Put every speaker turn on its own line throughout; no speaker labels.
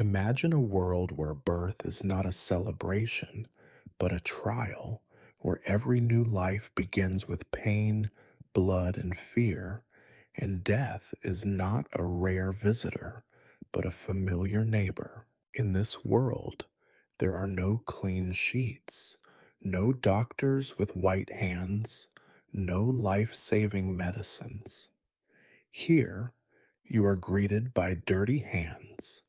Imagine a world where birth is not a celebration, but a trial, where every new life begins with pain, blood, and fear, and death is not a rare visitor, but a familiar neighbor. In this world, there are no clean sheets, no doctors with white hands, no life saving medicines. Here, you are greeted by dirty hands,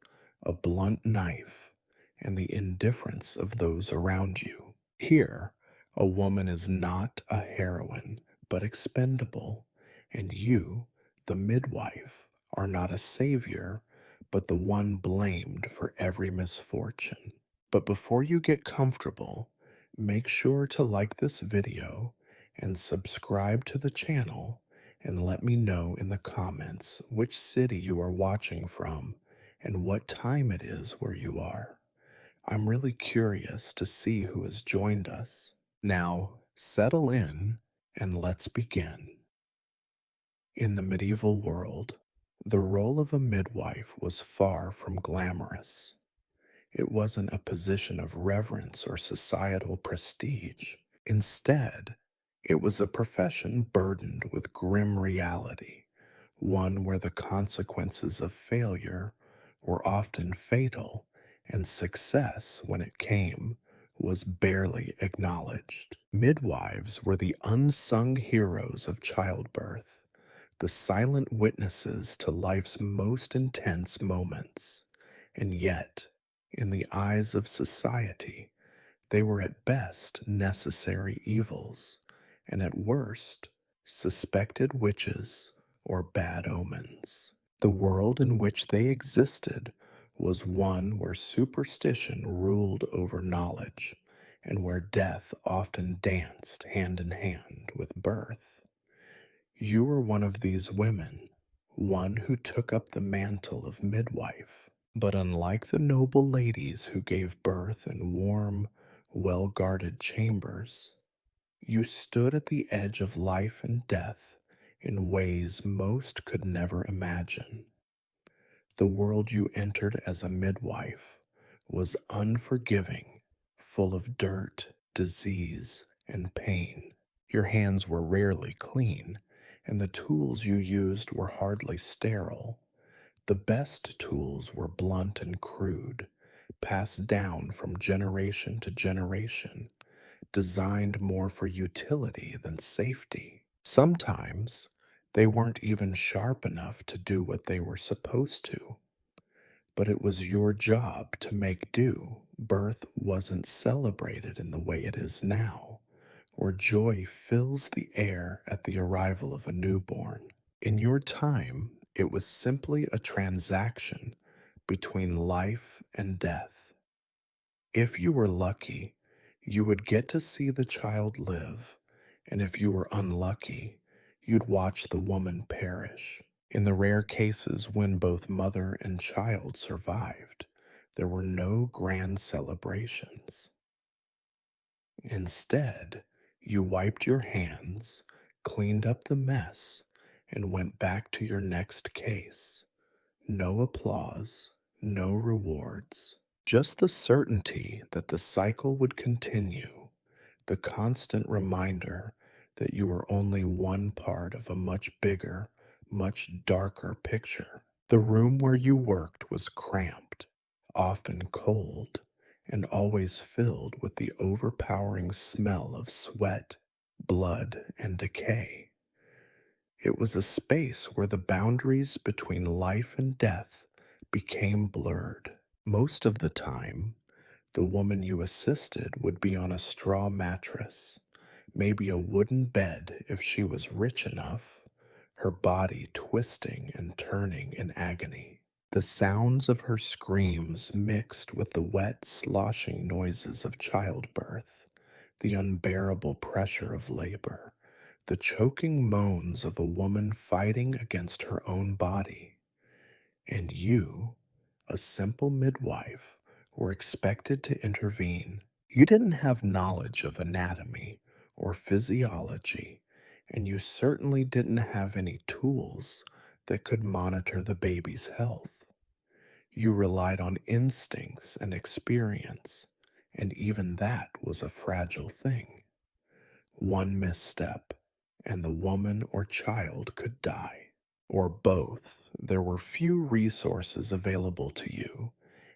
a blunt knife, and the indifference of those around you. Here, a woman is not a heroine, but expendable, and you, the midwife, are not a savior, but the one blamed for every misfortune. But before you get comfortable, make sure to like this video and subscribe to the channel, and let me know in the comments which city you are watching from and what time it is where you are. I'm really curious to see who has joined us. Now, settle in and let's begin. In the medieval world, the role of a midwife was far from glamorous. It wasn't a position of reverence or societal prestige. Instead, it was a profession burdened with grim reality, one where the consequences of failure were often fatal, and success, when it came, was barely acknowledged. Midwives were the unsung heroes of childbirth, the silent witnesses to life's most intense moments, and yet, in the eyes of society, they were at best necessary evils, and at worst suspected witches or bad omens. The world in which they existed was one where superstition ruled over knowledge, and where death often danced hand in hand with birth. You were one of these women, one who took up the mantle of midwife. But unlike the noble ladies who gave birth in warm, well guarded chambers, you stood at the edge of life and death in ways most could never imagine. The world you entered as a midwife was unforgiving, full of dirt, disease, and pain. Your hands were rarely clean, and the tools you used were hardly sterile. The best tools were blunt and crude, passed down from generation to generation, designed more for utility than safety. Sometimes they weren't even sharp enough to do what they were supposed to, but it was your job to make do. Birth wasn't celebrated in the way it is now, where joy fills the air at the arrival of a newborn. In your time, it was simply a transaction between life and death. If you were lucky, you would get to see the child live, and if you were unlucky, you'd watch the woman perish. In the rare cases when both mother and child survived, there were no grand celebrations. Instead, you wiped your hands, cleaned up the mess, and went back to your next case. No applause, no rewards, just the certainty that the cycle would continue, the constant reminder that you were only one part of a much bigger, much darker picture. The room where you worked was cramped, often cold, and always filled with the overpowering smell of sweat, blood, and decay. It was a space where the boundaries between life and death became blurred. Most of the time, the woman you assisted would be on a straw mattress, maybe a wooden bed if she was rich enough, her body twisting and turning in agony. The sounds of her screams mixed with the wet, sloshing noises of childbirth, the unbearable pressure of labor, the choking moans of a woman fighting against her own body. And you, a simple midwife, were expected to intervene. You didn't have knowledge of anatomy or physiology, and you certainly didn't have any tools that could monitor the baby's health. You relied on instincts and experience, and even that was a fragile thing. One misstep, and the woman or child could die, or both. There were few resources available to you,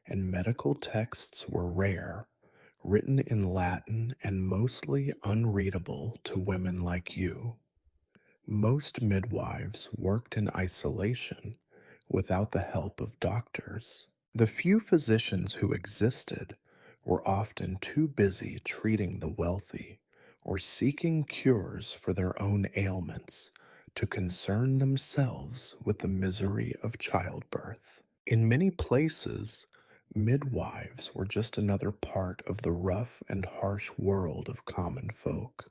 and medical texts were rare, written in Latin and mostly unreadable to women like you. Most midwives worked in isolation without the help of doctors. The few physicians who existed were often too busy treating the wealthy or seeking cures for their own ailments to concern themselves with the misery of childbirth. In many places, midwives were just another part of the rough and harsh world of common folk,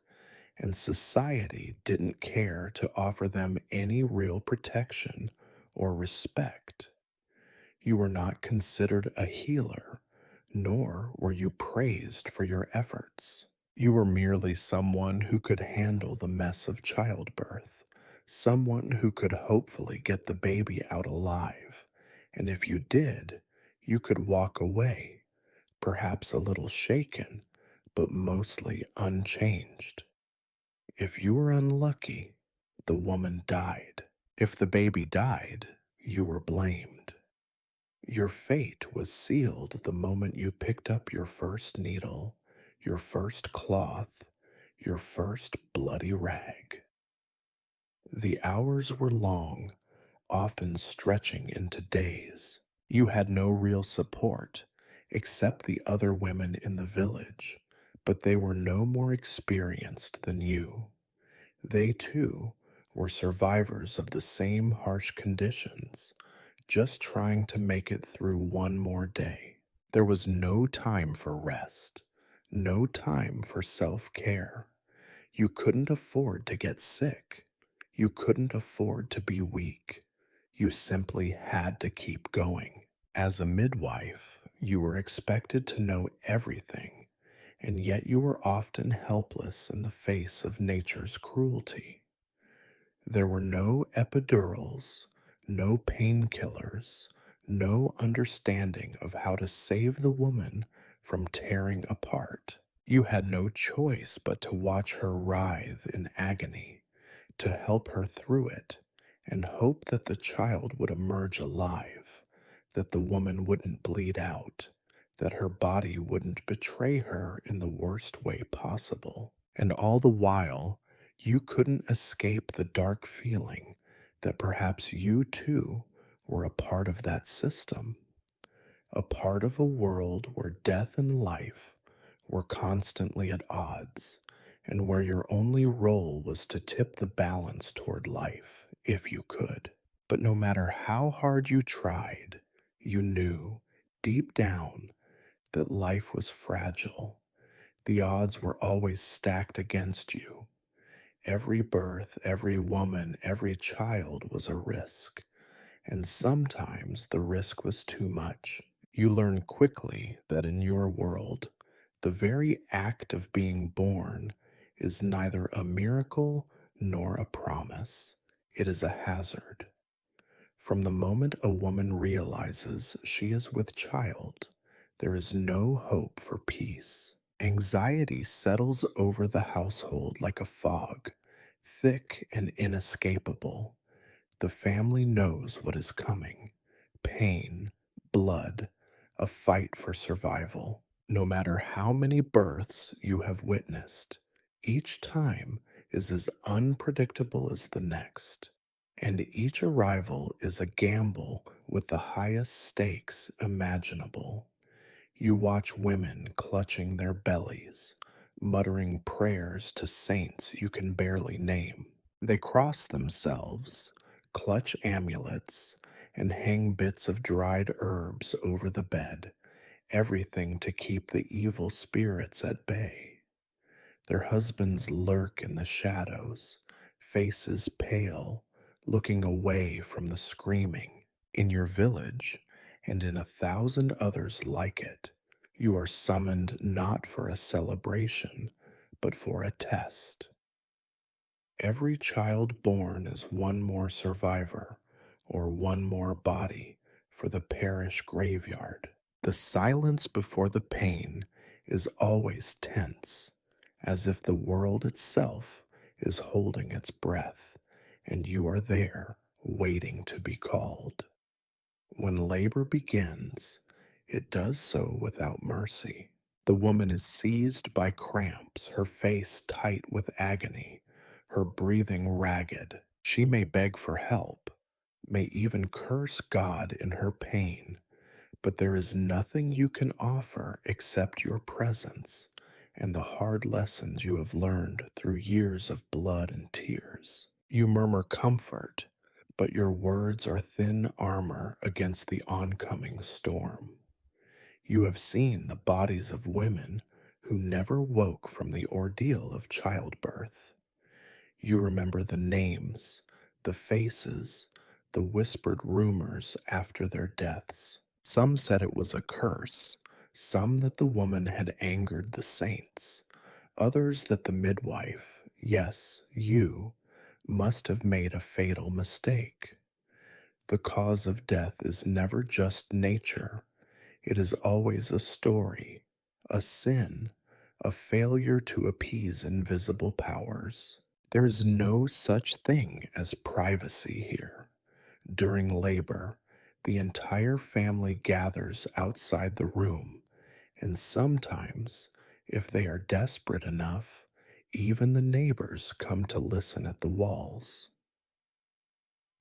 and society didn't care to offer them any real protection or respect. You were not considered a healer, nor were you praised for your efforts. You were merely someone who could handle the mess of childbirth, someone who could hopefully get the baby out alive, and if you did, you could walk away, perhaps a little shaken, but mostly unchanged. If you were unlucky, the woman died. If the baby died, you were blamed. Your fate was sealed the moment you picked up your first needle, your first cloth, your first bloody rag. The hours were long, often stretching into days. You had no real support, except the other women in the village, but they were no more experienced than you. They, too, were survivors of the same harsh conditions, just trying to make it through one more day. There was no time for rest, no time for self care. You couldn't afford to get sick. You couldn't afford to be weak. You simply had to keep going. As a midwife, you were expected to know everything, and yet you were often helpless in the face of nature's cruelty. There were no epidurals, no painkillers, no understanding of how to save the woman from tearing apart. You had no choice but to watch her writhe in agony, to help her through it, and hope that the child would emerge alive, that the woman wouldn't bleed out, that her body wouldn't betray her in the worst way possible. And all the while, you couldn't escape the dark feeling that perhaps you too were a part of that system, a part of a world where death and life were constantly at odds, and where your only role was to tip the balance toward life, if you could. But no matter how hard you tried, you knew, deep down, that life was fragile. The odds were always stacked against you. Every birth, every woman, every child was a risk, and sometimes the risk was too much. You learn quickly that in your world, the very act of being born is neither a miracle nor a promise. It is a hazard. From the moment a woman realizes she is with child, there is no hope for peace. Anxiety settles over the household like a fog, thick and inescapable. The family knows what is coming: pain, blood, a fight for survival. No matter how many births you have witnessed, each time is as unpredictable as the next, and each arrival is a gamble with the highest stakes imaginable. You watch women clutching their bellies, muttering prayers to saints you can barely name. They cross themselves, clutch amulets, and hang bits of dried herbs over the bed, everything to keep the evil spirits at bay. Their husbands lurk in the shadows, faces pale, looking away from the screaming. In your village, and in 1,000 others like it, you are summoned not for a celebration, but for a test. Every child born is one more survivor, or one more body for the parish graveyard. The silence before the pain is always tense, as if the world itself is holding its breath, and you are there waiting to be called. When labor begins, it does so without mercy. The woman is seized by cramps, her face tight with agony, her breathing ragged. She may beg for help, may even curse God in her pain, but there is nothing you can offer except your presence and the hard lessons you have learned through years of blood and tears. You murmur comfort, but your words are thin armor against the oncoming storm. You have seen the bodies of women who never woke from the ordeal of childbirth. You remember the names, the faces, the whispered rumors after their deaths. Some said it was a curse, some that the woman had angered the saints, others that the midwife, yes, you, must have made a fatal mistake. The cause of death is never just nature, it is always a story, a sin, a failure to appease invisible powers. There is no such thing as privacy here. During labor, the entire family gathers outside the room, and sometimes, if they are desperate enough, even the neighbors come to listen at the walls.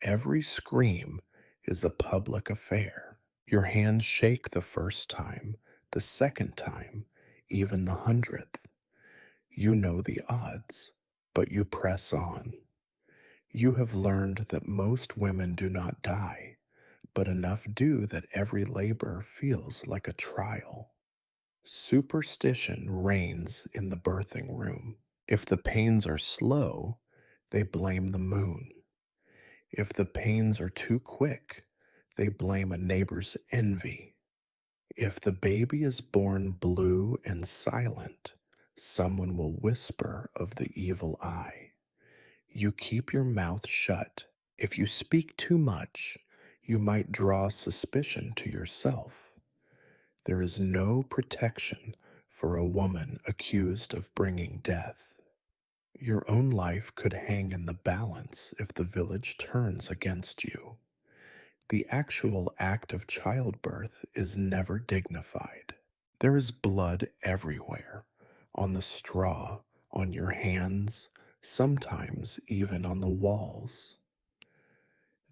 Every scream is a public affair. Your hands shake the first time, the second time, even the 100th. You know the odds, but you press on. You have learned that most women do not die, but enough do that every labor feels like a trial. Superstition reigns in the birthing room. If the pains are slow, they blame the moon. If the pains are too quick, they blame a neighbor's envy. If the baby is born blue and silent, someone will whisper of the evil eye. You keep your mouth shut. If you speak too much, you might draw suspicion to yourself. There is no protection for a woman accused of bringing death. Your own life could hang in the balance if the village turns against you. The actual act of childbirth is never dignified. There is blood everywhere, on the straw, on your hands, sometimes even on the walls.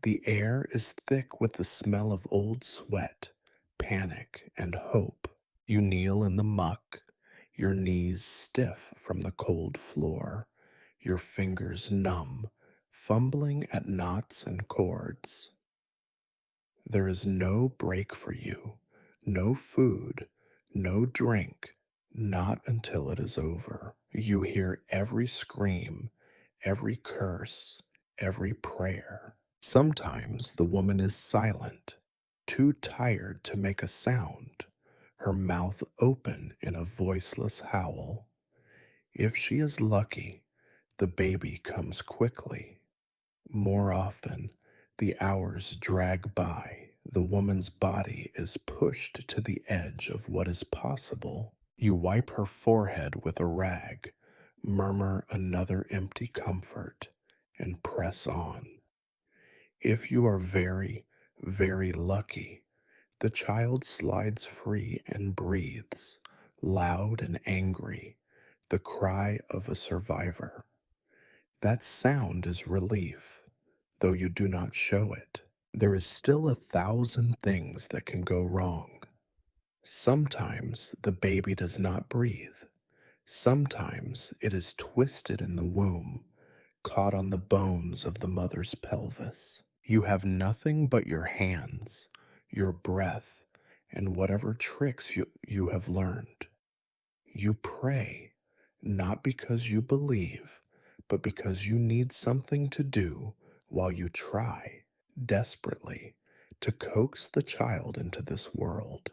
The air is thick with the smell of old sweat, panic, and hope. You kneel in the muck, your knees stiff from the cold floor, your fingers numb, fumbling at knots and cords. There is no break for you, no food, no drink, not until it is over. You hear every scream, every curse, every prayer. Sometimes the woman is silent, too tired to make a sound, her mouth open in a voiceless howl. If she is lucky, the baby comes quickly. More often, the hours drag by. The woman's body is pushed to the edge of what is possible. You wipe her forehead with a rag, murmur another empty comfort, and press on. If you are very, very lucky, the child slides free and breathes, loud and angry, the cry of a survivor. That sound is relief, though you do not show it. There is still 1,000 things that can go wrong. Sometimes the baby does not breathe. Sometimes it is twisted in the womb, caught on the bones of the mother's pelvis. You have nothing but your hands, your breath, and whatever tricks you have learned. You pray, not because you believe, but because you need something to do while you try, desperately, to coax the child into this world.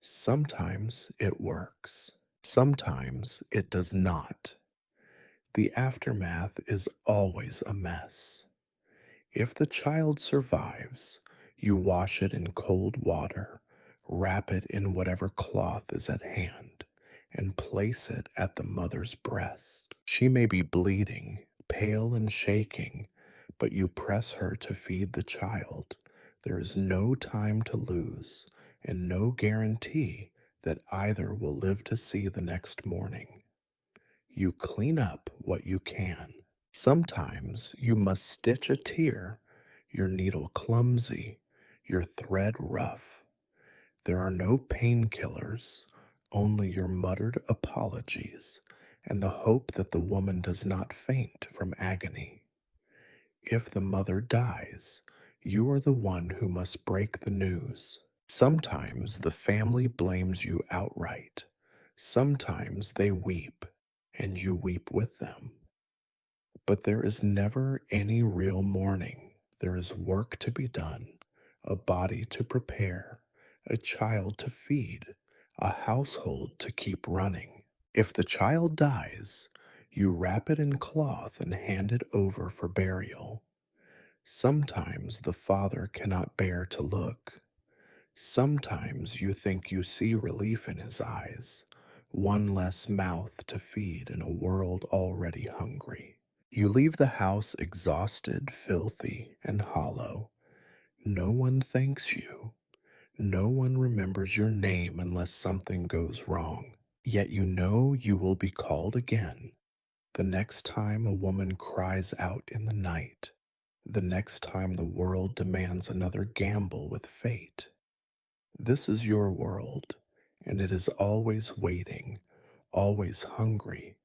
Sometimes it works. Sometimes it does not. The aftermath is always a mess. If the child survives, You wash it in cold water, wrap it in whatever cloth is at hand, and place it at the mother's breast. She may be bleeding, pale and shaking, but you press her to feed the child. There is no time to lose, and no guarantee that either will live to see the next morning. You clean up what you can. Sometimes you must stitch a tear, your needle clumsy, your thread rough. There are no painkillers, only your muttered apologies and the hope that the woman does not faint from agony. If the mother dies, you are the one who must break the news. Sometimes the family blames you outright. Sometimes they weep, and you weep with them. But there is never any real mourning. There is work to be done, a body to prepare, a child to feed, a household to keep running. If the child dies, you wrap it in cloth and hand it over for burial. Sometimes the father cannot bear to look. Sometimes you think you see relief in his eyes, one less mouth to feed in a world already hungry. You leave the house exhausted, filthy, and hollow. No one thanks you. No one remembers your name unless something goes wrong. Yet you know you will be called again. The next time a woman cries out in the night. The next time the world demands another gamble with fate. This is your world, and it is always waiting, always hungry,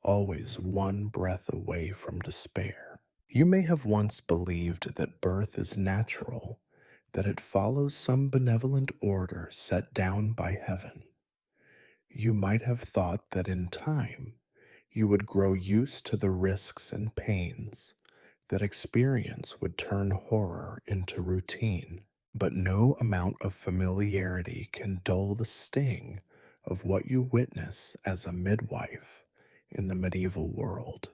always one breath away from despair. You may have once believed that birth is natural, that it follows some benevolent order set down by heaven. You might have thought that in time you would grow used to the risks and pains, that experience would turn horror into routine. But no amount of familiarity can dull the sting of what you witness as a midwife in the medieval world.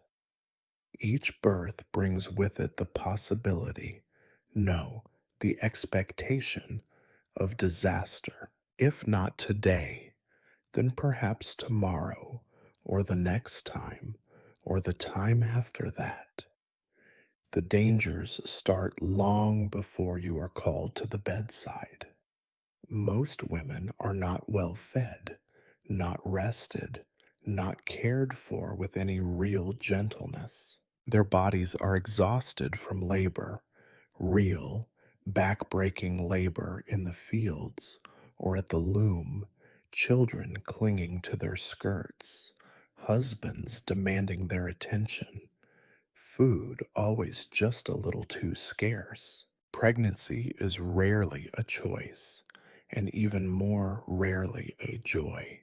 Each birth brings with it the possibility, no, the expectation of disaster. If not today, then perhaps tomorrow, or the next time, or the time after that. The dangers start long before you are called to the bedside. Most women are not well fed, not rested, not cared for with any real gentleness. Their bodies are exhausted from labor, real, back-breaking labor in the fields or at the loom, children clinging to their skirts, husbands demanding their attention, food always just a little too scarce. Pregnancy is rarely a choice, and even more rarely a joy.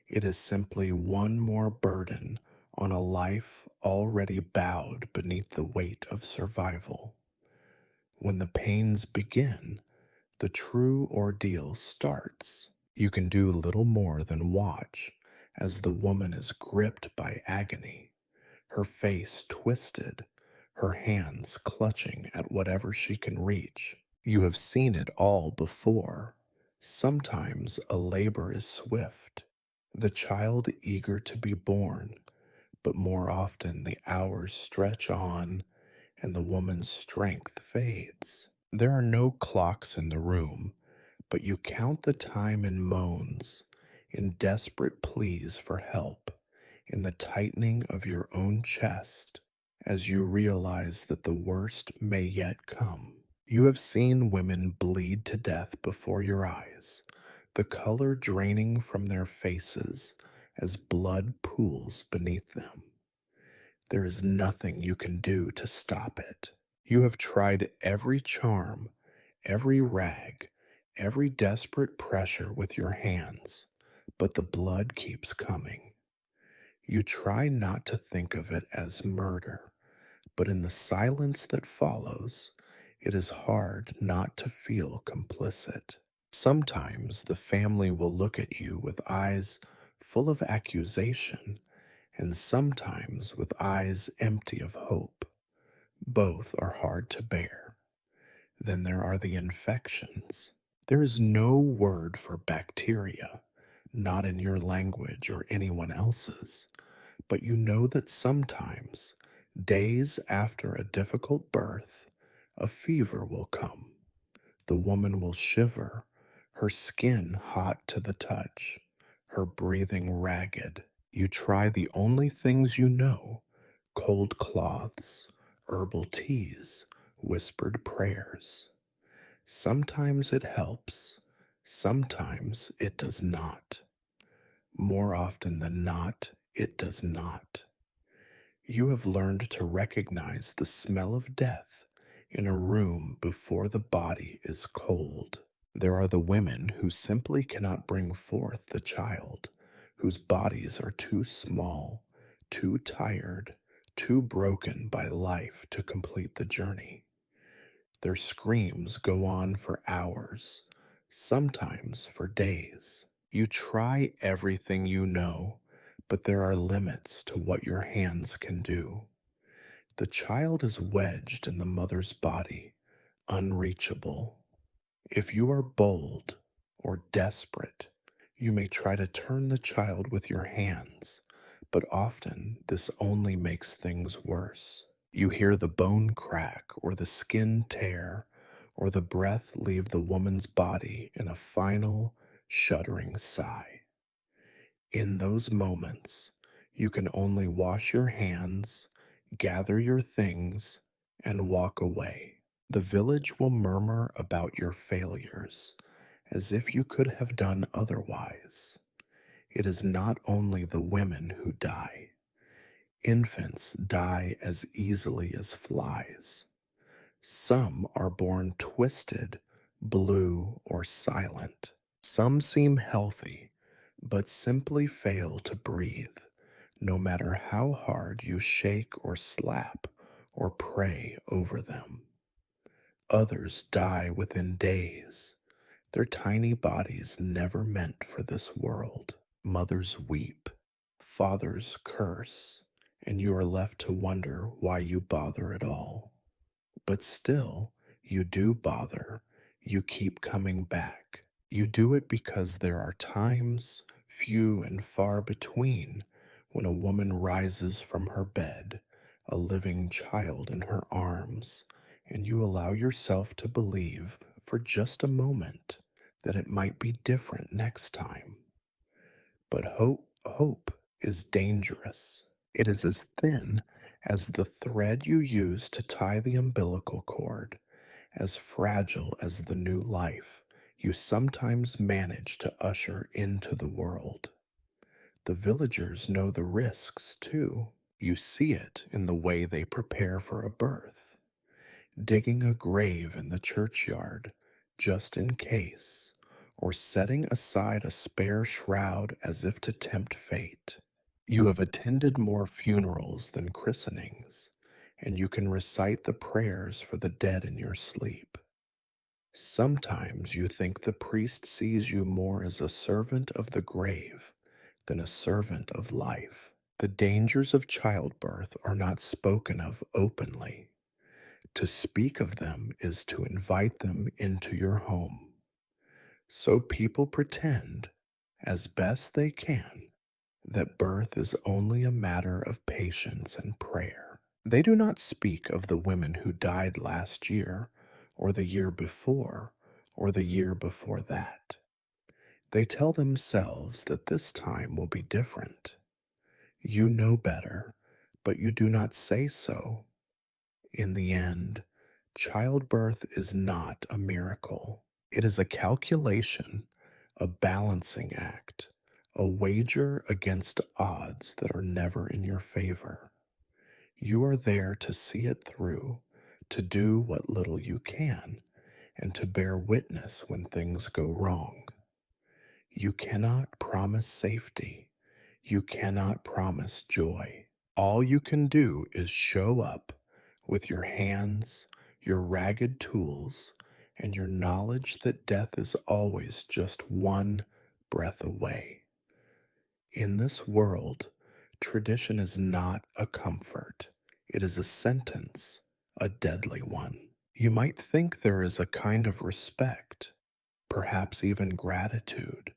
It is simply one more burden on a life already bowed beneath the weight of survival. When the pains begin, the true ordeal starts. You can do little more than watch as the woman is gripped by agony, her face twisted, her hands clutching at whatever she can reach. You have seen it all before. Sometimes a labor is swift, the child eager to be born, but more often the hours stretch on and the woman's strength fades. There are no clocks in the room, but you count the time in moans, in desperate pleas for help, in the tightening of your own chest, as you realize that the worst may yet come. You have seen women bleed to death before your eyes, the color draining from their faces as blood pools beneath them. There is nothing you can do to stop it. You have tried every charm, every rag, every desperate pressure with your hands, but the blood keeps coming. You try not to think of it as murder, but in the silence that follows, it is hard not to feel complicit. Sometimes the family will look at you with eyes full of accusation, and sometimes with eyes empty of hope. Both are hard to bear. Then there are the infections. There is no word for bacteria, not in your language or anyone else's, but you know that sometimes, days after a difficult birth, a fever will come. The woman will shiver, her skin hot to the touch, her breathing ragged. You try the only things you know: cold cloths, herbal teas, whispered prayers. Sometimes it helps, sometimes it does not. More often than not, it does not. You have learned to recognize the smell of death in a room before the body is cold. There are the women who simply cannot bring forth the child, whose bodies are too small, too tired, too broken by life to complete the journey. Their screams go on for hours, sometimes for days. You try everything you know, but there are limits to what your hands can do. The child is wedged in the mother's body, unreachable. If you are bold or desperate, you may try to turn the child with your hands, but often this only makes things worse. You hear the bone crack or the skin tear or the breath leave the woman's body in a final, shuddering sigh. In those moments, you can only wash your hands, gather your things, and walk away. The village will murmur about your failures, as if you could have done otherwise. It is not only the women who die. Infants die as easily as flies. Some are born twisted, blue, or silent. Some seem healthy, but simply fail to breathe, no matter how hard you shake or slap or pray over them. Others die within days, their tiny bodies never meant for this world. Mothers weep, fathers curse, and you are left to wonder why you bother at all. But still, you do bother. You keep coming back. You do it because there are times, few and far between, when a woman rises from her bed, a living child in her arms, and you allow yourself to believe for just a moment that it might be different next time. But hope is dangerous. It is as thin as the thread you use to tie the umbilical cord, as fragile as the new life you sometimes manage to usher into the world. The villagers know the risks, too. You see it in the way they prepare for a birth, digging a grave in the churchyard just in case, or setting aside a spare shroud as if to tempt fate. You have attended more funerals than christenings, and you can recite the prayers for the dead in your sleep. Sometimes you think the priest sees you more as a servant of the grave than a servant of life. The dangers of childbirth are not spoken of openly. To speak of them is to invite them into your home. So people pretend, as best they can, that birth is only a matter of patience and prayer. They do not speak of the women who died last year, or the year before, or the year before that. They tell themselves that this time will be different. You know better, but you do not say so. In the end, childbirth is not a miracle. It is a calculation, a balancing act, a wager against odds that are never in your favor. You are there to see it through, to do what little you can, and to bear witness when things go wrong. You cannot promise safety. You cannot promise joy. All you can do is show up with your hands, your ragged tools, and your knowledge that death is always just one breath away. In this world, tradition is not a comfort, it is a sentence, a deadly one. You might think there is a kind of respect, perhaps even gratitude,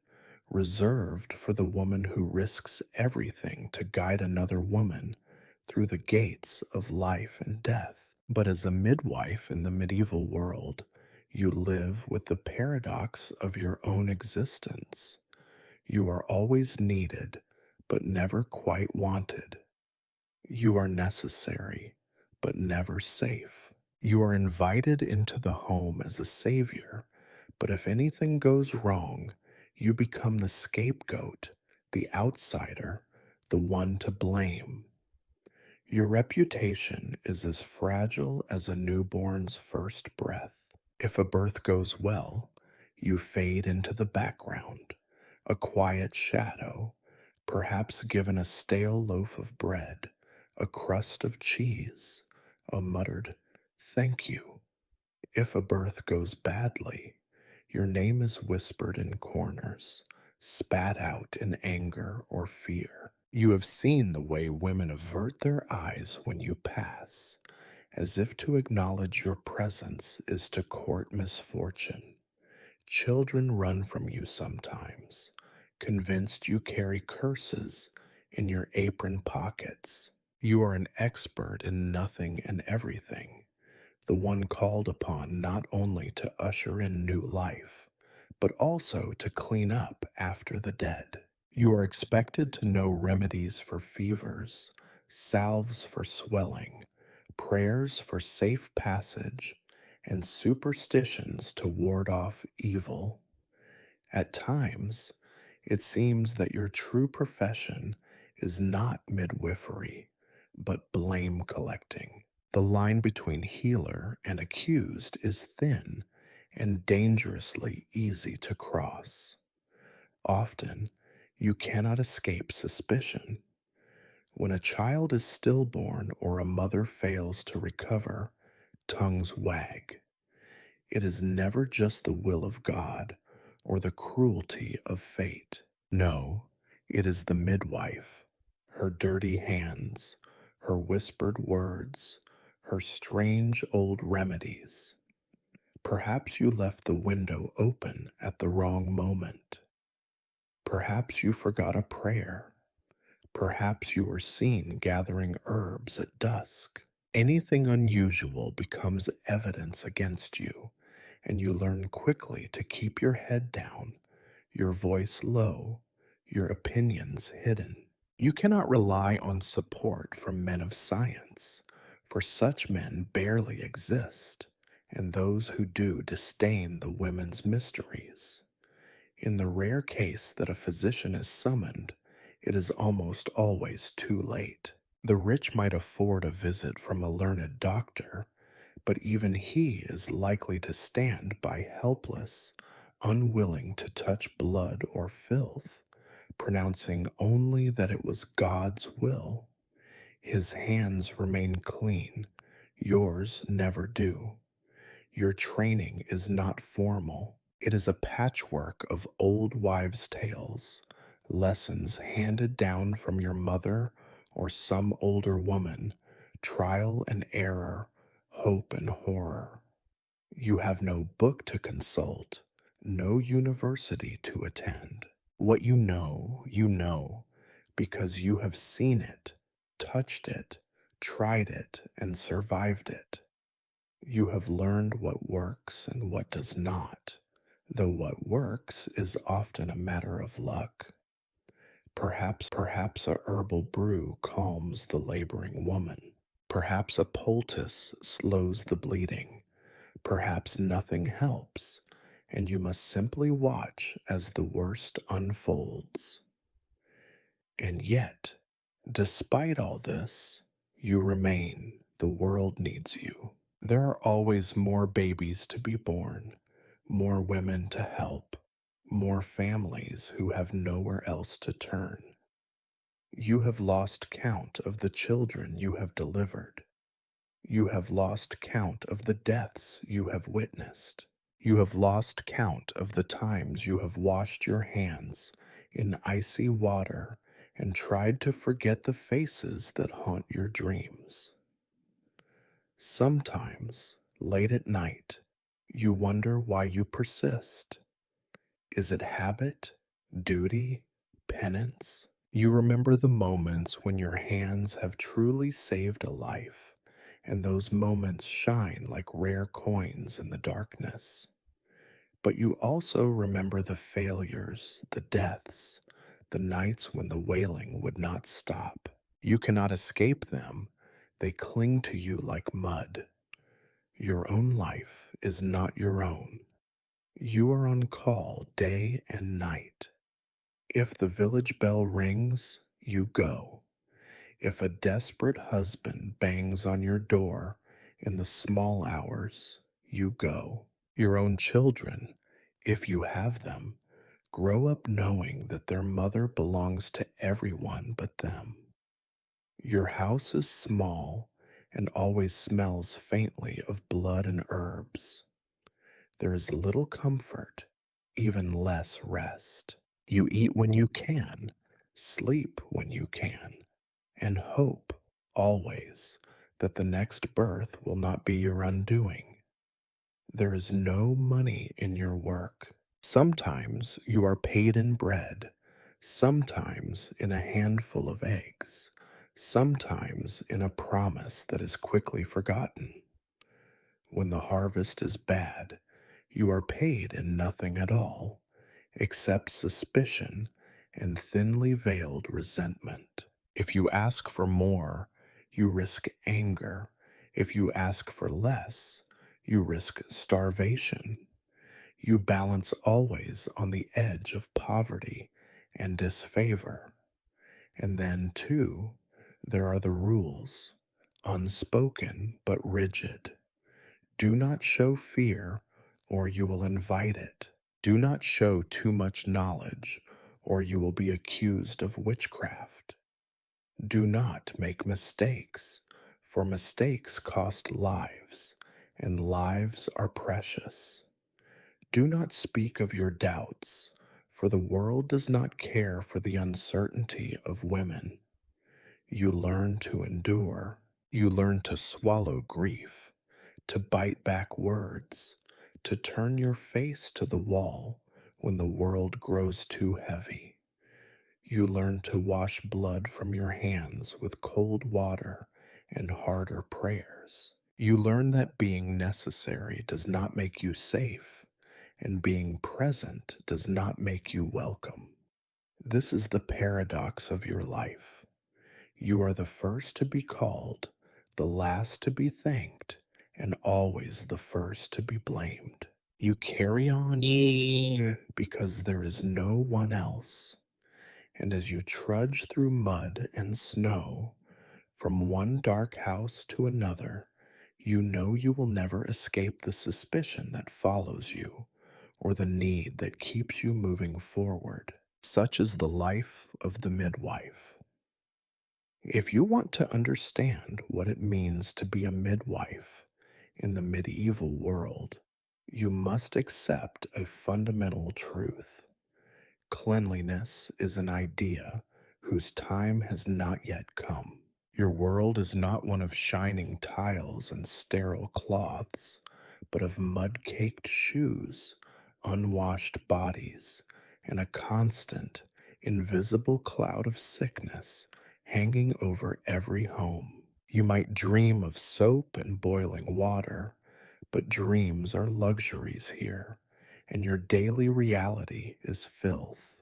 reserved for the woman who risks everything to guide another woman through the gates of life and death. But as a midwife in the medieval world, you live with the paradox of your own existence. You are always needed, but never quite wanted. You are necessary, but never safe. You are invited into the home as a savior, but if anything goes wrong, you become the scapegoat, the outsider, the one to blame. Your reputation is as fragile as a newborn's first breath. If a birth goes well, you fade into the background, a quiet shadow, perhaps given a stale loaf of bread, a crust of cheese, a muttered thank you. If a birth goes badly, your name is whispered in corners, spat out in anger or fear. You have seen the way women avert their eyes when you pass, as if to acknowledge your presence is to court misfortune. Children run from you sometimes, convinced you carry curses in your apron pockets. You are an expert in nothing and everything, the one called upon not only to usher in new life, but also to clean up after the dead. You are expected to know remedies for fevers, salves for swelling, prayers for safe passage, and superstitions to ward off evil. At times, it seems that your true profession is not midwifery, but blame collecting. The line between healer and accused is thin and dangerously easy to cross. Often, you cannot escape suspicion. When a child is stillborn or a mother fails to recover, tongues wag. It is never just the will of God or the cruelty of fate. No, it is the midwife, her dirty hands, her whispered words, her strange old remedies. Perhaps you left the window open at the wrong moment. Perhaps you forgot a prayer. Perhaps you were seen gathering herbs at dusk. Anything unusual becomes evidence against you, and you learn quickly to keep your head down, your voice low, your opinions hidden. You cannot rely on support from men of science, for such men barely exist, and those who do disdain the women's mysteries. In the rare case that a physician is summoned, it is almost always too late. The rich might afford a visit from a learned doctor, but even he is likely to stand by helpless, unwilling to touch blood or filth, pronouncing only that it was God's will. His hands remain clean, yours never do. Your training is not formal. It is a patchwork of old wives' tales, lessons handed down from your mother or some older woman, trial and error, hope and horror. You have no book to consult, no university to attend. What you know, because you have seen it, touched it, tried it, and survived it. You have learned what works and what does not, though what works is often a matter of luck. Perhaps a herbal brew calms the laboring woman. Perhaps a poultice slows the bleeding. Perhaps nothing helps, and you must simply watch as the worst unfolds. And yet, despite all this, you remain. The world needs you. There are always more babies to be born, more women to help, more families who have nowhere else to turn. You have lost count of the children you have delivered. You have lost count of the deaths you have witnessed. You have lost count of the times you have washed your hands in icy water and tried to forget the faces that haunt your dreams. Sometimes, Late at night, you wonder why you persist. Is it habit, duty, penance? You remember the moments when your hands have truly saved a life, and those moments shine like rare coins in the darkness. But you also remember the failures, the deaths, the nights when the wailing would not stop. You cannot escape them. They cling to you like mud. Your own life is not your own. You are on call day and night. If the village bell rings, you go. If a desperate husband bangs on your door in the small hours, you go. Your own children, if you have them, grow up knowing that their mother belongs to everyone but them. Your house is small and always smells faintly of blood and herbs. There is little comfort, even less rest. You eat when you can, sleep when you can, and hope always that the next birth will not be your undoing. There is no money in your work. Sometimes you are paid in bread, sometimes in a handful of eggs, sometimes in a promise that is quickly forgotten. When the harvest is bad, you are paid in nothing at all, except suspicion and thinly veiled resentment. If you ask for more, you risk anger. If you ask for less, you risk starvation. You balance always on the edge of poverty and disfavor. And then, too, there are the rules, unspoken but rigid. Do not show fear, or you will invite it. Do not show too much knowledge, or you will be accused of witchcraft. Do not make mistakes, for mistakes cost lives, and lives are precious. Do not speak of your doubts, for the world does not care for the uncertainty of women. You learn to endure. You learn to swallow grief, to bite back words, to turn your face to the wall when the world grows too heavy. You learn to wash blood from your hands with cold water and harder prayers. You learn that being necessary does not make you safe, and being present does not make you welcome. This is the paradox of your life. You are the first to be called, the last to be thanked, and always the first to be blamed. You carry on because there is no one else. And as you trudge through mud and snow, from one dark house to another, you know you will never escape the suspicion that follows you, or the need that keeps you moving forward. Such is the life of the midwife. If you want to understand what it means to be a midwife in the medieval world, you must accept a fundamental truth. Cleanliness is an idea whose time has not yet come. Your world is not one of shining tiles and sterile cloths, but of mud-caked shoes, unwashed bodies, and a constant, invisible cloud of sickness hanging over every home. You might dream of soap and boiling water, but dreams are luxuries here, and your daily reality is filth.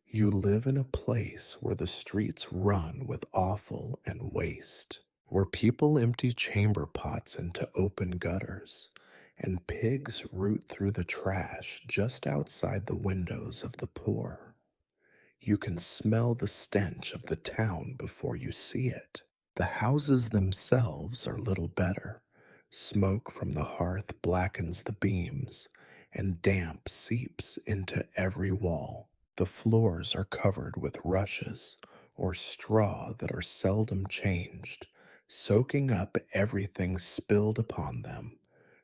You live in a place where the streets run with offal and waste, where people empty chamber pots into open gutters, and pigs root through the trash just outside the windows of the poor. You can smell the stench of the town before you see it. The houses themselves are little better. Smoke from the hearth blackens the beams, and damp seeps into every wall. The floors are covered with rushes or straw that are seldom changed, soaking up everything spilled upon them,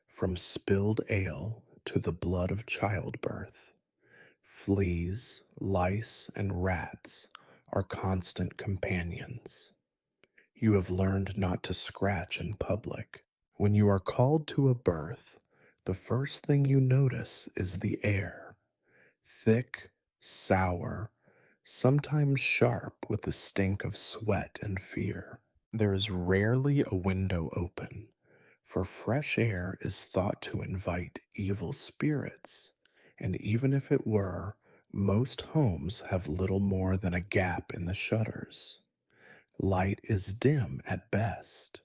from spilled ale to the blood of childbirth. Fleas, lice, and rats are constant companions. You have learned not to scratch in public, When you are called to a birth, the first thing you notice is the air, thick, sour, sometimes sharp with the stink of sweat and fear. There is rarely a window open, for fresh air is thought to invite evil spirits, and even if it were, most homes have little more than a gap in the shutters. Light is dim at best,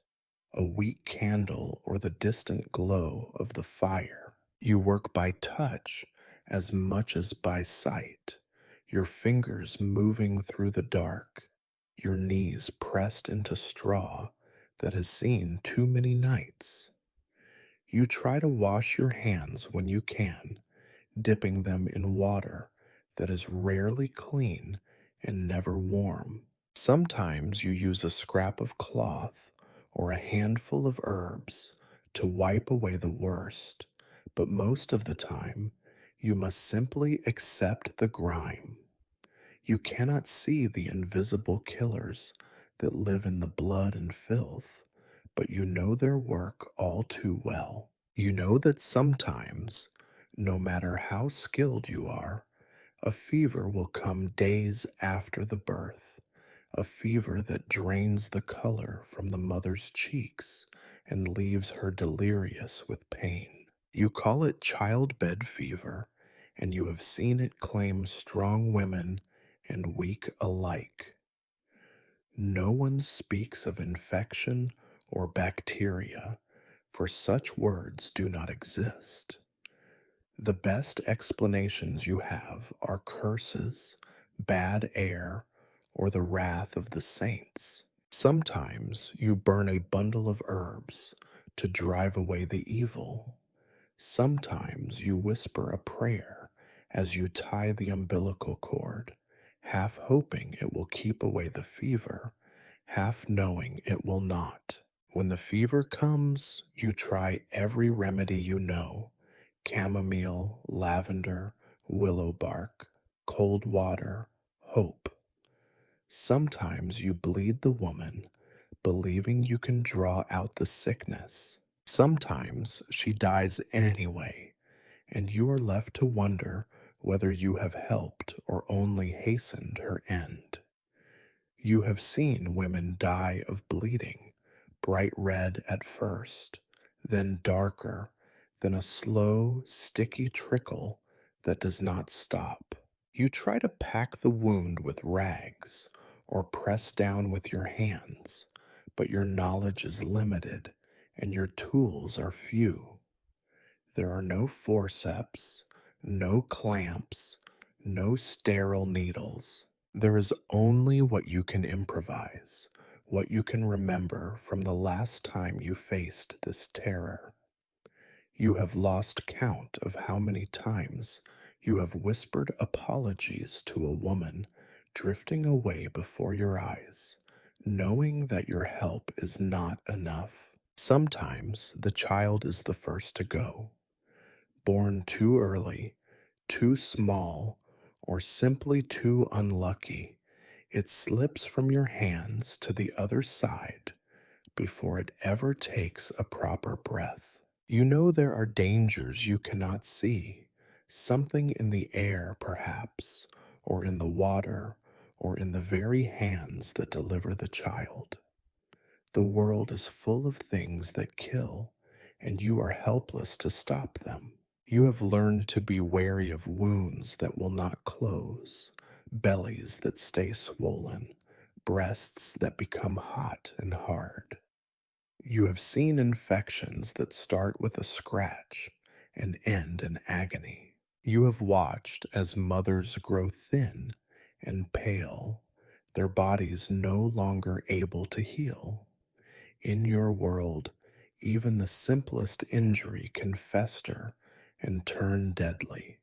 a weak candle or the distant glow of the fire. You work by touch as much as by sight, your fingers moving through the dark, your knees pressed into straw that has seen too many nights. You try to wash your hands when you can, dipping them in water that is rarely clean and never warm. Sometimes you use a scrap of cloth or a handful of herbs to wipe away the worst, but most of the time you must simply accept the grime. You cannot see the invisible killers that live in the blood and filth, but you know their work all too well. You know that sometimes, no matter how skilled you are, a fever will come days after the birth, a fever that drains the color from the mother's cheeks and leaves her delirious with pain. You call it childbed fever, and you have seen it claim strong women and weak alike. No one speaks of infection or bacteria, for such words do not exist. The best explanations you have are curses, bad air, or the wrath of the saints. Sometimes you burn a bundle of herbs to drive away the evil. Sometimes you whisper a prayer as you tie the umbilical cord, half hoping it will keep away the fever, half knowing it will not. When the fever comes, you try every remedy you know: chamomile, lavender, willow bark, cold water, hope. Sometimes you bleed the woman, believing you can draw out the sickness. Sometimes she dies anyway, and you are left to wonder whether you have helped or only hastened her end. You have seen women die of bleeding, bright red at first, then darker, then a slow, sticky trickle that does not stop. You try to pack the wound with rags or press down with your hands, but your knowledge is limited and your tools are few. There are no forceps, no clamps, no sterile needles. There is only what you can improvise, what you can remember from the last time you faced this terror. You have lost count of how many times you have whispered apologies to a woman drifting away before your eyes, knowing that your help is not enough. Sometimes the child is the first to go, born too early, too small, or simply too unlucky. It slips from your hands to the other side before it ever takes a proper breath. You know there are dangers you cannot see, something in the air, perhaps, or in the water, or in the very hands that deliver the child. The world is full of things that kill, and you are helpless to stop them. You have learned to be wary of wounds that will not close, bellies that stay swollen, breasts that become hot and hard. You have seen infections that start with a scratch and end in agony. You have watched as mothers grow thin and pale, their bodies no longer able to heal. In your world, even the simplest injury can fester and turn deadly.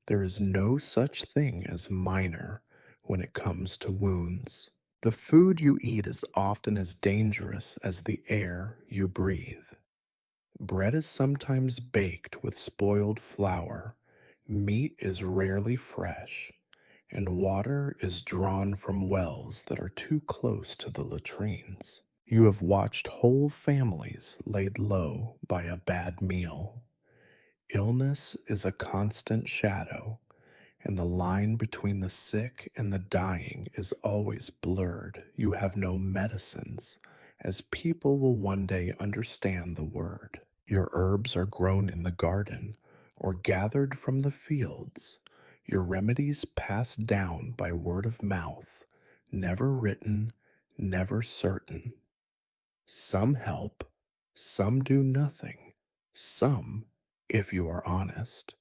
There is no such thing as minor when it comes to wounds. The food you eat is often as dangerous as the air you breathe. Bread is sometimes baked with spoiled flour, meat is rarely fresh, and water is drawn from wells that are too close to the latrines. You have watched whole families laid low by a bad meal. Illness is a constant shadow, and the line between the sick and the dying is always blurred. You have no medicines, as people will one day understand the word. Your herbs are grown in the garden or gathered from the fields. Your remedies passed down by word of mouth, never written, never certain. Some help, some do nothing, some, if you are honest,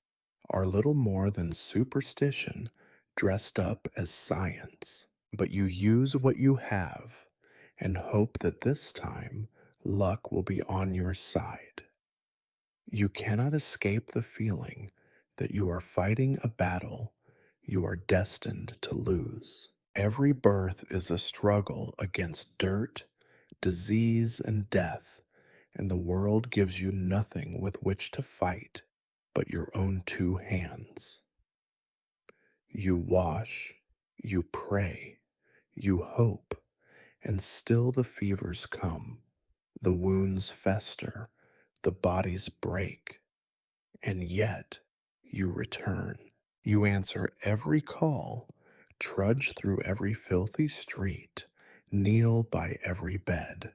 are little more than superstition dressed up as science. But you use what you have and hope that this time luck will be on your side. You cannot escape the feeling that you are fighting a battle you are destined to lose. Every birth is a struggle against dirt, disease, and death, and the world gives you nothing with which to fight but your own two hands. You wash, you pray, you hope, and still the fevers come, the wounds fester, the bodies break, and yet you return. You answer every call, trudge through every filthy street, kneel by every bed.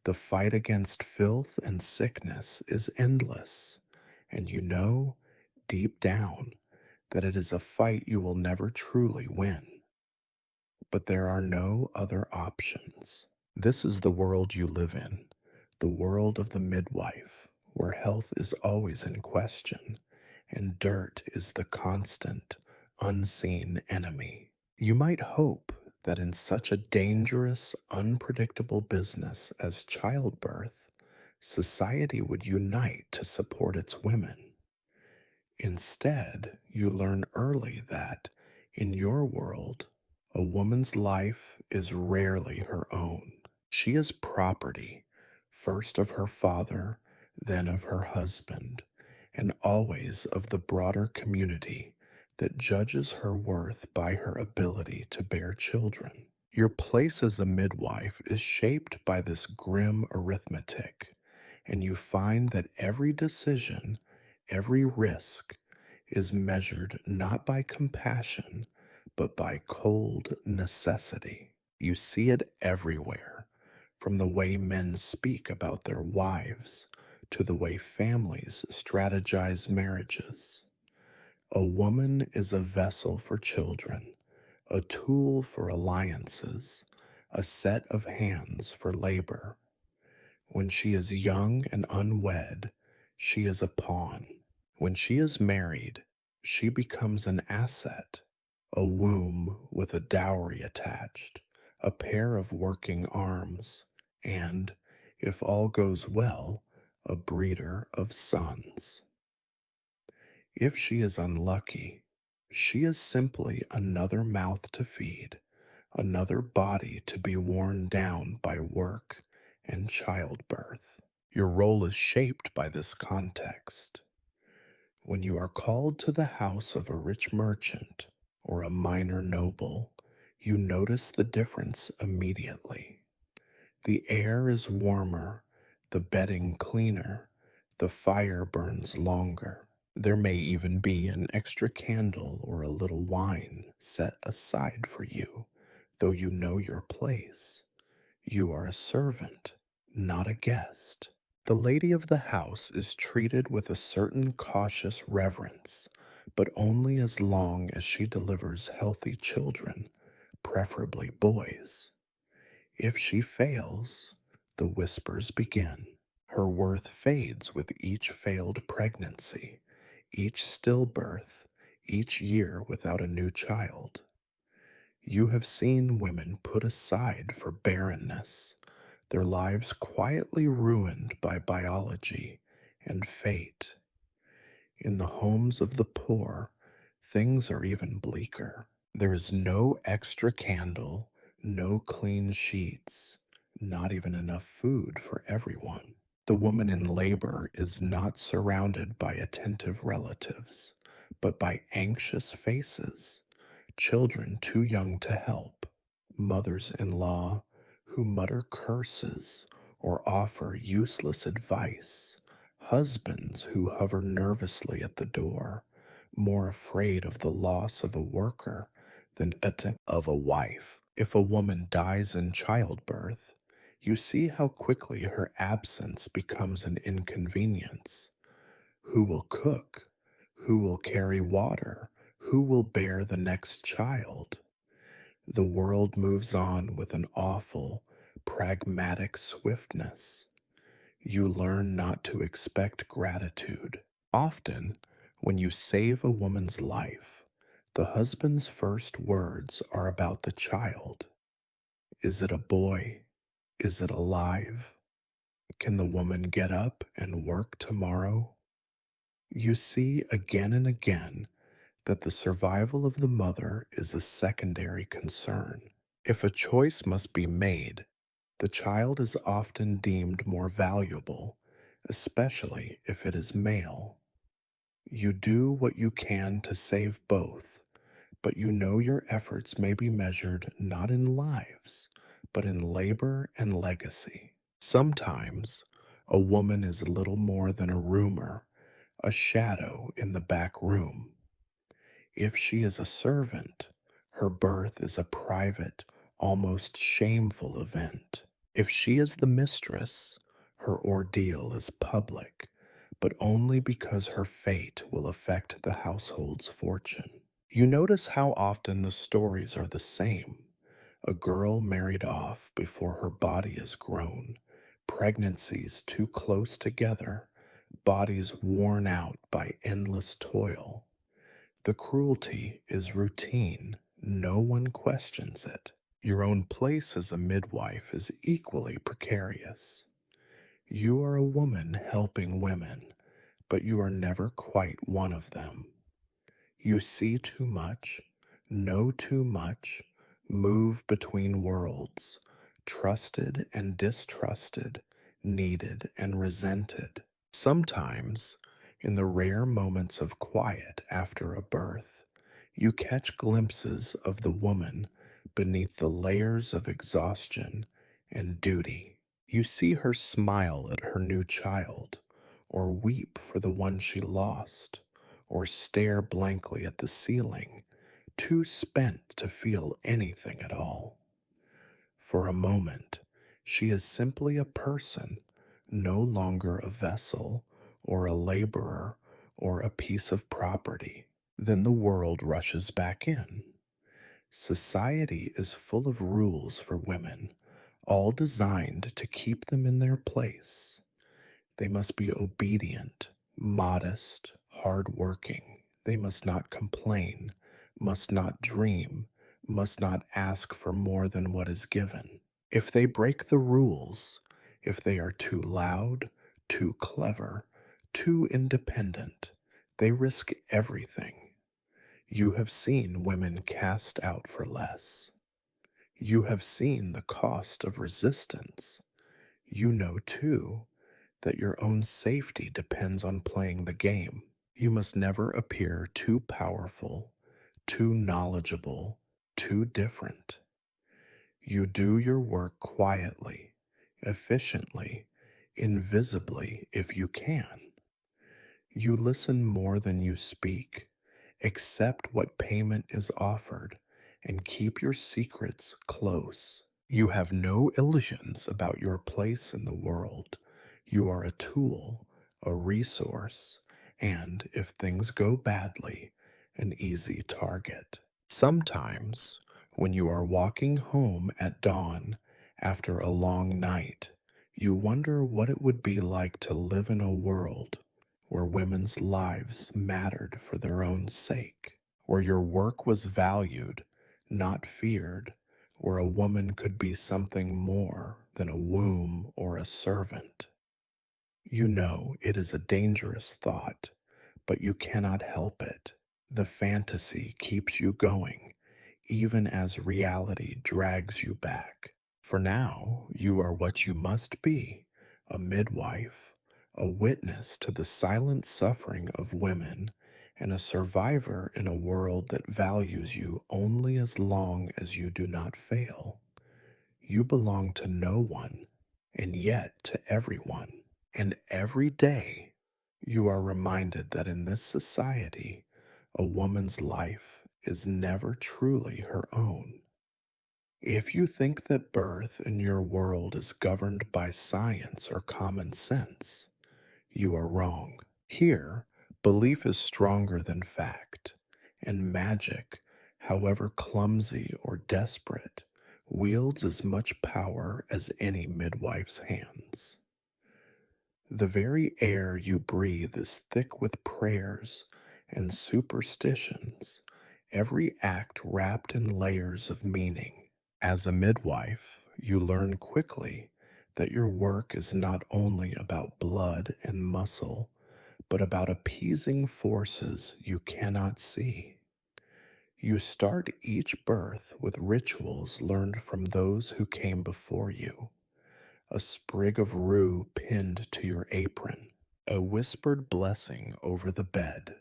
The fight against filth and sickness is endless, and you know, deep down, that it is a fight you will never truly win. But there are no other options. This is the world you live in, the world of the midwife, where health is always in question, and dirt is the constant, unseen enemy. You might hope that in such a dangerous, unpredictable business as childbirth, society would unite to support its women. Instead, you learn early that, in your world, a woman's life is rarely her own. She is property, first of her father, then of her husband, and always of the broader community that judges her worth by her ability to bear children. Your place as a midwife is shaped by this grim arithmetic, and you find that every decision, every risk, is measured not by compassion, but by cold necessity. You see it everywhere, from the way men speak about their wives to the way families strategize marriages. A woman is a vessel for children, a tool for alliances, a set of hands for labor. When she is young and unwed, she is a pawn. When she is married, she becomes an asset, a womb with a dowry attached, a pair of working arms, and, if all goes well, a breeder of sons. If she is unlucky, she is simply another mouth to feed, another body to be worn down by work and childbirth. Your role is shaped by this context. When you are called to the house of a rich merchant or a minor noble, you notice the difference immediately. The air is warmer, the bedding cleaner, the fire burns longer. There may even be an extra candle or a little wine set aside for you, though you know your place. You are a servant, not a guest. The lady of the house is treated with a certain cautious reverence, but only as long as she delivers healthy children, preferably boys. If she fails, the whispers begin. Her worth fades with each failed pregnancy, each stillbirth, each year without a new child. You have seen women put aside for barrenness, their lives quietly ruined by biology and fate. In the homes of the poor, things are even bleaker. There is no extra candle, no clean sheets, not even enough food for everyone. The woman in labor is not surrounded by attentive relatives, but by anxious faces, children too young to help, mothers in law who mutter curses or offer useless advice, husbands who hover nervously at the door, more afraid of the loss of a worker than of a wife. If a woman dies in childbirth, you see how quickly her absence becomes an inconvenience. Who will cook? Who will carry water? Who will bear the next child? The world moves on with an awful, pragmatic swiftness. You learn not to expect gratitude. Often, when you save a woman's life, the husband's first words are about the child. Is it a boy? Is it alive? Can the woman get up and work tomorrow? You see again and again that the survival of the mother is a secondary concern. If a choice must be made, the child is often deemed more valuable, especially if it is male. You do what you can to save both, but you know your efforts may be measured not in lives, but in labor and legacy. Sometimes a woman is little more than a rumor, a shadow in the back room. If she is a servant, her birth is a private, almost shameful event. If she is the mistress, her ordeal is public, but only because her fate will affect the household's fortune. You notice how often the stories are the same. A girl married off before her body is grown, pregnancies too close together, bodies worn out by endless toil. The cruelty is routine. No one questions it. Your own place as a midwife is equally precarious. You are a woman helping women, but you are never quite one of them. You see too much, know too much, move between worlds, trusted and distrusted, needed and resented. Sometimes, in the rare moments of quiet after a birth, you catch glimpses of the woman beneath the layers of exhaustion and duty. You see her smile at her new child, or weep for the one she lost, or stare blankly at the ceiling, too spent to feel anything at all. For a moment, she is simply a person, no longer a vessel, or a laborer, or a piece of property. Then the world rushes back in. Society is full of rules for women, all designed to keep them in their place. They must be obedient, modest, hard-working. They must not complain, must not dream, must not ask for more than what is given. If they break the rules, if they are too loud, too clever, too independent, they risk everything. You have seen women cast out for less. You have seen the cost of resistance. You know, too, that your own safety depends on playing the game. You must never appear too powerful, too knowledgeable, too different. You do your work quietly, efficiently, invisibly if you can. You listen more than you speak, accept what payment is offered, and keep your secrets close. You have no illusions about your place in the world. You are a tool, a resource, and if things go badly, an easy target. Sometimes, when you are walking home at dawn after a long night, you wonder what it would be like to live in a world where women's lives mattered for their own sake, where your work was valued, not feared, where a woman could be something more than a womb or a servant. You know it is a dangerous thought, but you cannot help it. The fantasy keeps you going, even as reality drags you back. For now, you are what you must be, a midwife, a witness to the silent suffering of women, and a survivor in a world that values you only as long as you do not fail. You belong to no one, and yet to everyone. And every day, you are reminded that in this society, a woman's life is never truly her own. If you think that birth in your world is governed by science or common sense, you are wrong. Here, belief is stronger than fact, and magic, however clumsy or desperate, wields as much power as any midwife's hands. The very air you breathe is thick with prayers and superstitions, every act wrapped in layers of meaning. As a midwife, you learn quickly that your work is not only about blood and muscle, but about appeasing forces you cannot see. You start each birth with rituals learned from those who came before you, a sprig of rue pinned to your apron, a whispered blessing over the bed.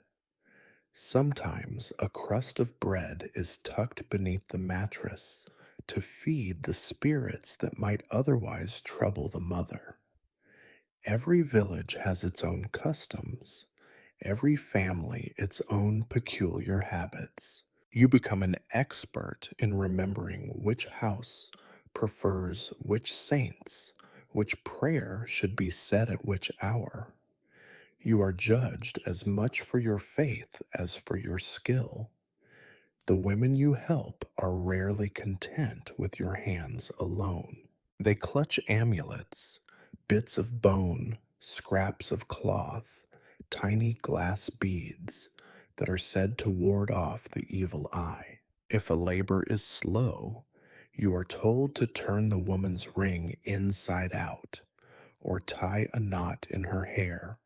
Sometimes a crust of bread is tucked beneath the mattress to feed the spirits that might otherwise trouble the mother. Every village has its own customs, every family its own peculiar habits. You become an expert in remembering which house prefers which saints, which prayer should be said at which hour. You are judged as much for your faith as for your skill. The women you help are rarely content with your hands alone. They clutch amulets, bits of bone, scraps of cloth, tiny glass beads that are said to ward off the evil eye. If a labor is slow, you are told to turn the woman's ring inside out, or tie a knot in her hair,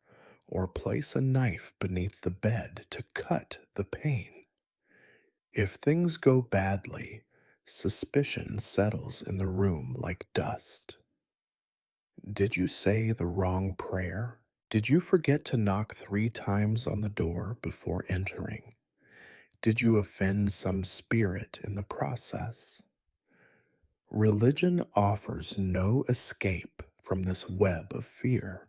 or place a knife beneath the bed to cut the pain. If things go badly, suspicion settles in the room like dust. Did you say the wrong prayer? Did you forget to knock 3 times on the door before entering? Did you offend some spirit in the process? Religion offers no escape from this web of fear.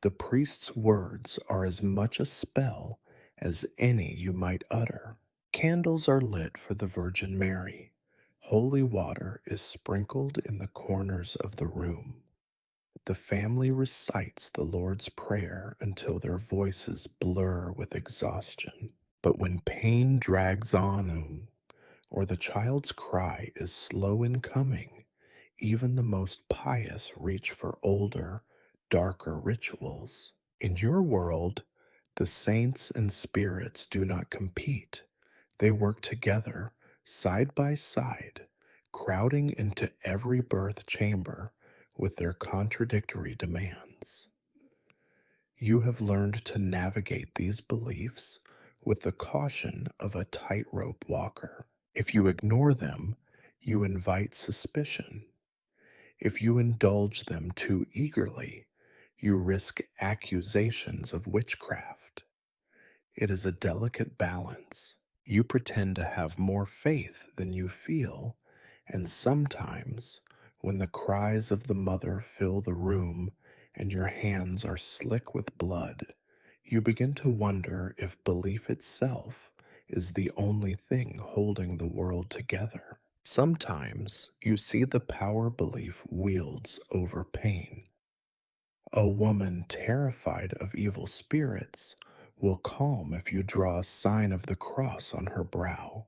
The priest's words are as much a spell as any you might utter. Candles are lit for the Virgin Mary. Holy water is sprinkled in the corners of the room. The family recites the Lord's Prayer until their voices blur with exhaustion. But when pain drags on, or the child's cry is slow in coming, even the most pious reach for older, darker rituals. In your world, the saints and spirits do not compete. They work together, side by side, crowding into every birth chamber with their contradictory demands. You have learned to navigate these beliefs with the caution of a tightrope walker. If you ignore them, you invite suspicion. If you indulge them too eagerly, you risk accusations of witchcraft. It is a delicate balance. You pretend to have more faith than you feel, and sometimes, when the cries of the mother fill the room and your hands are slick with blood, you begin to wonder if belief itself is the only thing holding the world together. Sometimes you see the power belief wields over pain. A woman terrified of evil spirits will calm if you draw a sign of the cross on her brow.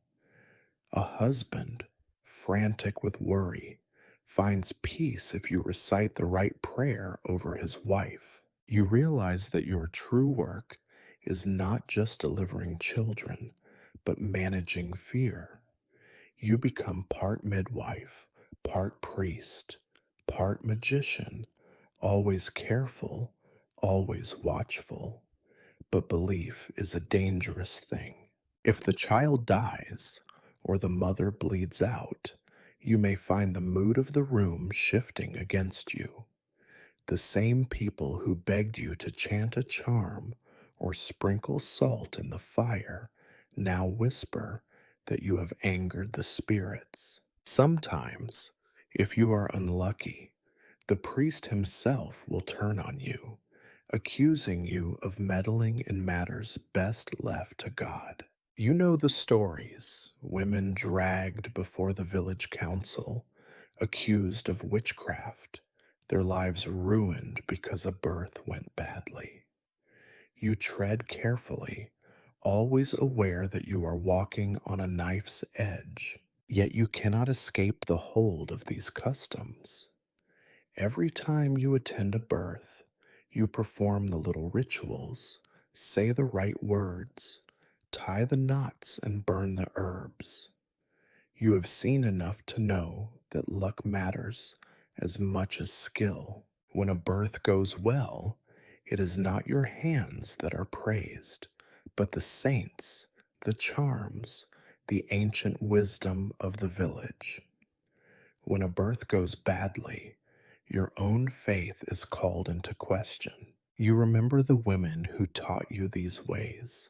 A husband, frantic with worry, finds peace if you recite the right prayer over his wife. You realize that your true work is not just delivering children, but managing fear. You become part midwife, part priest, part magician, always careful, always watchful. But belief is a dangerous thing. If the child dies or the mother bleeds out, you may find the mood of the room shifting against you. The same people who begged you to chant a charm or sprinkle salt in the fire now whisper that you have angered the spirits. Sometimes, If you are unlucky, the priest himself will turn on you, accusing you of meddling in matters best left to God. You know the stories: women dragged before the village council, accused of witchcraft, their lives ruined because a birth went badly. You tread carefully, always aware that you are walking on a knife's edge, yet you cannot escape the hold of these customs. Every time you attend a birth, you perform the little rituals, say the right words, tie the knots, and burn the herbs. You have seen enough to know that luck matters as much as skill. When a birth goes well, it is not your hands that are praised, but the saints, the charms, the ancient wisdom of the village. When a birth goes badly, your own faith is called into question. You remember the women who taught you these ways,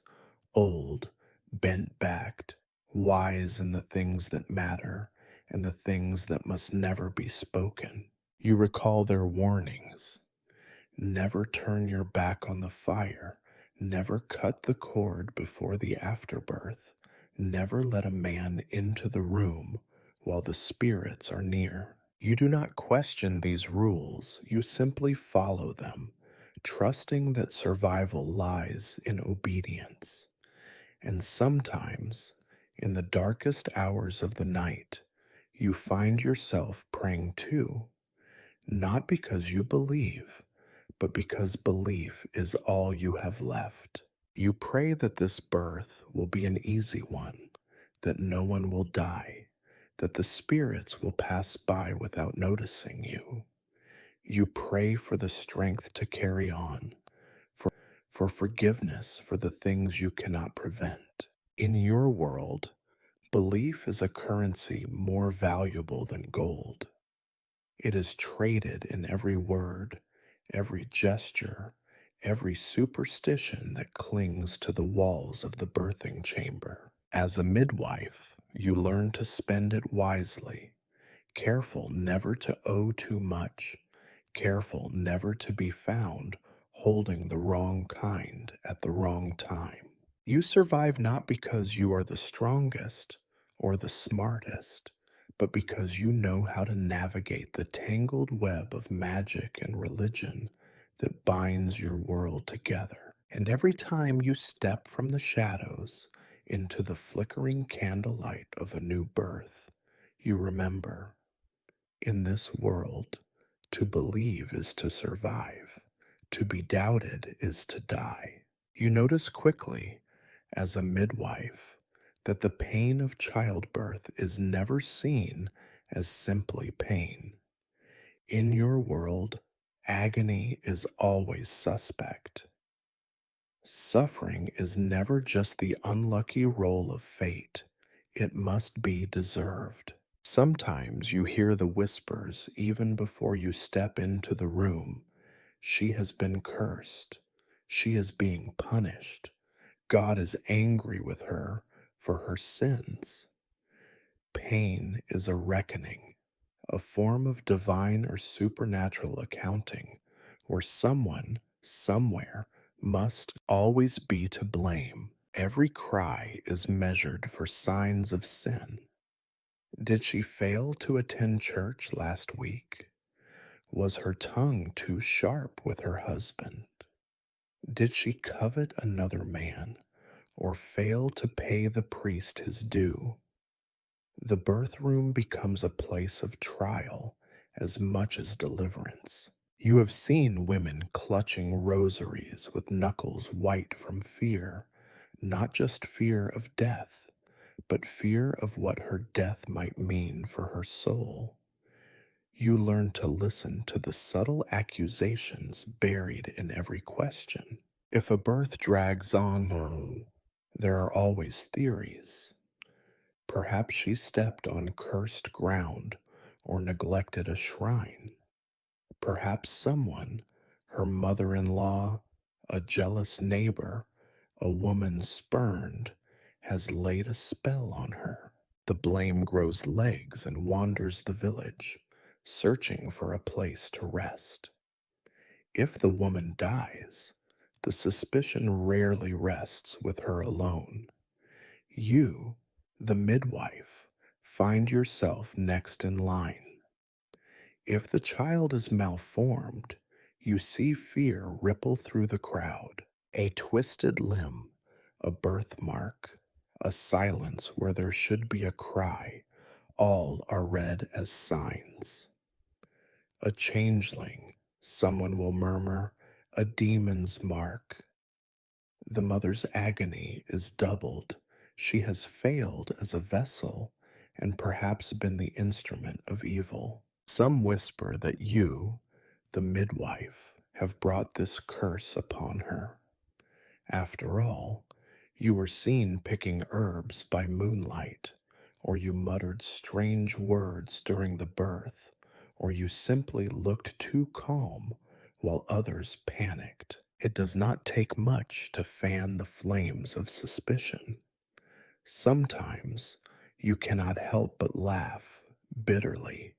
old, bent backed, wise in the things that matter and the things that must never be spoken. You recall their warnings: never turn your back on the fire, never cut the cord before the afterbirth, never let a man into the room while the spirits are near. You do not question these rules, you simply follow them, trusting that survival lies in obedience. And sometimes, in the darkest hours of the night, you find yourself praying too, not because you believe, but because belief is all you have left. You pray that this birth will be an easy one, that no one will die, that the spirits will pass by without noticing you. You pray for the strength to carry on, for, for forgiveness for the things you cannot prevent. In your world, belief is a currency more valuable than gold. It is traded in every word, every gesture, every superstition that clings to the walls of the birthing chamber. As a midwife, you learn to spend it wisely, careful never to owe too much, careful never to be found holding the wrong kind at the wrong time. You survive not because you are the strongest or the smartest, but because you know how to navigate the tangled web of magic and religion that binds your world together. And every time you step from the shadows into the flickering candlelight of a new birth, you remember: in this world, to believe is to survive, to be doubted is to die. You notice quickly, as a midwife, that the pain of childbirth is never seen as simply pain. In your world, agony is always suspect. Suffering is never just the unlucky roll of fate, it must be deserved. Sometimes you hear the whispers even before you step into the room: she has been cursed, she is being punished, God is angry with her for her sins. Pain is a reckoning, a form of divine or supernatural accounting, where someone, somewhere, must always be to blame. Every cry is measured for signs of sin. Did she fail to attend church last week? Was her tongue too sharp with her husband? Did she covet another man, or fail to pay the priest his due? The birth room becomes a place of trial as much as deliverance. You have seen women clutching rosaries with knuckles white from fear, not just fear of death, but fear of what her death might mean for her soul. You learn to listen to the subtle accusations buried in every question. If a birth drags on, there are always theories. Perhaps she stepped on cursed ground or neglected a shrine. Perhaps someone, her mother-in-law, a jealous neighbor, a woman spurned, has laid a spell on her. The blame grows legs and wanders the village, searching for a place to rest. If the woman dies, the suspicion rarely rests with her alone. You, the midwife, find yourself next in line. If the child is malformed, you see fear ripple through the crowd. A twisted limb, a birthmark, a silence where there should be a cry, all are read as signs. A changeling, someone will murmur, a demon's mark. The mother's agony is doubled. She has failed as a vessel and perhaps been the instrument of evil. Some whisper that you, the midwife, have brought this curse upon her. After all, you were seen picking herbs by moonlight, or you muttered strange words during the birth, or you simply looked too calm while others panicked. It does not take much to fan the flames of suspicion. Sometimes you cannot help but laugh bitterly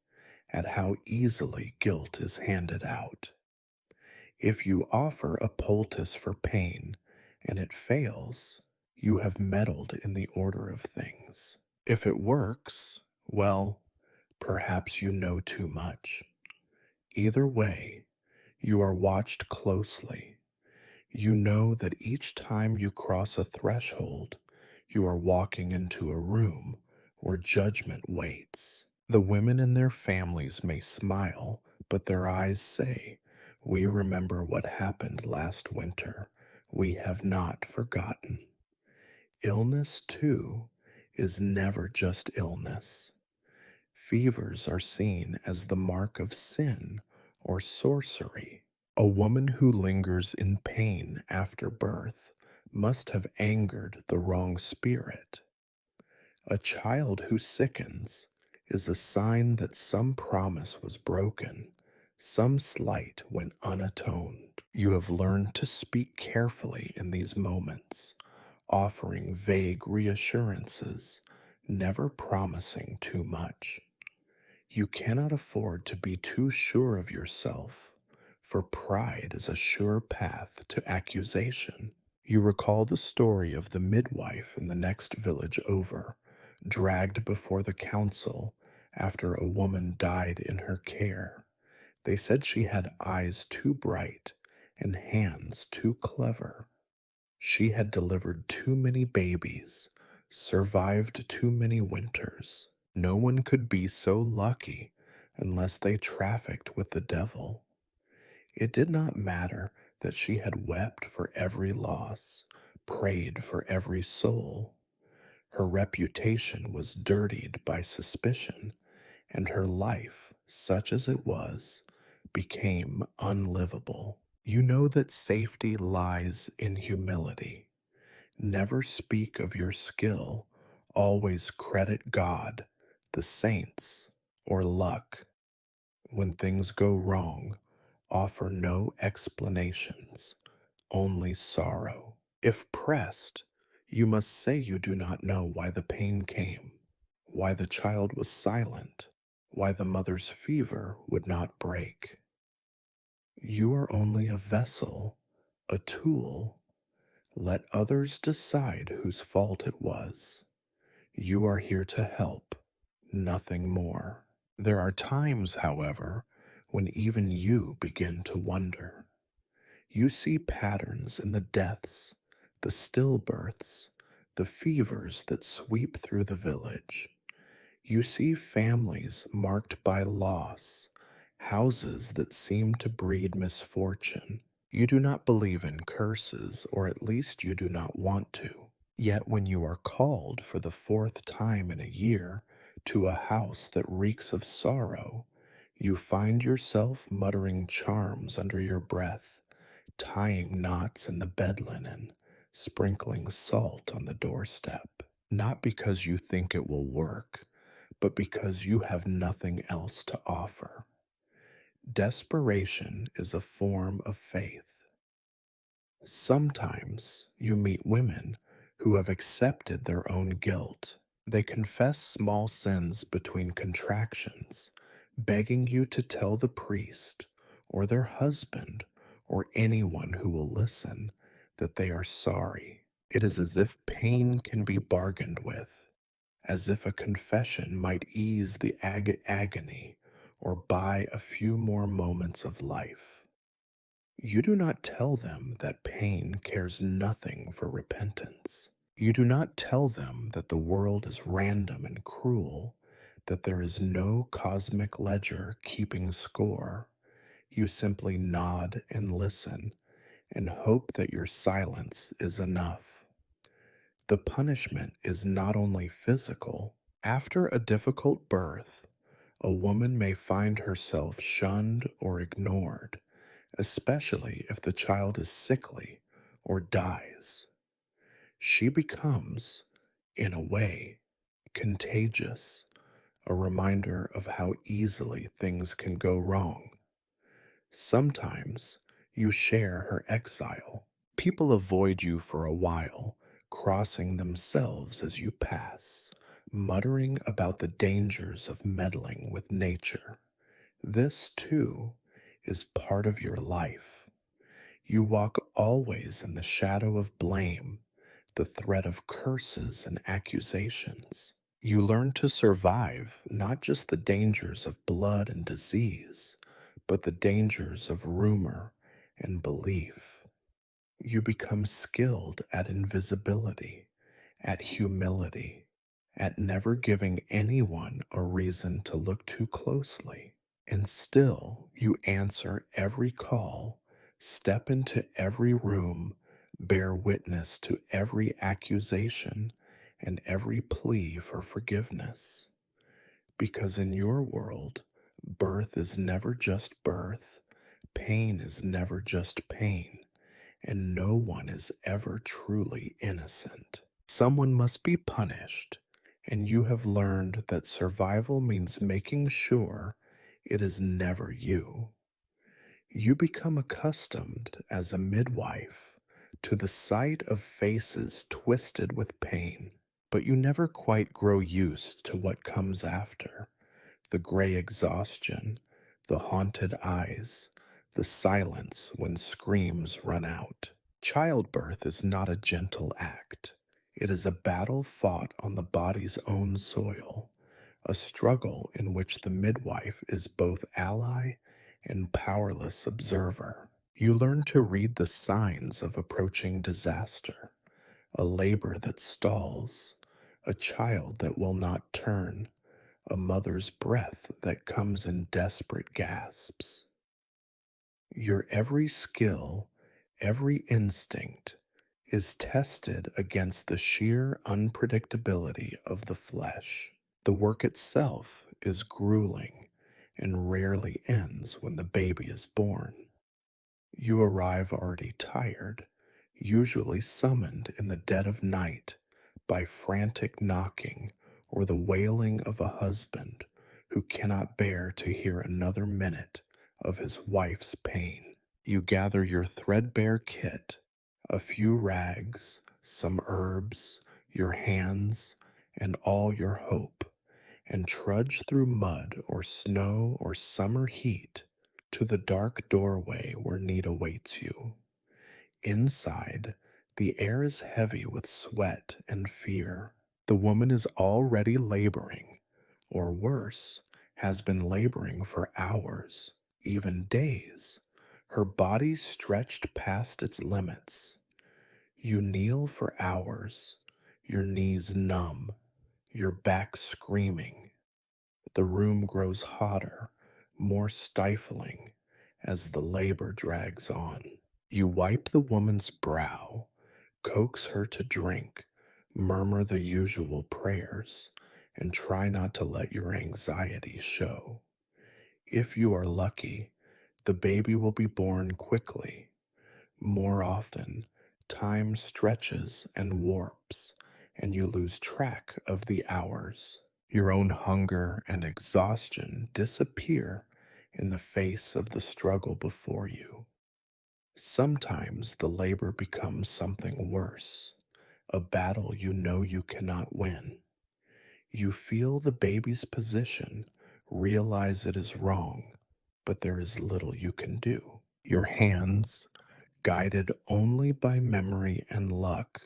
at how easily guilt is handed out. If you offer a poultice for pain and it fails, you have meddled in the order of things. If it works, well, perhaps you know too much. Either way, you are watched closely. You know that each time you cross a threshold, you are walking into a room where judgment waits. The women and their families may smile, but their eyes say, "We remember what happened last winter. We have not forgotten." Illness, too, is never just illness. Fevers are seen as the mark of sin or sorcery. A woman who lingers in pain after birth must have angered the wrong spirit. A child who sickens is a sign that some promise was broken, some slight went unatoned. You have learned to speak carefully in these moments, offering vague reassurances, never promising too much. You cannot afford to be too sure of yourself, for pride is a sure path to accusation. You recall the story of the midwife in the next village over, dragged before the council after a woman died in her care. They said she had eyes too bright and hands too clever. She had delivered too many babies, survived too many winters. No one could be so lucky unless they trafficked with the devil. It did not matter that she had wept for every loss, prayed for every soul. Her reputation was dirtied by suspicion, and her life, such as it was, became unlivable. You know that safety lies in humility. Never speak of your skill, always credit God, the saints, or luck. When things go wrong, offer no explanations, only sorrow. If pressed, you must say you do not know why the pain came, why the child was silent, why the mother's fever would not break. You are only a vessel, a tool. Let others decide whose fault it was. You are here to help, nothing more. There are times, however, when even you begin to wonder. You see patterns in the deaths, the stillbirths, the fevers that sweep through the village. You see families marked by loss, houses that seem to breed misfortune. You do not believe in curses, or at least you do not want to. Yet when you are called for the fourth time in a year to a house that reeks of sorrow, you find yourself muttering charms under your breath, tying knots in the bed linen, sprinkling salt on the doorstep. Not because you think it will work, but because you have nothing else to offer. Desperation is a form of faith. Sometimes you meet women who have accepted their own guilt. They confess small sins between contractions, begging you to tell the priest or their husband or anyone who will listen that they are sorry. It is as if pain can be bargained with, as if a confession might ease the agony or buy a few more moments of life. You do not tell them that pain cares nothing for repentance. You do not tell them that the world is random and cruel, that there is no cosmic ledger keeping score. You simply nod and listen and hope that your silence is enough. The punishment is not only physical. After a difficult birth, a woman may find herself shunned or ignored, especially if the child is sickly or dies. She becomes, in a way, contagious, a reminder of how easily things can go wrong. Sometimes you share her exile. People avoid you for a while, crossing themselves as you pass, muttering about the dangers of meddling with nature. This, too, is part of your life. You walk always in the shadow of blame, the threat of curses and accusations. You learn to survive not just the dangers of blood and disease, but the dangers of rumor and belief. You become skilled at invisibility, at humility, at never giving anyone a reason to look too closely. And still, you answer every call, step into every room, bear witness to every accusation and every plea for forgiveness. Because in your world, birth is never just birth, pain is never just pain, and no one is ever truly innocent. Someone must be punished, and you have learned that survival means making sure it is never you. You become accustomed as a midwife to the sight of faces twisted with pain, but you never quite grow used to what comes after: the gray exhaustion, the haunted eyes, the silence when screams run out. Childbirth is not a gentle act. It is a battle fought on the body's own soil, a struggle in which the midwife is both ally and powerless observer. You learn to read the signs of approaching disaster: a labor that stalls, a child that will not turn, a mother's breath that comes in desperate gasps. Your every skill, every instinct is tested against the sheer unpredictability of the flesh. The work itself is grueling and rarely ends when the baby is born. You arrive already tired, usually summoned in the dead of night by frantic knocking or the wailing of a husband who cannot bear to hear another minute of his wife's pain. You gather your threadbare kit, a few rags, some herbs, your hands, and all your hope, and trudge through mud or snow or summer heat to the dark doorway where need awaits you. Inside, the air is heavy with sweat and fear. The woman is already laboring, or worse, has been laboring for hours, even days, her body stretched past its limits. You kneel for hours, your knees numb, your back screaming. The room grows hotter, more stifling, as the labor drags on. You wipe the woman's brow, coax her to drink, murmur the usual prayers, and try not to let your anxiety show. If you are lucky, the baby will be born quickly. More often, time stretches and warps, and you lose track of the hours. Your own hunger and exhaustion disappear in the face of the struggle before you. Sometimes the labor becomes something worse, a battle you know you cannot win. You feel the baby's position Realize it is wrong, but there is little you can do. Your hands, guided only by memory and luck,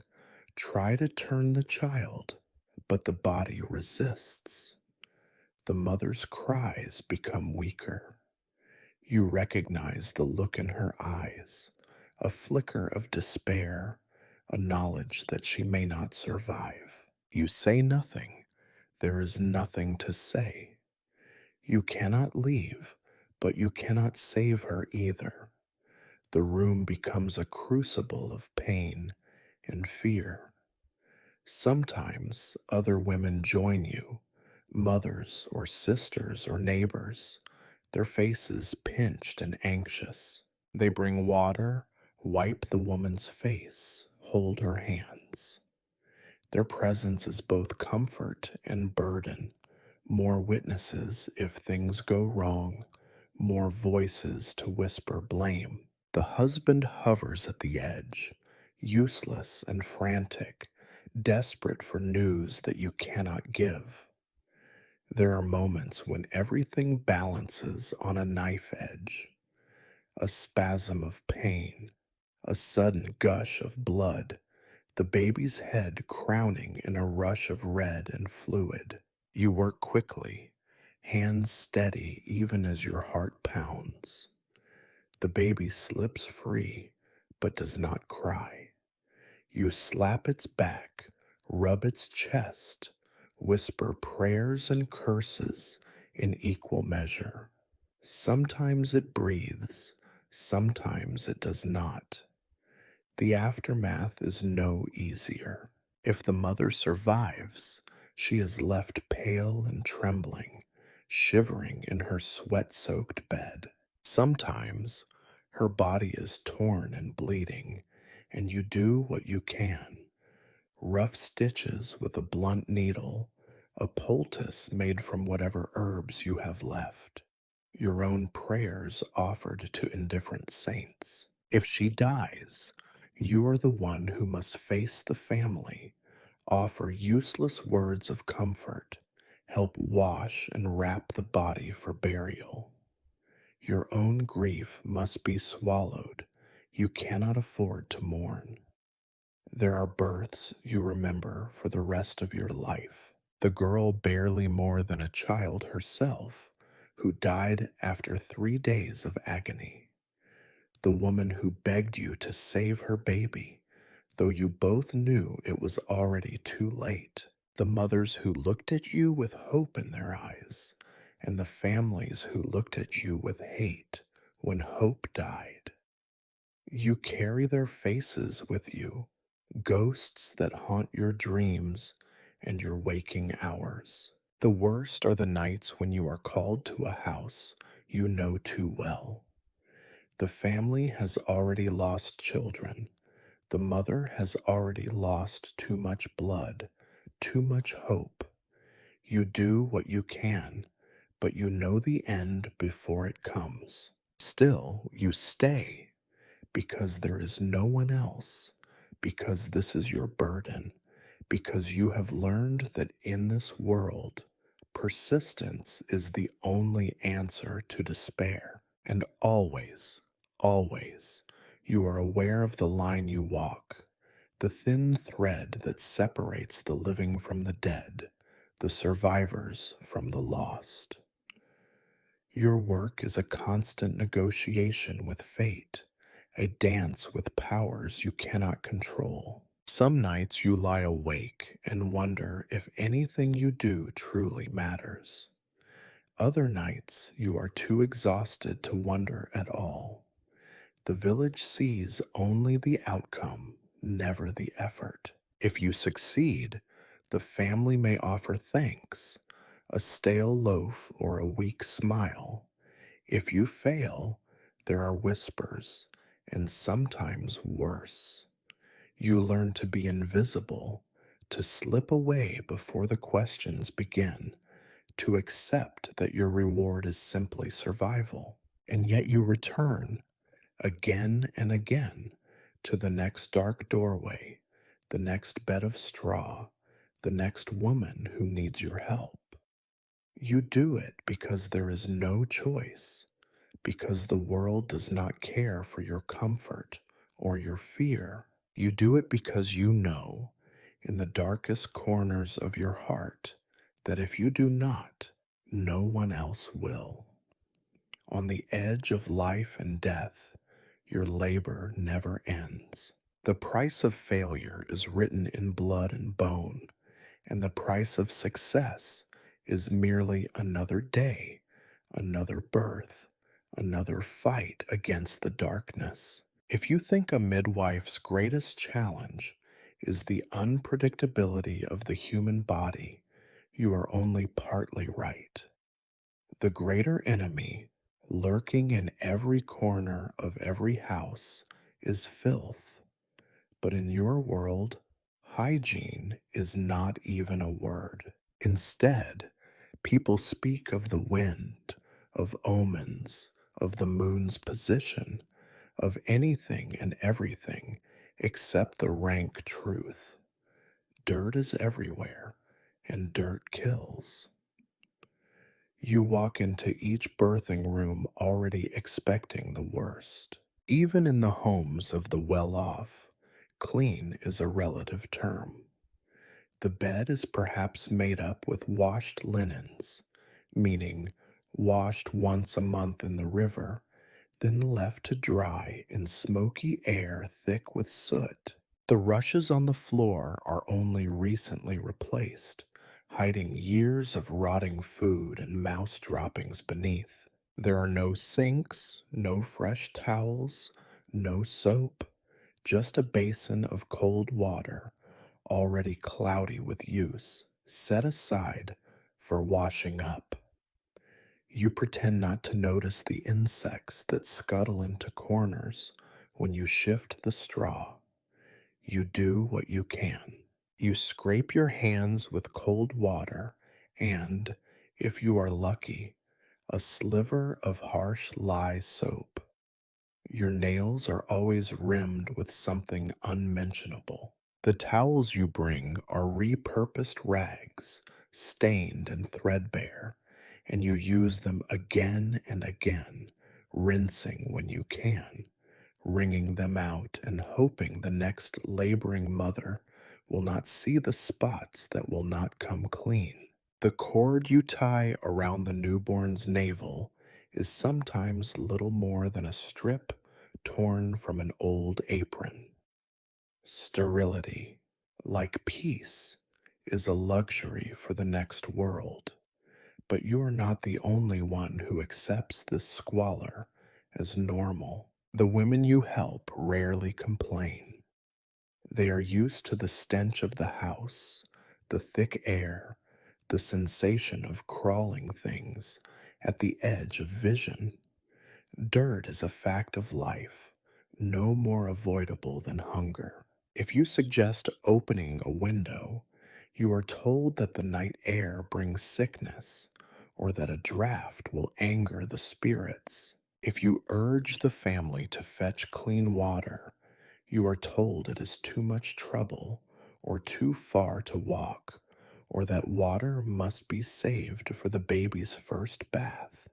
try to turn the child, but the body resists. The mother's cries become weaker. You recognize the look in her eyes, a flicker of despair, a knowledge that she may not survive. You say nothing. There is nothing to say. You cannot leave, but you cannot save her either. The room becomes a crucible of pain and fear. Sometimes other women join you, mothers or sisters or neighbors, their faces pinched and anxious. They bring water, wipe the woman's face, hold her hands. Their presence is both comfort and burden. More witnesses if things go wrong, more voices to whisper blame. The husband hovers at the edge, useless and frantic, desperate for news that you cannot give. There are moments when everything balances on a knife edge, a spasm of pain, a sudden gush of blood, the baby's head crowning in a rush of red and fluid. You work quickly, hands steady even as your heart pounds. The baby slips free, but does not cry. You slap its back, rub its chest, whisper prayers and curses in equal measure. Sometimes it breathes, sometimes it does not. The aftermath is no easier. If the mother survives, she is left pale and trembling, shivering in her sweat soaked bed. Sometimes her body is torn and bleeding, and you do what you can. Rough stitches with a blunt needle, a poultice made from whatever herbs you have left, your own prayers offered to indifferent saints. If she dies, you are the one who must face the family, offer useless words of comfort, help wash and wrap the body for burial. Your own grief must be swallowed. You cannot afford to mourn. There are births you remember for the rest of your life. The girl barely more than a child herself, who died after 3 days of agony. The woman who begged you to save her baby, though you both knew it was already too late. The mothers who looked at you with hope in their eyes, and the families who looked at you with hate when hope died. You carry their faces with you, ghosts that haunt your dreams and your waking hours. The worst are the nights when you are called to a house you know too well. The family has already lost children. The mother has already lost too much blood, too much hope. You do what you can, but you know the end before it comes. Still, you stay because there is no one else, because this is your burden, because you have learned that in this world, persistence is the only answer to despair. And always, always, you are aware of the line you walk, the thin thread that separates the living from the dead, the survivors from the lost. Your work is a constant negotiation with fate, a dance with powers you cannot control. Some nights you lie awake and wonder if anything you do truly matters. Other nights you are too exhausted to wonder at all. The village sees only the outcome, never the effort. If you succeed, the family may offer thanks, a stale loaf or a weak smile. If you fail, there are whispers, and sometimes worse. You learn to be invisible, to slip away before the questions begin, to accept that your reward is simply survival. And yet you return again and again to the next dark doorway, the next bed of straw, the next woman who needs your help. You do it because there is no choice, because the world does not care for your comfort or your fear. You do it because you know, in the darkest corners of your heart, that if you do not, no one else will. On the edge of life and death, your labor never ends. The price of failure is written in blood and bone, and the price of success is merely another day, another birth, another fight against the darkness. If you think a midwife's greatest challenge is the unpredictability of the human body, you are only partly right. The greater enemy, lurking in every corner of every house, is filth. But in your world, hygiene is not even a word. Instead, people speak of the wind, of omens, of the moon's position, of anything and everything except the rank truth. Dirt is everywhere, and dirt kills. You walk into each birthing room already expecting the worst. Even in the homes of the well off, clean is a relative term. The bed is perhaps made up with washed linens, meaning washed once a month in the river, then left to dry in smoky air thick with soot. The rushes on the floor are only recently replaced, hiding years of rotting food and mouse droppings beneath. There are no sinks, no fresh towels, no soap, just a basin of cold water, already cloudy with use, set aside for washing up. You pretend not to notice the insects that scuttle into corners when you shift the straw. You do what you can. You scrape your hands with cold water and, if you are lucky, a sliver of harsh lye soap. Your nails are always rimmed with something unmentionable. The towels you bring are repurposed rags, stained and threadbare, and you use them again and again, rinsing when you can, wringing them out and hoping the next laboring mother will not see the spots that will not come clean. The cord you tie around the newborn's navel is sometimes little more than a strip torn from an old apron. Sterility, like peace, is a luxury for the next world, but you are not the only one who accepts this squalor as normal. The women you help rarely complain. They are used to the stench of the house, the thick air, the sensation of crawling things at the edge of vision. Dirt is a fact of life, no more avoidable than hunger. If you suggest opening a window, you are told that the night air brings sickness, or that a draft will anger the spirits. If you urge the family to fetch clean water, you are told it is too much trouble or too far to walk, or that water must be saved for the baby's first bath.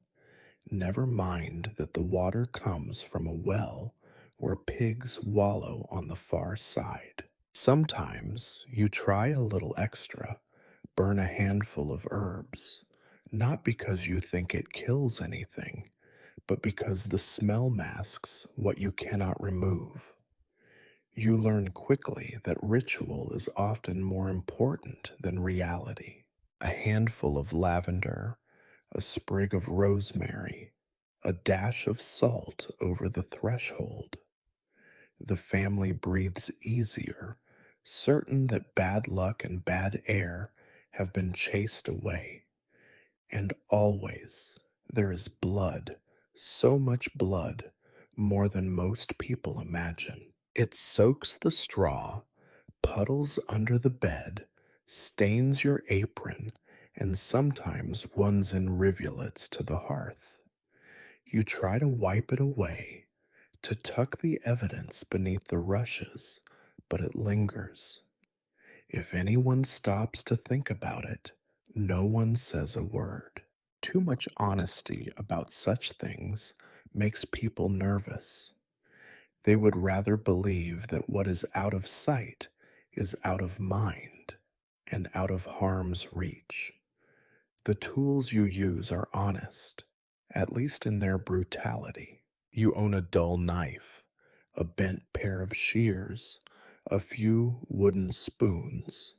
Never mind that the water comes from a well where pigs wallow on the far side. Sometimes you try a little extra, burn a handful of herbs, not because you think it kills anything, but because the smell masks what you cannot remove. You learn quickly that ritual is often more important than reality. A handful of lavender, a sprig of rosemary, a dash of salt over the threshold. The family breathes easier, certain that bad luck and bad air have been chased away. And always there is blood, so much blood, more than most people imagine. It soaks the straw, puddles under the bed, stains your apron, and sometimes runs in rivulets to the hearth. You try to wipe it away, to tuck the evidence beneath the rushes, but it lingers. If anyone stops to think about it, no one says a word. Too much honesty about such things makes people nervous. They would rather believe that what is out of sight is out of mind and out of harm's reach. The tools you use are honest, at least in their brutality. You own a dull knife, a bent pair of shears, a few wooden spoons.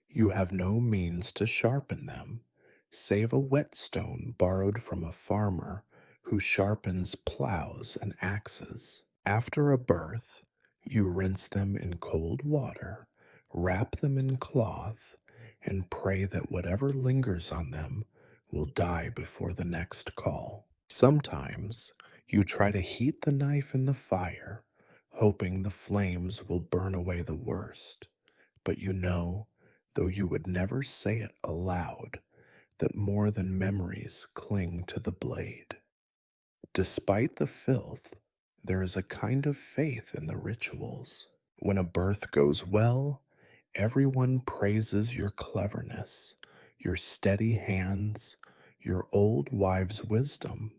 You have no means to sharpen them, save a whetstone borrowed from a farmer who sharpens plows and axes. After a birth, you rinse them in cold water, wrap them in cloth, and pray that whatever lingers on them will die before the next call. Sometimes you try to heat the knife in the fire, hoping the flames will burn away the worst. But you know, though you would never say it aloud, that more than memories cling to the blade. Despite the filth, there is a kind of faith in the rituals. When a birth goes well, everyone praises your cleverness, your steady hands, your old wife's wisdom.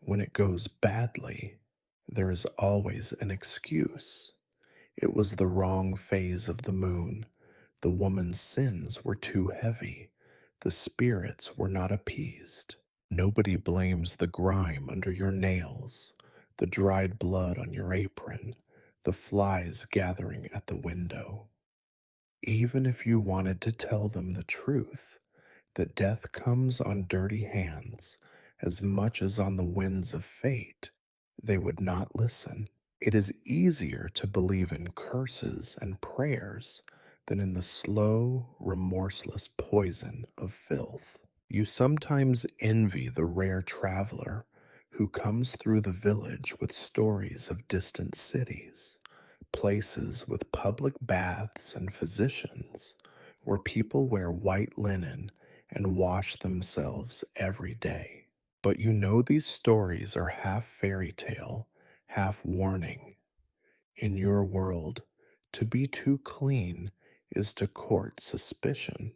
When it goes badly, there is always an excuse. It was the wrong phase of the moon. The woman's sins were too heavy. The spirits were not appeased. Nobody blames the grime under your nails, the dried blood on your apron, the flies gathering at the window. Even if you wanted to tell them the truth, that death comes on dirty hands as much as on the winds of fate, they would not listen. It is easier to believe in curses and prayers than in the slow, remorseless poison of filth. You sometimes envy the rare traveler who comes through the village with stories of distant cities, places with public baths and physicians, where people wear white linen and wash themselves every day. But you know these stories are half fairy tale, half warning. In your world, to be too clean is to court suspicion.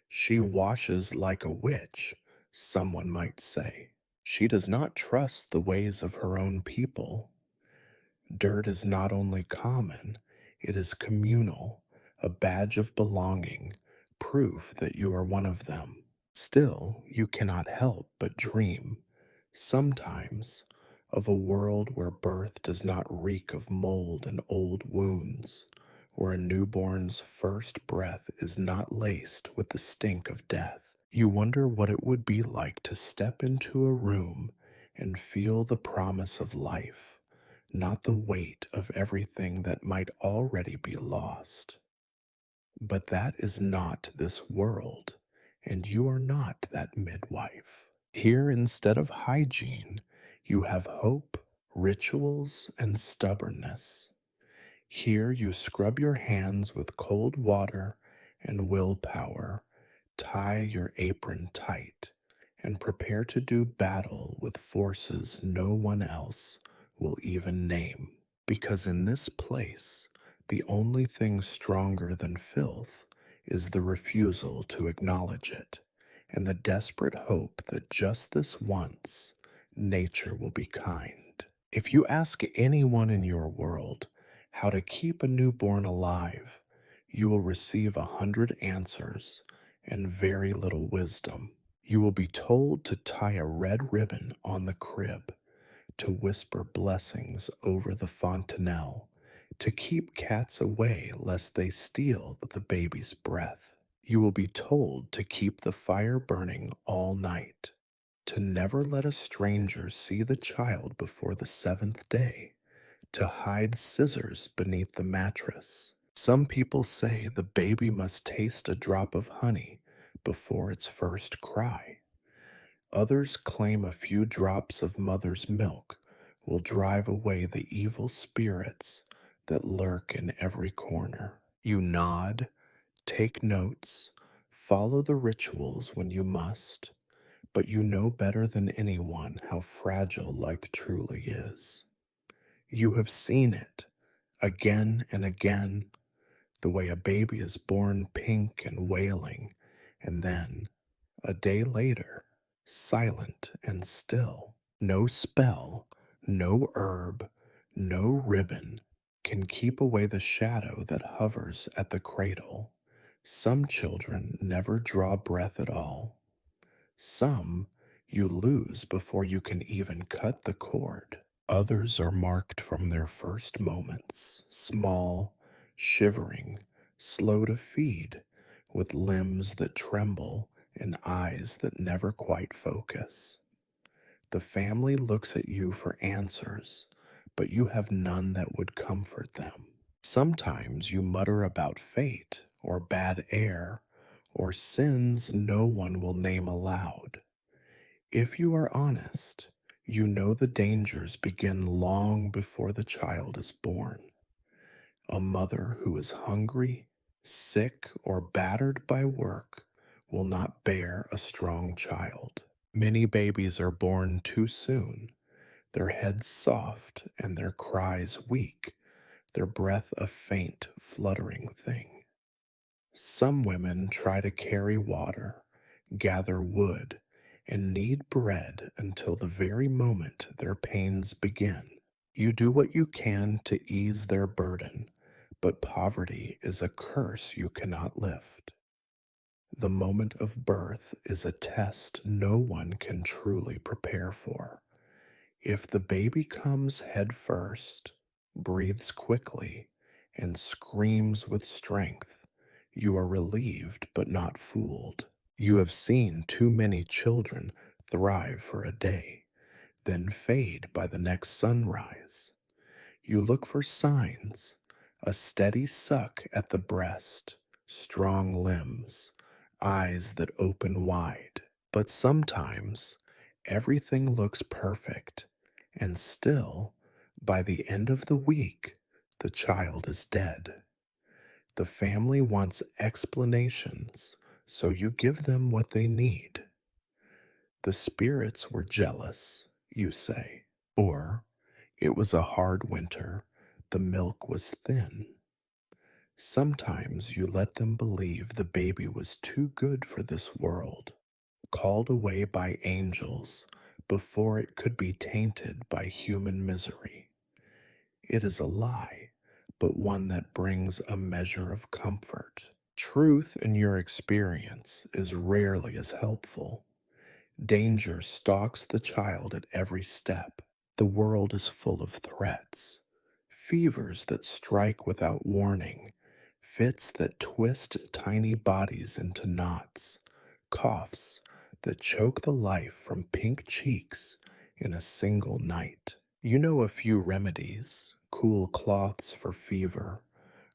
She washes like a witch, someone might say. She does not trust the ways of her own people. Dirt is not only common, it is communal, a badge of belonging, proof that you are one of them. Still, you cannot help but dream, sometimes, of a world where birth does not reek of mold and old wounds, where a newborn's first breath is not laced with the stink of death. You wonder what it would be like to step into a room and feel the promise of life, not the weight of everything that might already be lost. But that is not this world, and you are not that midwife. Here, instead of hygiene, you have hope, rituals, and stubbornness. Here you scrub your hands with cold water and willpower, tie your apron tight, and prepare to do battle with forces no one else will even name. Because in this place, the only thing stronger than filth is the refusal to acknowledge it, and the desperate hope that just this once, nature will be kind. If you ask anyone in your world how to keep a newborn alive, you will receive 100 answers and very little wisdom. You will be told to tie a red ribbon on the crib, to whisper blessings over the fontanelle, to keep cats away lest they steal the baby's breath. You will be told to keep the fire burning all night, to never let a stranger see the child before the seventh day, to hide scissors beneath the mattress. Some people say the baby must taste a drop of honey before its first cry. Others claim a few drops of mother's milk will drive away the evil spirits that lurk in every corner. You nod, take notes, follow the rituals when you must, but you know better than anyone how fragile life truly is. You have seen it again and again, the way a baby is born pink and wailing, and then A day later, silent and still, no spell, no herb, no ribbon can keep away the shadow that hovers at the cradle. Some children never draw breath at all. Some you lose before you can even cut the cord. Others are marked from their first moments, small, shivering, slow to feed, with limbs that tremble and eyes that never quite focus. The family looks at you for answers, but you have none that would comfort them. Sometimes you mutter about fate or bad air or sins no one will name aloud. If you are honest, you know the dangers begin long before the child is born. A mother who is hungry, sick, or battered by work will not bear a strong child. Many babies are born too soon, their heads soft and their cries weak, their breath a faint, fluttering thing. Some women try to carry water, gather wood, and knead bread until the very moment their pains begin. You do what you can to ease their burden, but poverty is a curse you cannot lift. The moment of birth is a test no one can truly prepare for. If the baby comes head first, breathes quickly, and screams with strength, you are relieved but not fooled. You have seen too many children thrive for a day, then fade by the next sunrise. You look for signs, a steady suck at the breast, strong limbs, eyes that open wide. But sometimes everything looks perfect, and still, by the end of the week, the child is dead. The family wants explanations, so you give them what they need. The spirits were jealous, you say, or it was a hard winter, the milk was thin. Sometimes you let them believe the baby was too good for this world, called away by angels before it could be tainted by human misery. It is a lie, but one that brings a measure of comfort. Truth in your experience is rarely as helpful. Danger stalks the child at every step. The world is full of threats, fevers that strike without warning, fits that twist tiny bodies into knots, coughs that choke the life from pink cheeks in a single night. You know a few remedies, cool cloths for fever,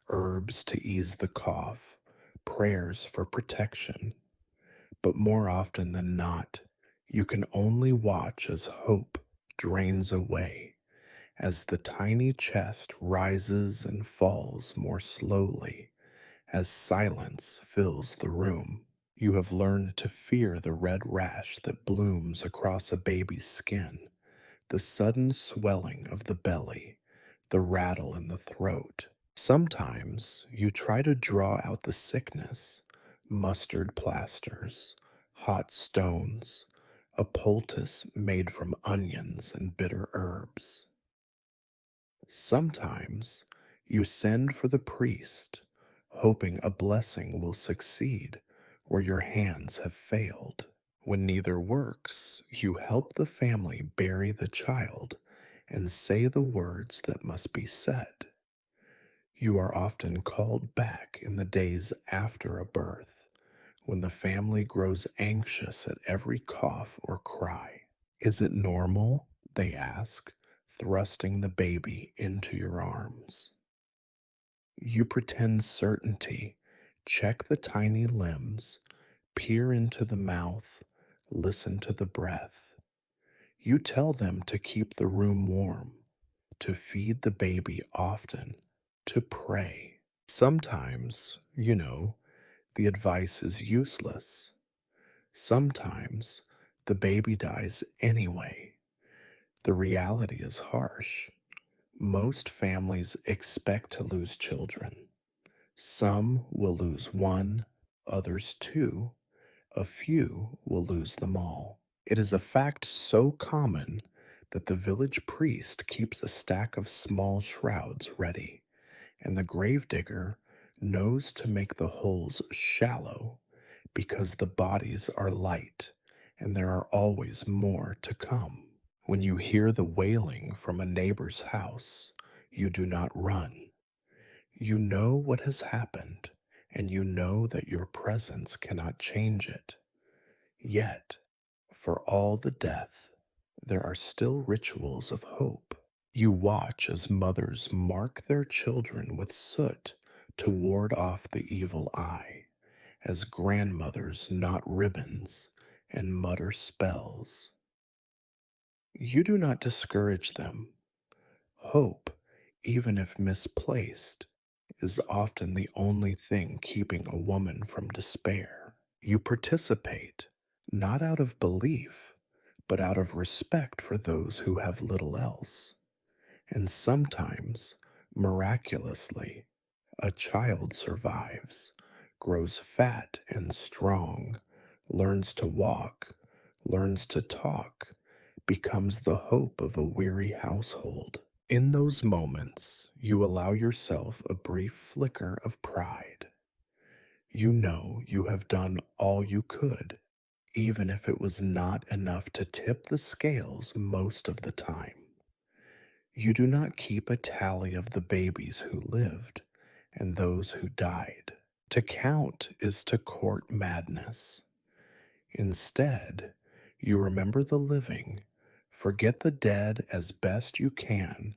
herbs to ease the cough, prayers for protection. But more often than not, you can only watch as hope drains away, as the tiny chest rises and falls more slowly, as silence fills the room. You have learned to fear the red rash that blooms across a baby's skin, the sudden swelling of the belly, the rattle in the throat. Sometimes you try to draw out the sickness, mustard plasters, hot stones, a poultice made from onions and bitter herbs. Sometimes you send for the priest, hoping a blessing will succeed where your hands have failed. When neither works, you help the family bury the child and say the words that must be said. You are often called back in the days after a birth, when the family grows anxious at every cough or cry. Is it normal? They ask, thrusting the baby into your arms. You pretend certainty, check the tiny limbs, peer into the mouth, listen to the breath. You tell them to keep the room warm, to feed the baby often, to pray. Sometimes, the advice is useless. Sometimes the baby dies anyway. The reality is harsh. Most families expect to lose children. Some will lose one, others two, A few will lose them all. It is a fact so common that the village priest keeps a stack of small shrouds ready, and the gravedigger knows to make the holes shallow because the bodies are light and there are always more to come. When you hear the wailing from a neighbor's house, you do not run. You know what has happened, and you know that your presence cannot change it. Yet, for all the death, there are still rituals of hope. You watch as mothers mark their children with soot to ward off the evil eye, as grandmothers knot ribbons and mutter spells. You do not discourage them. Hope, even if misplaced, is often the only thing keeping a woman from despair. You participate, not out of belief, but out of respect for those who have little else. And sometimes, miraculously, a child survives, grows fat and strong, learns to walk, learns to talk, becomes the hope of a weary household. In those moments, you allow yourself a brief flicker of pride. You know you have done all you could, even if it was not enough to tip the scales most of the time. You do not keep a tally of the babies who lived and those who died. To count is to court madness. Instead, you remember the living, forget the dead as best you can,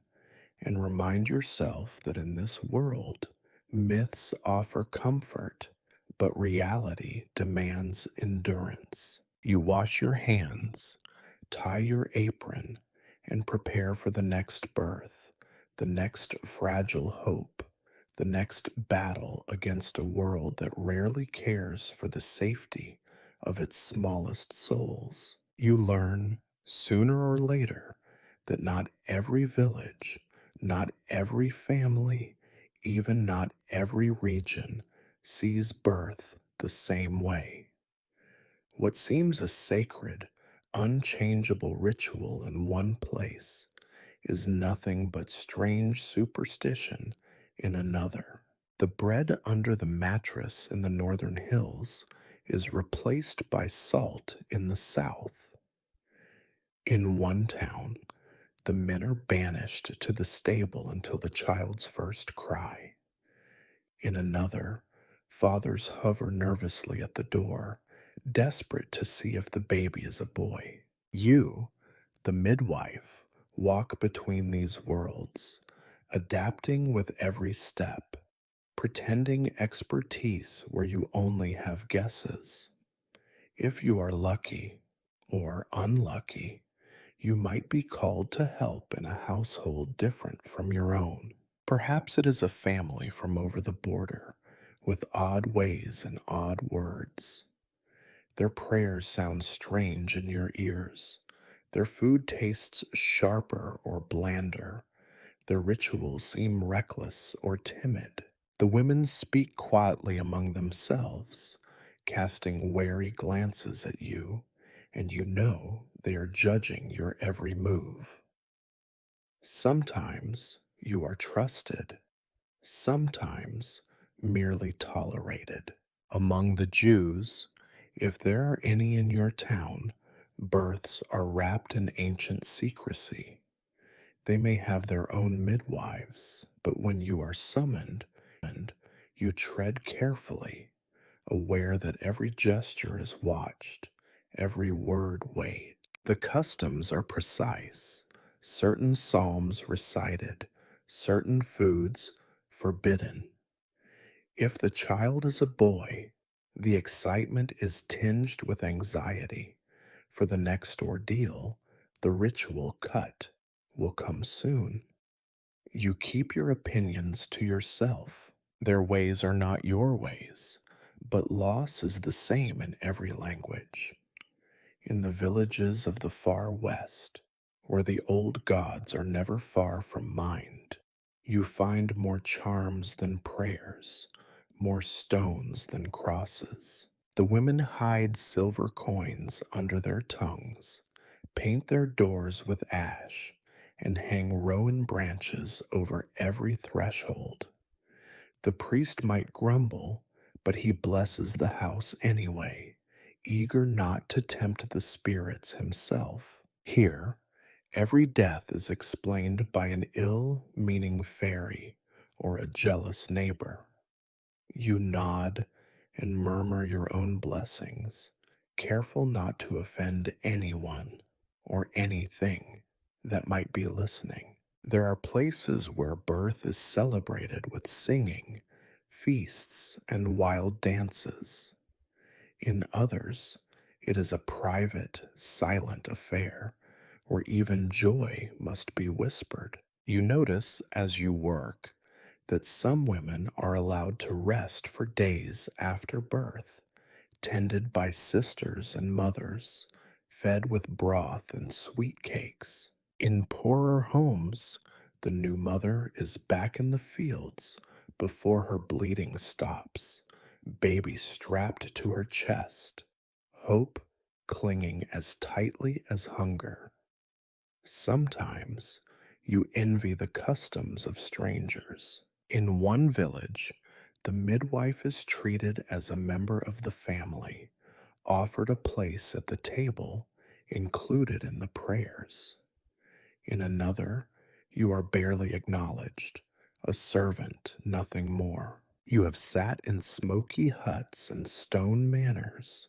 and remind yourself that in this world, myths offer comfort, but reality demands endurance. You wash your hands, tie your apron, and prepare for the next birth, the next fragile hope, the next battle against a world that rarely cares for the safety of its smallest souls. You learn, sooner or later, that not every village, not every family, even not every region sees birth the same way. What seems a sacred, unchangeable ritual in one place is nothing but strange superstition in another. The bread under the mattress in the northern hills is replaced by salt in the south. In one town, the men are banished to the stable until the child's first cry. In another, fathers hover nervously at the door, desperate to see if the baby is a boy. You, the midwife, walk between these worlds, adapting with every step, pretending expertise where you only have guesses. If you are lucky or unlucky, you might be called to help in a household different from your own. Perhaps it is a family from over the border with odd ways and odd words. Their prayers sound strange in your ears. Their food tastes sharper or blander. Their rituals seem reckless or timid. The women speak quietly among themselves, casting wary glances at you, and you know they are judging your every move. Sometimes you are trusted, sometimes merely tolerated. Among the Jews, if there are any in your town, births are wrapped in ancient secrecy. They may have their own midwives, but when you are summoned, you tread carefully, aware that every gesture is watched, every word weighed. The customs are precise, certain psalms recited, certain foods forbidden. If the child is a boy, the excitement is tinged with anxiety, for the next ordeal, the ritual cut, will come soon. You keep your opinions to yourself. Their ways are not your ways, but loss is the same in every language. In the villages of the far west, where the old gods are never far from mind, you find more charms than prayers, more stones than crosses. The women hide silver coins under their tongues, paint their doors with ash, and hang rowan branches over every threshold. The priest might grumble, but he blesses the house anyway, eager not to tempt the spirits himself. Here, every death is explained by an ill meaning fairy or a jealous neighbor. You nod and murmur your own blessings, careful not to offend anyone or anything that might be listening. There are places where birth is celebrated with singing, feasts, and wild dances. In others, it is a private, silent affair where even joy must be whispered. You notice as you work that some women are allowed to rest for days after birth, tended by sisters and mothers, fed with broth and sweet cakes. In poorer homes, the new mother is back in the fields before her bleeding stops, baby strapped to her chest, hope clinging as tightly as hunger. Sometimes you envy the customs of strangers. In one village, the midwife is treated as a member of the family, offered a place at the table, included in the prayers. In another, you are barely acknowledged, a servant, nothing more. You have sat in smoky huts and stone manors,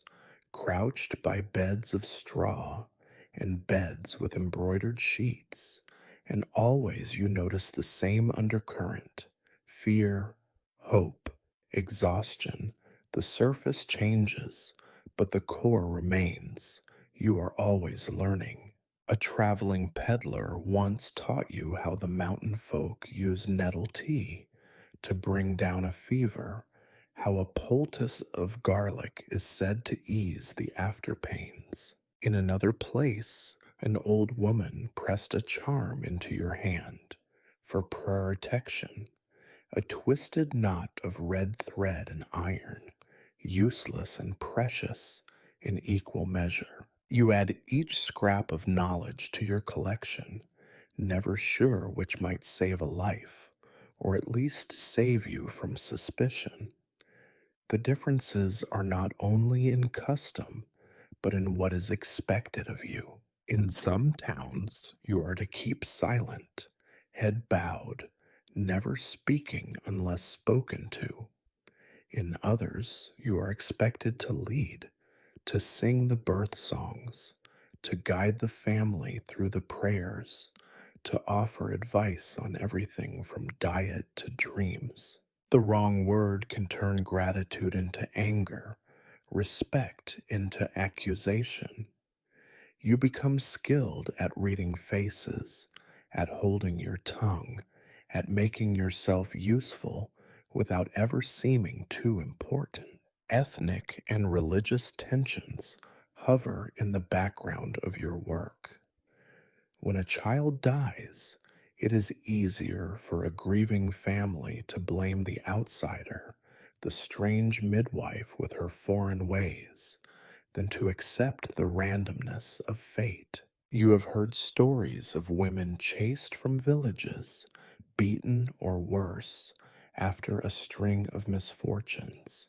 crouched by beds of straw and beds with embroidered sheets, and always you notice the same undercurrent: fear, hope, exhaustion. The surface changes, but the core remains. You are always learning. A traveling peddler once taught you how the mountain folk use nettle tea to bring down a fever, how a poultice of garlic is said to ease the afterpains. In another place, an old woman pressed a charm into your hand for protection, a twisted knot of red thread and iron, useless and precious in equal measure. You add each scrap of knowledge to your collection, never sure which might save a life, or at least save you from suspicion. The differences are not only in custom, but in what is expected of you. In some towns, you are to keep silent, head bowed, never speaking unless spoken to. In others, you are expected to lead, to sing the birth songs, to guide the family through the prayers, to offer advice on everything from diet to dreams. The wrong word can turn gratitude into anger, respect into accusation. You become skilled at reading faces, at holding your tongue, at making yourself useful without ever seeming too important. Ethnic and religious tensions hover in the background of your work. When a child dies, it is easier for a grieving family to blame the outsider, the strange midwife with her foreign ways, than to accept the randomness of fate. You have heard stories of women chased from villages, beaten or worse, after a string of misfortunes.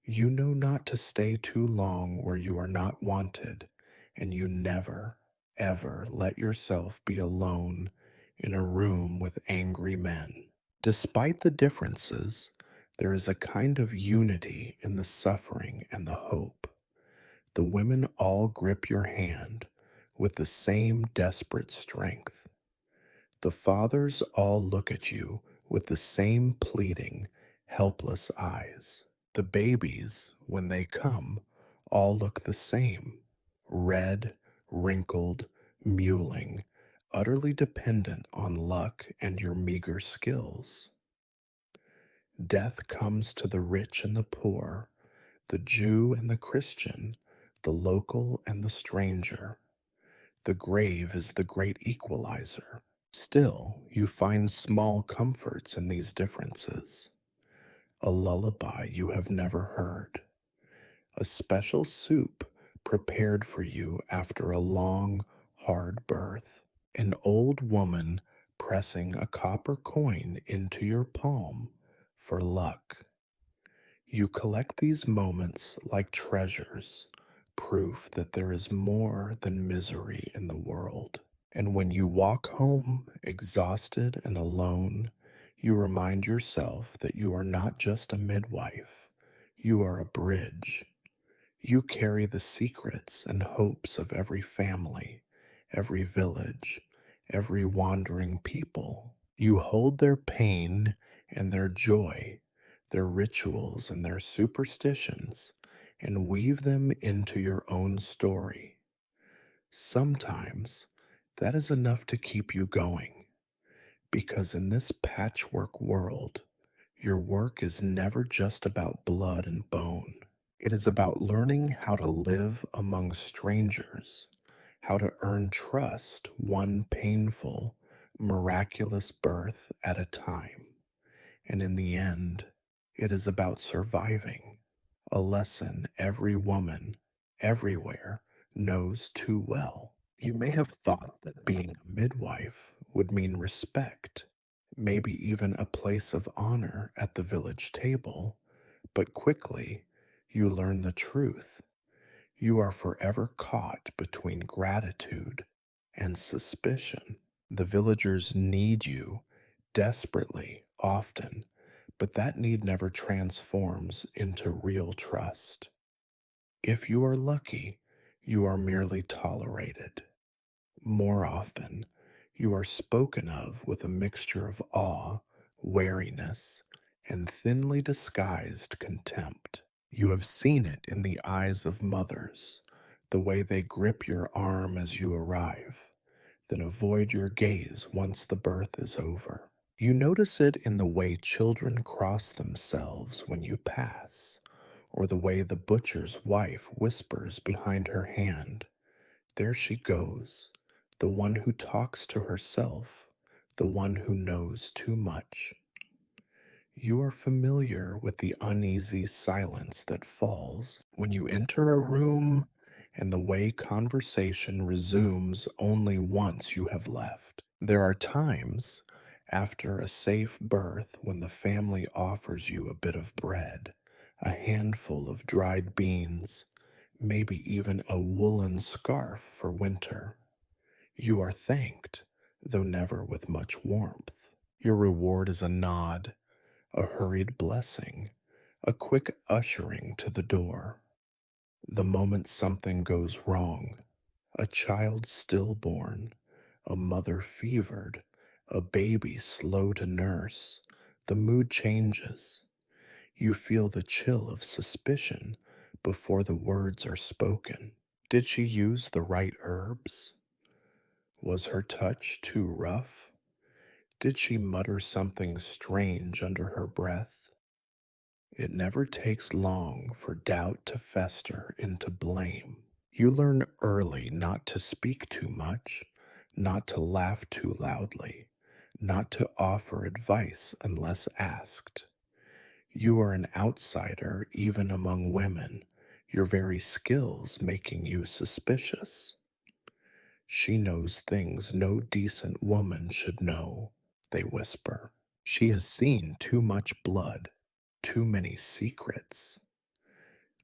You know not to stay too long where you are not wanted, and you never, ever let yourself be alone in a room with angry men. Despite the differences, there is a kind of unity in the suffering and the hope. The women all grip your hand with the same desperate strength. The fathers all look at you with the same pleading, helpless eyes. The babies, when they come, all look the same: red, wrinkled, mewling, utterly dependent on luck and your meager skills. Death comes to the rich and the poor, the Jew and the Christian, the local and the stranger. The grave is the great equalizer. Still, you find small comforts in these differences. A lullaby you have never heard, a special soup prepared for you after a long, hard birth, an old woman pressing a copper coin into your palm for luck. You collect these moments like treasures, proof that there is more than misery in the world. And when you walk home, exhausted and alone, you remind yourself that you are not just a midwife, you are a bridge. You carry the secrets and hopes of every family, every village, every wandering people. You hold their pain and their joy, their rituals and their superstitions, and weave them into your own story. Sometimes that is enough to keep you going, because in this patchwork world, your work is never just about blood and bone. It is about learning how to live among strangers, how to earn trust one painful, miraculous birth at a time. And in the end, it is about surviving, a lesson every woman, everywhere, knows too well. You may have thought that being a midwife would mean respect, maybe even a place of honor at the village table, but quickly you learn the truth. You are forever caught between gratitude and suspicion. The villagers need you desperately, often, but that need never transforms into real trust. If you are lucky, you are merely tolerated. More often, you are spoken of with a mixture of awe, wariness, and thinly disguised contempt. You have seen it in the eyes of mothers, the way they grip your arm as you arrive, then avoid your gaze once the birth is over. You notice it in the way children cross themselves when you pass, or the way the butcher's wife whispers behind her hand, "There she goes, the one who talks to herself, the one who knows too much." You are familiar with the uneasy silence that falls when you enter a room and the way conversation resumes only once you have left. There are times after a safe birth when the family offers you a bit of bread, a handful of dried beans, maybe even a woolen scarf for winter. You are thanked, though never with much warmth. Your reward is a nod, a hurried blessing, a quick ushering to the door. The moment something goes wrong, a child stillborn, a mother fevered, a baby slow to nurse, the mood changes. You feel the chill of suspicion before the words are spoken. Did she use the right herbs? Was her touch too rough? Did she mutter something strange under her breath? It never takes long for doubt to fester into blame. You learn early not to speak too much, not to laugh too loudly, not to offer advice unless asked. You are an outsider even among women, your very skills making you suspicious. "She knows things no decent woman should know," they whisper. "She has seen too much blood, too many secrets."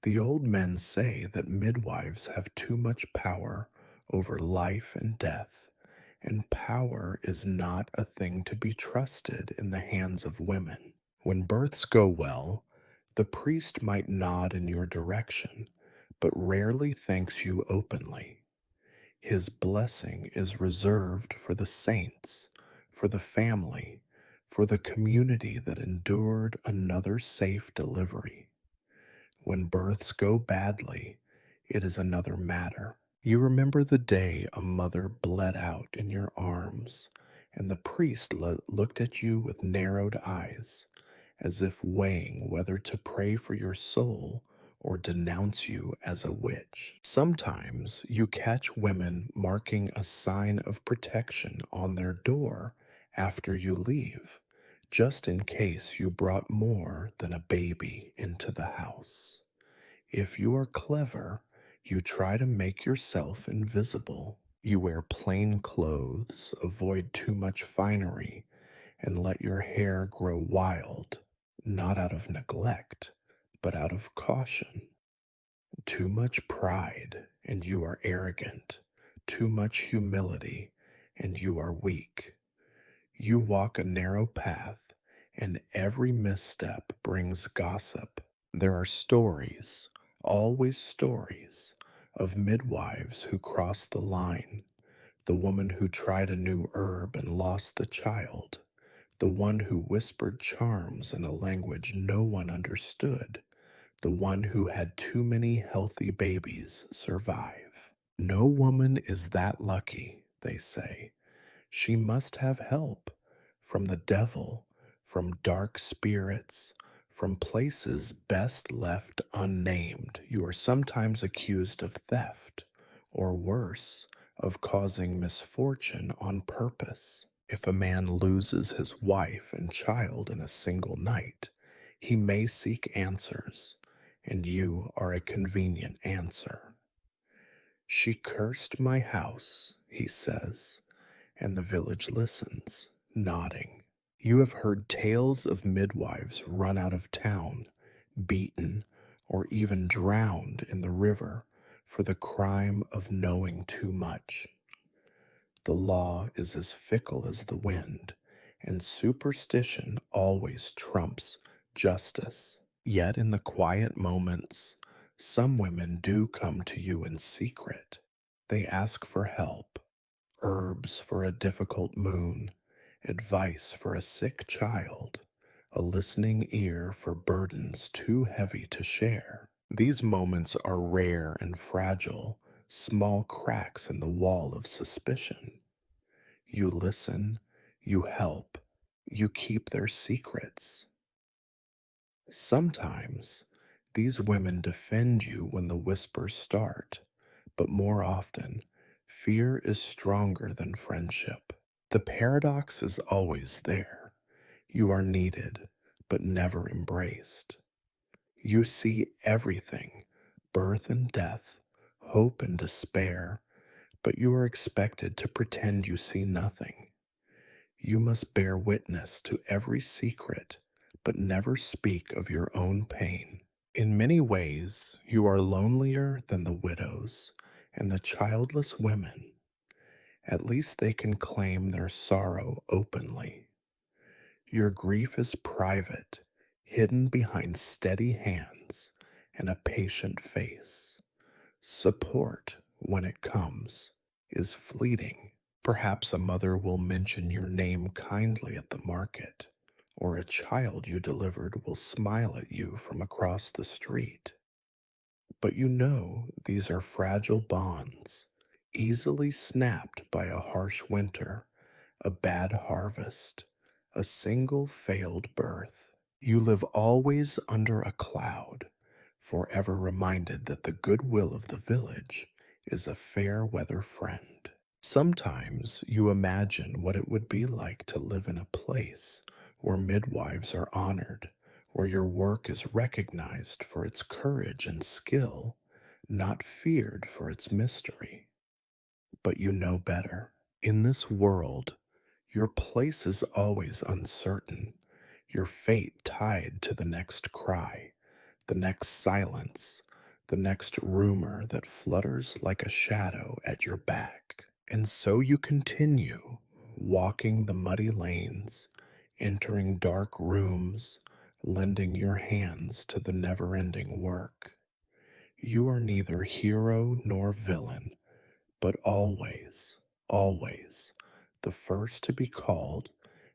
The old men say that midwives have too much power over life and death, and power is not a thing to be trusted in the hands of women. When births go well, the priest might nod in your direction, but rarely thanks you openly. His blessing is reserved for the saints, for the family, for the community that endured another safe delivery. When births go badly, it is another matter. You remember the day a mother bled out in your arms, and the priest looked at you with narrowed eyes, as if weighing whether to pray for your soul or denounce you as a witch. Sometimes you catch women marking a sign of protection on their door after you leave, just in case you brought more than a baby into the house. If you are clever, you try to make yourself invisible. You wear plain clothes, avoid too much finery, and let your hair grow wild, not out of neglect, but out of caution. Too much pride, and you are arrogant. Too much humility, and you are weak. You walk a narrow path, and every misstep brings gossip. There are stories, always stories, of midwives who crossed the line. The woman who tried a new herb and lost the child. The one who whispered charms in a language no one understood. The one who had too many healthy babies survive. No woman is that lucky, they say. She must have help from the devil, from dark spirits, from places best left unnamed. You are sometimes accused of theft, or worse, of causing misfortune on purpose. If a man loses his wife and child in a single night, he may seek answers, and you are a convenient answer. She cursed my house, he says, and the village listens, nodding. You have heard tales of midwives run out of town, beaten, or even drowned in the river for the crime of knowing too much. The law is as fickle as the wind, and superstition always trumps justice. Yet in the quiet moments, some women do come to you in secret. They ask for help, herbs for a difficult moon, advice for a sick child, a listening ear for burdens too heavy to share. These moments are rare and fragile, small cracks in the wall of suspicion. You listen, you help, you keep their secrets. Sometimes these women defend you when the whispers start, but more often, fear is stronger than friendship. The paradox is always there. You are needed, but never embraced. You see everything, birth and death, hope and despair, but you are expected to pretend you see nothing. You must bear witness to every secret, but never speak of your own pain. In many ways, you are lonelier than the widows and the childless women. At least they can claim their sorrow openly. Your grief is private, hidden behind steady hands and a patient face. Support, when it comes, is fleeting. Perhaps a mother will mention your name kindly at the market, or a child you delivered will smile at you from across the street. But you know these are fragile bonds, easily snapped by a harsh winter, a bad harvest, a single failed birth. You live always under a cloud, forever reminded that the goodwill of the village is a fair weather friend. Sometimes you imagine what it would be like to live in a place where midwives are honored, where your work is recognized for its courage and skill, not feared for its mystery. But you know better. In this world, your place is always uncertain, your fate tied to the next cry, the next silence, the next rumor that flutters like a shadow at your back. And so you continue, walking the muddy lanes, entering dark rooms, lending your hands to the never ending work. You are neither hero nor villain, but always, always the first to be called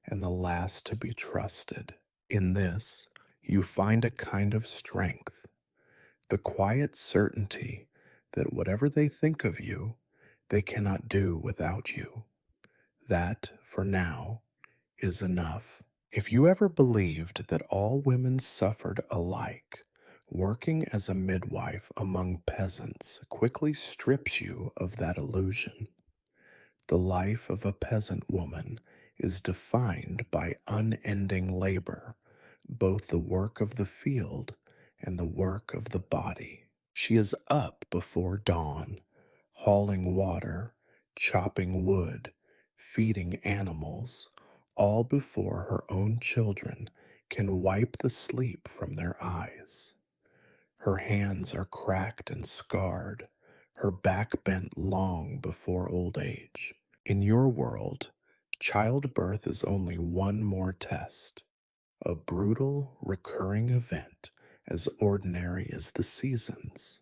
and the last to be trusted. In this, you find a kind of strength, the quiet certainty that whatever they think of you, they cannot do without you. That, for now, is enough. If you ever believed that all women suffered alike, working as a midwife among peasants quickly strips you of that illusion. The life of a peasant woman is defined by unending labor, both the work of the field and the work of the body. She is up before dawn, hauling water, chopping wood, feeding animals, all before her own children can wipe the sleep from their eyes. Her hands are cracked and scarred, her back bent long before old age. In your world, childbirth is only one more test, a brutal, recurring event as ordinary as the seasons.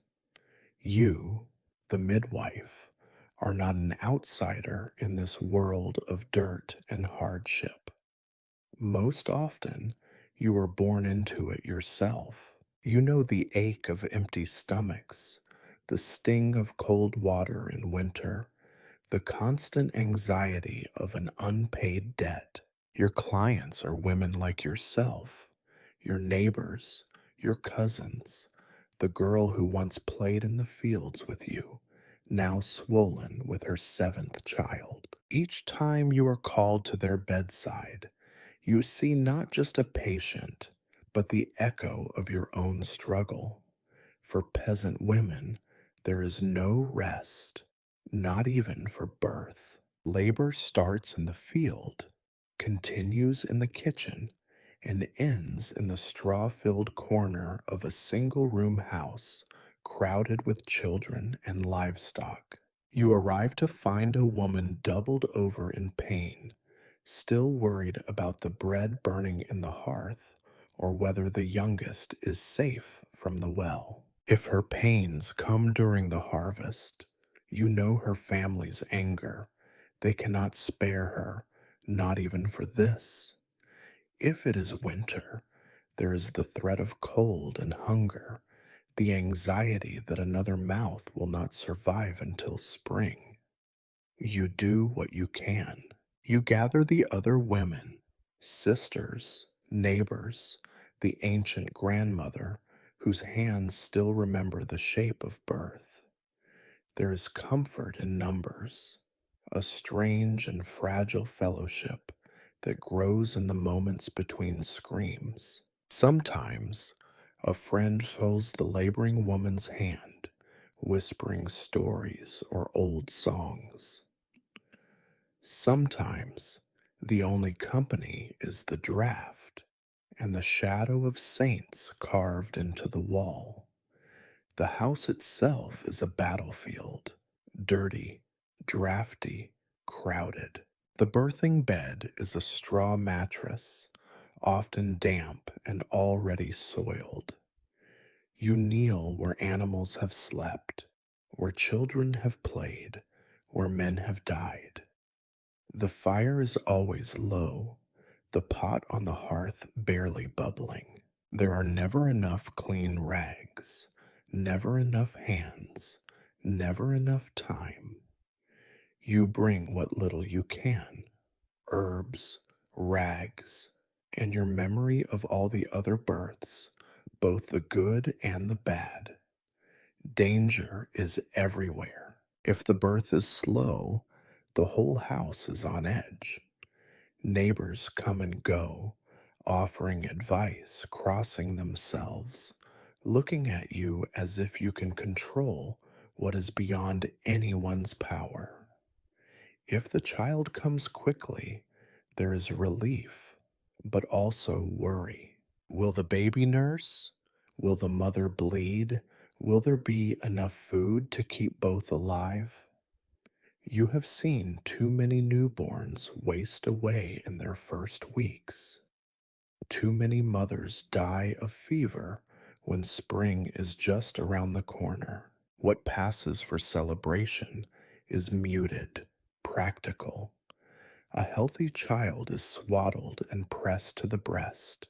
You, the midwife, are not an outsider in this world of dirt and hardship. Most often, you were born into it yourself. You know the ache of empty stomachs, the sting of cold water in winter, the constant anxiety of an unpaid debt. Your clients are women like yourself, your neighbors, your cousins, the girl who once played in the fields with you, now swollen with her seventh child. Each time you are called to their bedside, you see not just a patient, but the echo of your own struggle. For peasant women, there is no rest, not even for birth. Labor starts in the field, continues in the kitchen, and ends in the straw filled corner of a single room house crowded with children and livestock. You arrive to find a woman doubled over in pain, still worried about the bread burning in the hearth or whether the youngest is safe from the well. If her pains come during the harvest, you know her family's anger. They cannot spare her, not even for this. If it is winter, there is the threat of cold and hunger, the anxiety that another mouth will not survive until spring. You do what you can. You gather the other women, sisters, neighbors, the ancient grandmother whose hands still remember the shape of birth. There is comfort in numbers, a strange and fragile fellowship that grows in the moments between screams. Sometimes a friend holds the laboring woman's hand, whispering stories or old songs. Sometimes the only company is the draft and the shadow of saints carved into the wall. The house itself is a battlefield, dirty, drafty, crowded. The birthing bed is a straw mattress, often damp and already soiled. You kneel where animals have slept, where children have played, where men have died. The fire is always low, the pot on the hearth barely bubbling. There are never enough clean rags, never enough hands, never enough time. You bring what little you can, herbs, rags, and your memory of all the other births, both the good and the bad. Danger is everywhere. If the birth is slow, the whole house is on edge. Neighbors come and go, offering advice, crossing themselves, looking at you as if you can control what is beyond anyone's power. If the child comes quickly, there is relief, but also worry. Will the baby nurse? Will the mother bleed? Will there be enough food to keep both alive? You have seen too many newborns waste away in their first weeks. Too many mothers die of fever when spring is just around the corner. What passes for celebration is muted, practical. A healthy child is swaddled and pressed to the breast.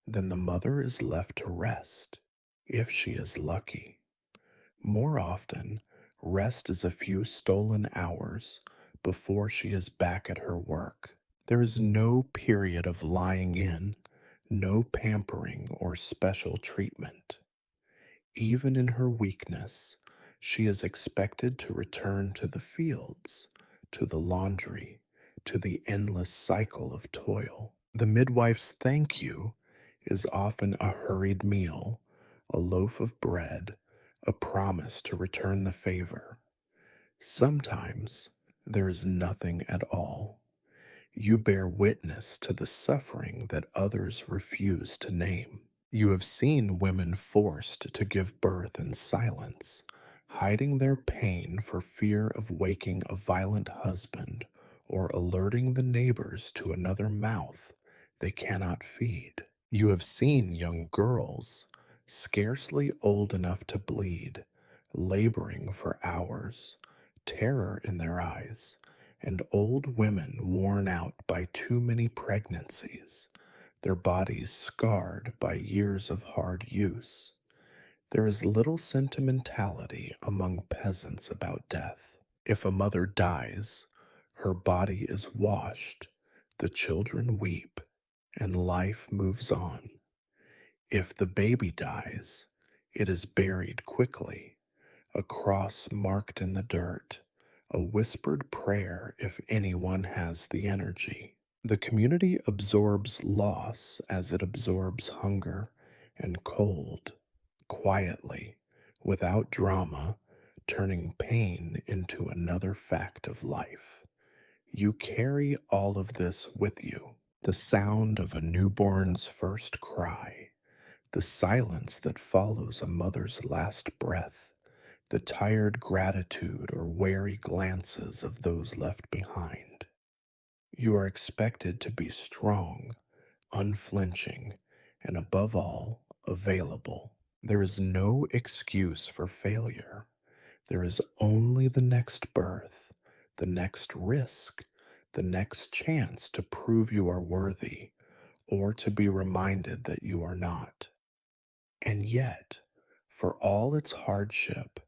Then the mother is left to rest, if she is lucky. More often, rest is a few stolen hours before she is back at her work. There is no period of lying in, no pampering or special treatment. Even in her weakness, she is expected to return to the fields, to the laundry, to the endless cycle of toil. The midwife's thank you is often a hurried meal, a loaf of bread, a promise to return the favor. Sometimes there is nothing at all. You bear witness to the suffering that others refuse to name. You have seen women forced to give birth in silence, hiding their pain for fear of waking a violent husband or alerting the neighbors to another mouth they cannot feed. You have seen young girls, scarcely old enough to bleed, laboring for hours, terror in their eyes, and old women worn out by too many pregnancies, their bodies scarred by years of hard use. There is little sentimentality among peasants about death. If a mother dies, her body is washed, the children weep, and life moves on. If the baby dies, it is buried quickly, a cross marked in the dirt, a whispered prayer if anyone has the energy. The community absorbs loss as it absorbs hunger and cold, quietly, without drama, turning pain into another fact of life. You carry all of this with you. The sound of a newborn's first cry, the silence that follows a mother's last breath, the tired gratitude or wary glances of those left behind. You are expected to be strong, unflinching, and above all, available. There is no excuse for failure. There is only the next birth, the next risk, the next chance to prove you are worthy, or to be reminded that you are not. And yet, for all its hardship,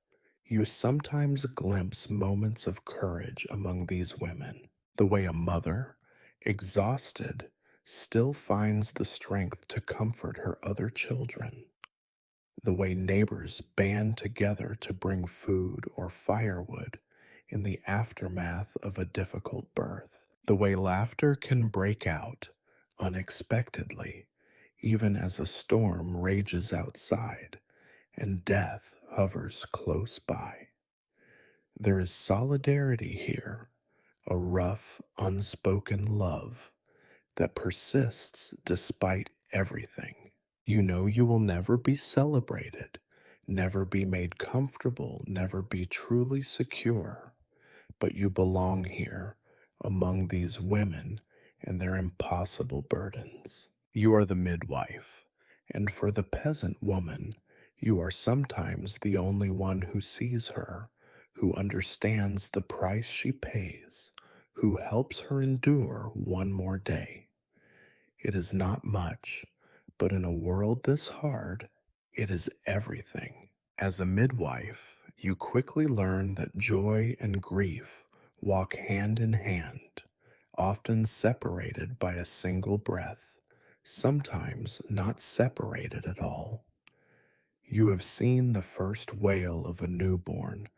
you sometimes glimpse moments of courage among these women. The way a mother, exhausted, still finds the strength to comfort her other children. The way neighbors band together to bring food or firewood in the aftermath of a difficult birth. The way laughter can break out unexpectedly, even as a storm rages outside and death hovers close by. There is solidarity here, a rough, unspoken love that persists despite everything. You know you will never be celebrated, never be made comfortable, never be truly secure, but you belong here among these women and their impossible burdens. You are the midwife, and for the peasant woman, you are sometimes the only one who sees her, who understands the price she pays, who helps her endure one more day. It is not much, but in a world this hard, it is everything. As a midwife, you quickly learn that joy and grief walk hand in hand, often separated by a single breath, sometimes not separated at all. You have seen the first wail of a newborn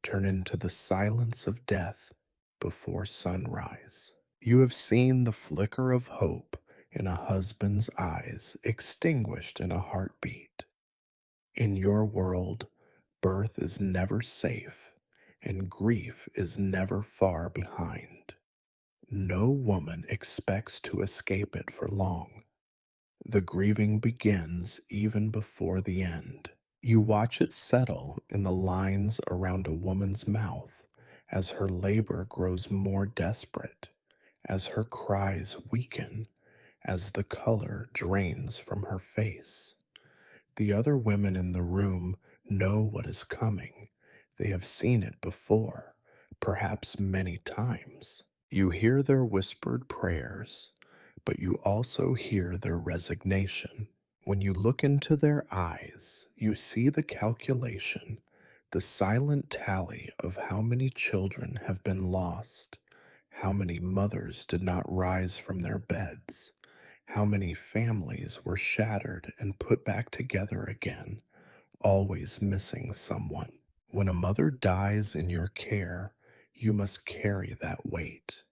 turn into the silence of death before sunrise. You have seen the flicker of hope in a husband's eyes extinguished in a heartbeat. In your world, birth is never safe, and grief is never far behind. No woman expects to escape it for long. The grieving begins even before the end. You watch it settle in the lines around a woman's mouth as her labor grows more desperate, as her cries weaken, as the color drains from her face. The other women in the room know what is coming. They have seen it before, perhaps many times. You hear their whispered prayers, but you also hear their resignation. When you look into their eyes, you see the calculation, the silent tally of how many children have been lost, how many mothers did not rise from their beds, how many families were shattered and put back together again, always missing someone. When a mother dies in your care, you must carry that weight.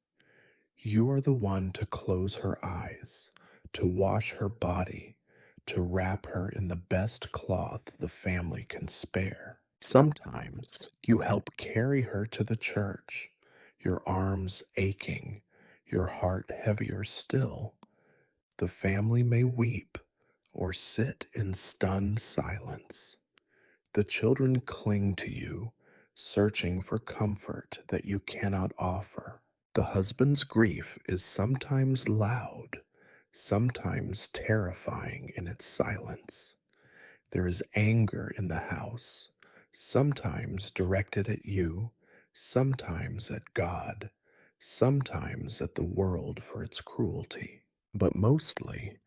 You are the one to close her eyes, to wash her body, to wrap her in the best cloth the family can spare. Sometimes you help carry her to the church, your arms aching, your heart heavier still. The family may weep or sit in stunned silence. The children cling to you, searching for comfort that you cannot offer. The husband's grief is sometimes loud, sometimes terrifying in its silence. There is anger in the house, sometimes directed at you, sometimes at God, sometimes at the world for its cruelty. But mostly,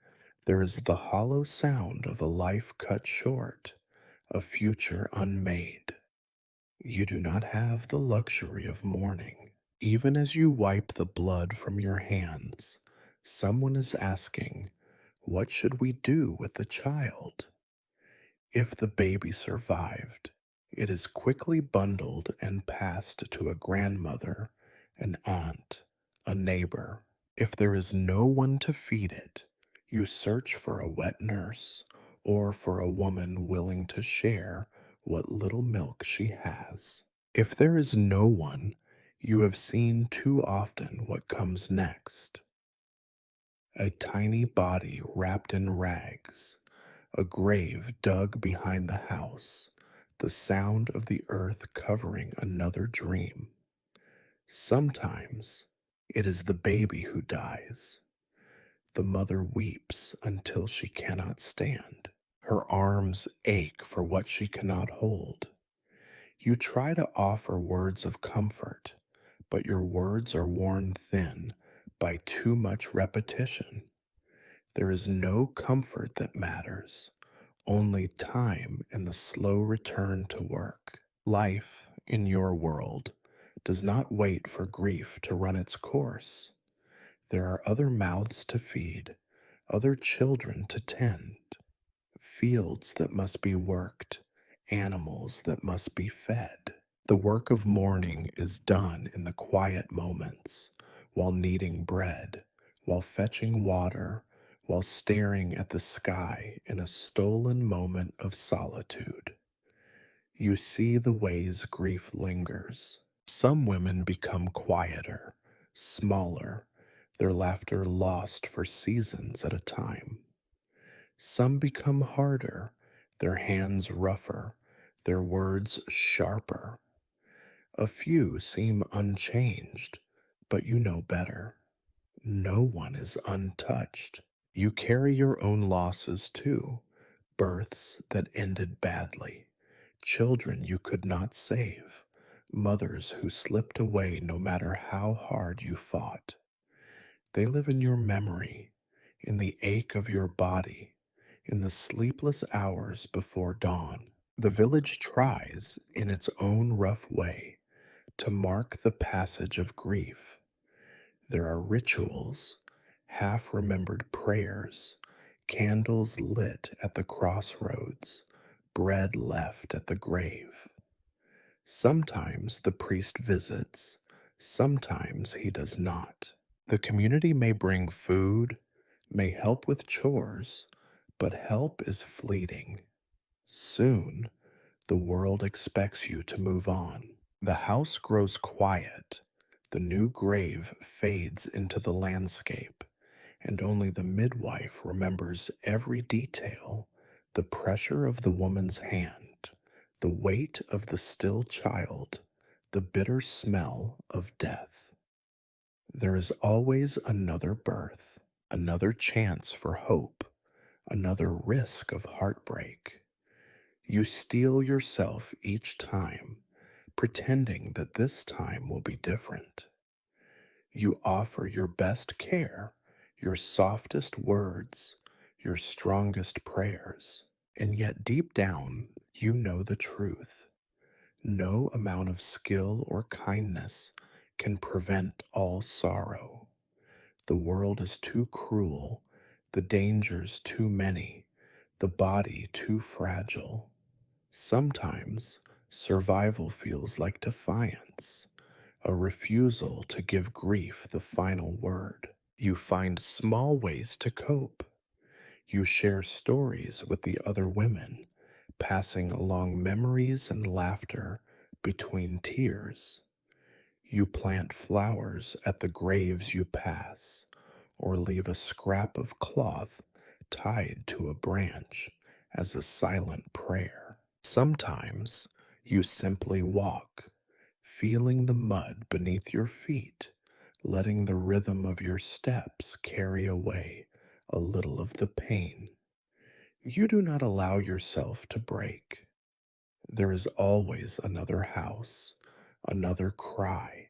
there is the hollow sound of a life cut short, a future unmade. You do not have the luxury of mourning. Even as you wipe the blood from your hands, someone is asking, what should we do with the child? If the baby survived, it is quickly bundled and passed to a grandmother, an aunt, a neighbor. If there is no one to feed it, you search for a wet nurse or for a woman willing to share what little milk she has. If there is no one, you have seen too often what comes next. A tiny body wrapped in rags, a grave dug behind the house, the sound of the earth covering another dream. Sometimes it is the baby who dies. The mother weeps until she cannot stand. Her arms ache for what she cannot hold. You try to offer words of comfort, but your words are worn thin by too much repetition. There is no comfort that matters, only time and the slow return to work. Life, in your world, does not wait for grief to run its course. There are other mouths to feed, other children to tend, fields that must be worked, animals that must be fed. The work of mourning is done in the quiet moments, while kneading bread, while fetching water, while staring at the sky in a stolen moment of solitude. You see the ways grief lingers. Some women become quieter, smaller, their laughter lost for seasons at a time. Some become harder, their hands rougher, their words sharper. A few seem unchanged, but you know better. No one is untouched. You carry your own losses too, births that ended badly, children you could not save, mothers who slipped away no matter how hard you fought. They live in your memory, in the ache of your body, in the sleepless hours before dawn. The village tries, in its own rough way, to mark the passage of grief. There are rituals, half remembered prayers, candles lit at the crossroads, bread left at the grave. Sometimes the priest visits, sometimes he does not. The community may bring food, may help with chores, but help is fleeting. Soon, the world expects you to move on. The house grows quiet, the new grave fades into the landscape, and only the midwife remembers every detail, the pressure of the woman's hand, the weight of the still child, the bitter smell of death. There is always another birth, another chance for hope, another risk of heartbreak. You steel yourself each time, pretending that this time will be different. You offer your best care, your softest words, your strongest prayers, and yet deep down, you know the truth. No amount of skill or kindness can prevent all sorrow. The world is too cruel, the dangers too many, the body too fragile. Sometimes survival feels like defiance, a refusal to give grief the final word. You find small ways to cope. You share stories with the other women, passing along memories and laughter between tears. You plant flowers at the graves you pass, or leave a scrap of cloth tied to a branch as a silent prayer. Sometimes you simply walk, feeling the mud beneath your feet, letting the rhythm of your steps carry away a little of the pain. You do not allow yourself to break. There is always another house, another cry,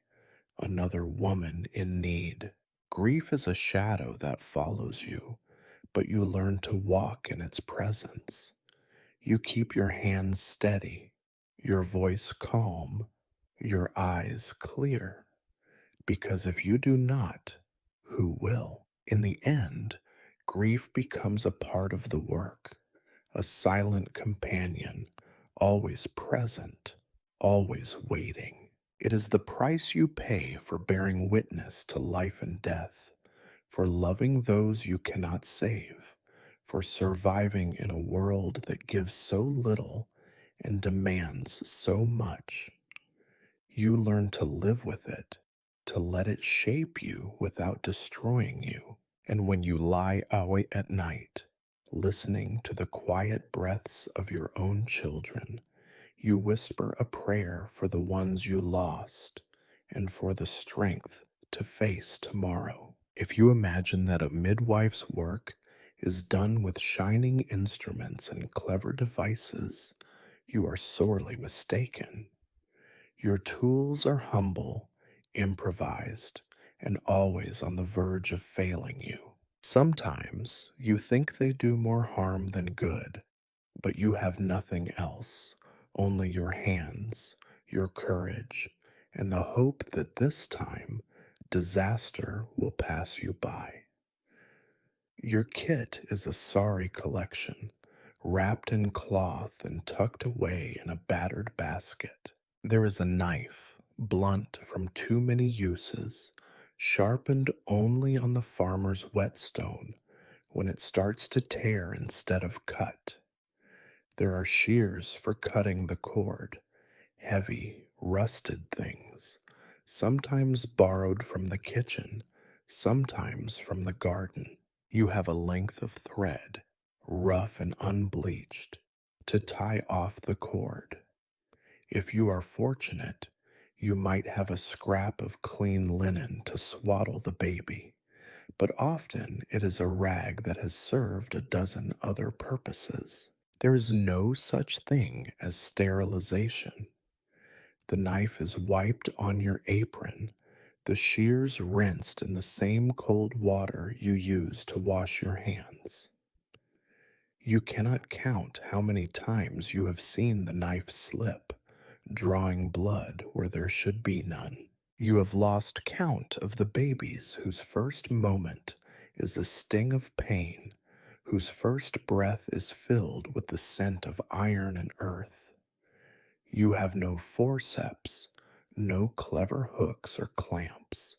another woman in need. Grief is a shadow that follows you, but you learn to walk in its presence. You keep your hands steady, your voice calm, your eyes clear, because if you do not, who will? In the end, grief becomes a part of the work, a silent companion, always present, always waiting. It is the price you pay for bearing witness to life and death, for loving those you cannot save, for surviving in a world that gives so little and demands so much. You learn to live with it, to let it shape you without destroying you. And when you lie awake at night, listening to the quiet breaths of your own children, you whisper a prayer for the ones you lost and for the strength to face tomorrow. If you imagine that a midwife's work is done with shining instruments and clever devices, you are sorely mistaken. Your tools are humble, improvised, and always on the verge of failing you. Sometimes you think they do more harm than good, but you have nothing else, only your hands, your courage, and the hope that this time disaster will pass you by. Your kit is a sorry collection, wrapped in cloth and tucked away in a battered basket. There is a knife, blunt from too many uses, sharpened only on the farmer's whetstone when it starts to tear instead of cut. There are shears for cutting the cord, heavy, rusted things, sometimes borrowed from the kitchen, sometimes from the garden. You have a length of thread, rough and unbleached, to tie off the cord. If you are fortunate, you might have a scrap of clean linen to swaddle the baby, but often it is a rag that has served a dozen other purposes. There is no such thing as sterilization. The knife is wiped on your apron, the shears rinsed in the same cold water you use to wash your hands. You cannot count how many times you have seen the knife slip, drawing blood where there should be none. You have lost count of the babies whose first moment is a sting of pain, whose first breath is filled with the scent of iron and earth. You have no forceps, no clever hooks or clamps,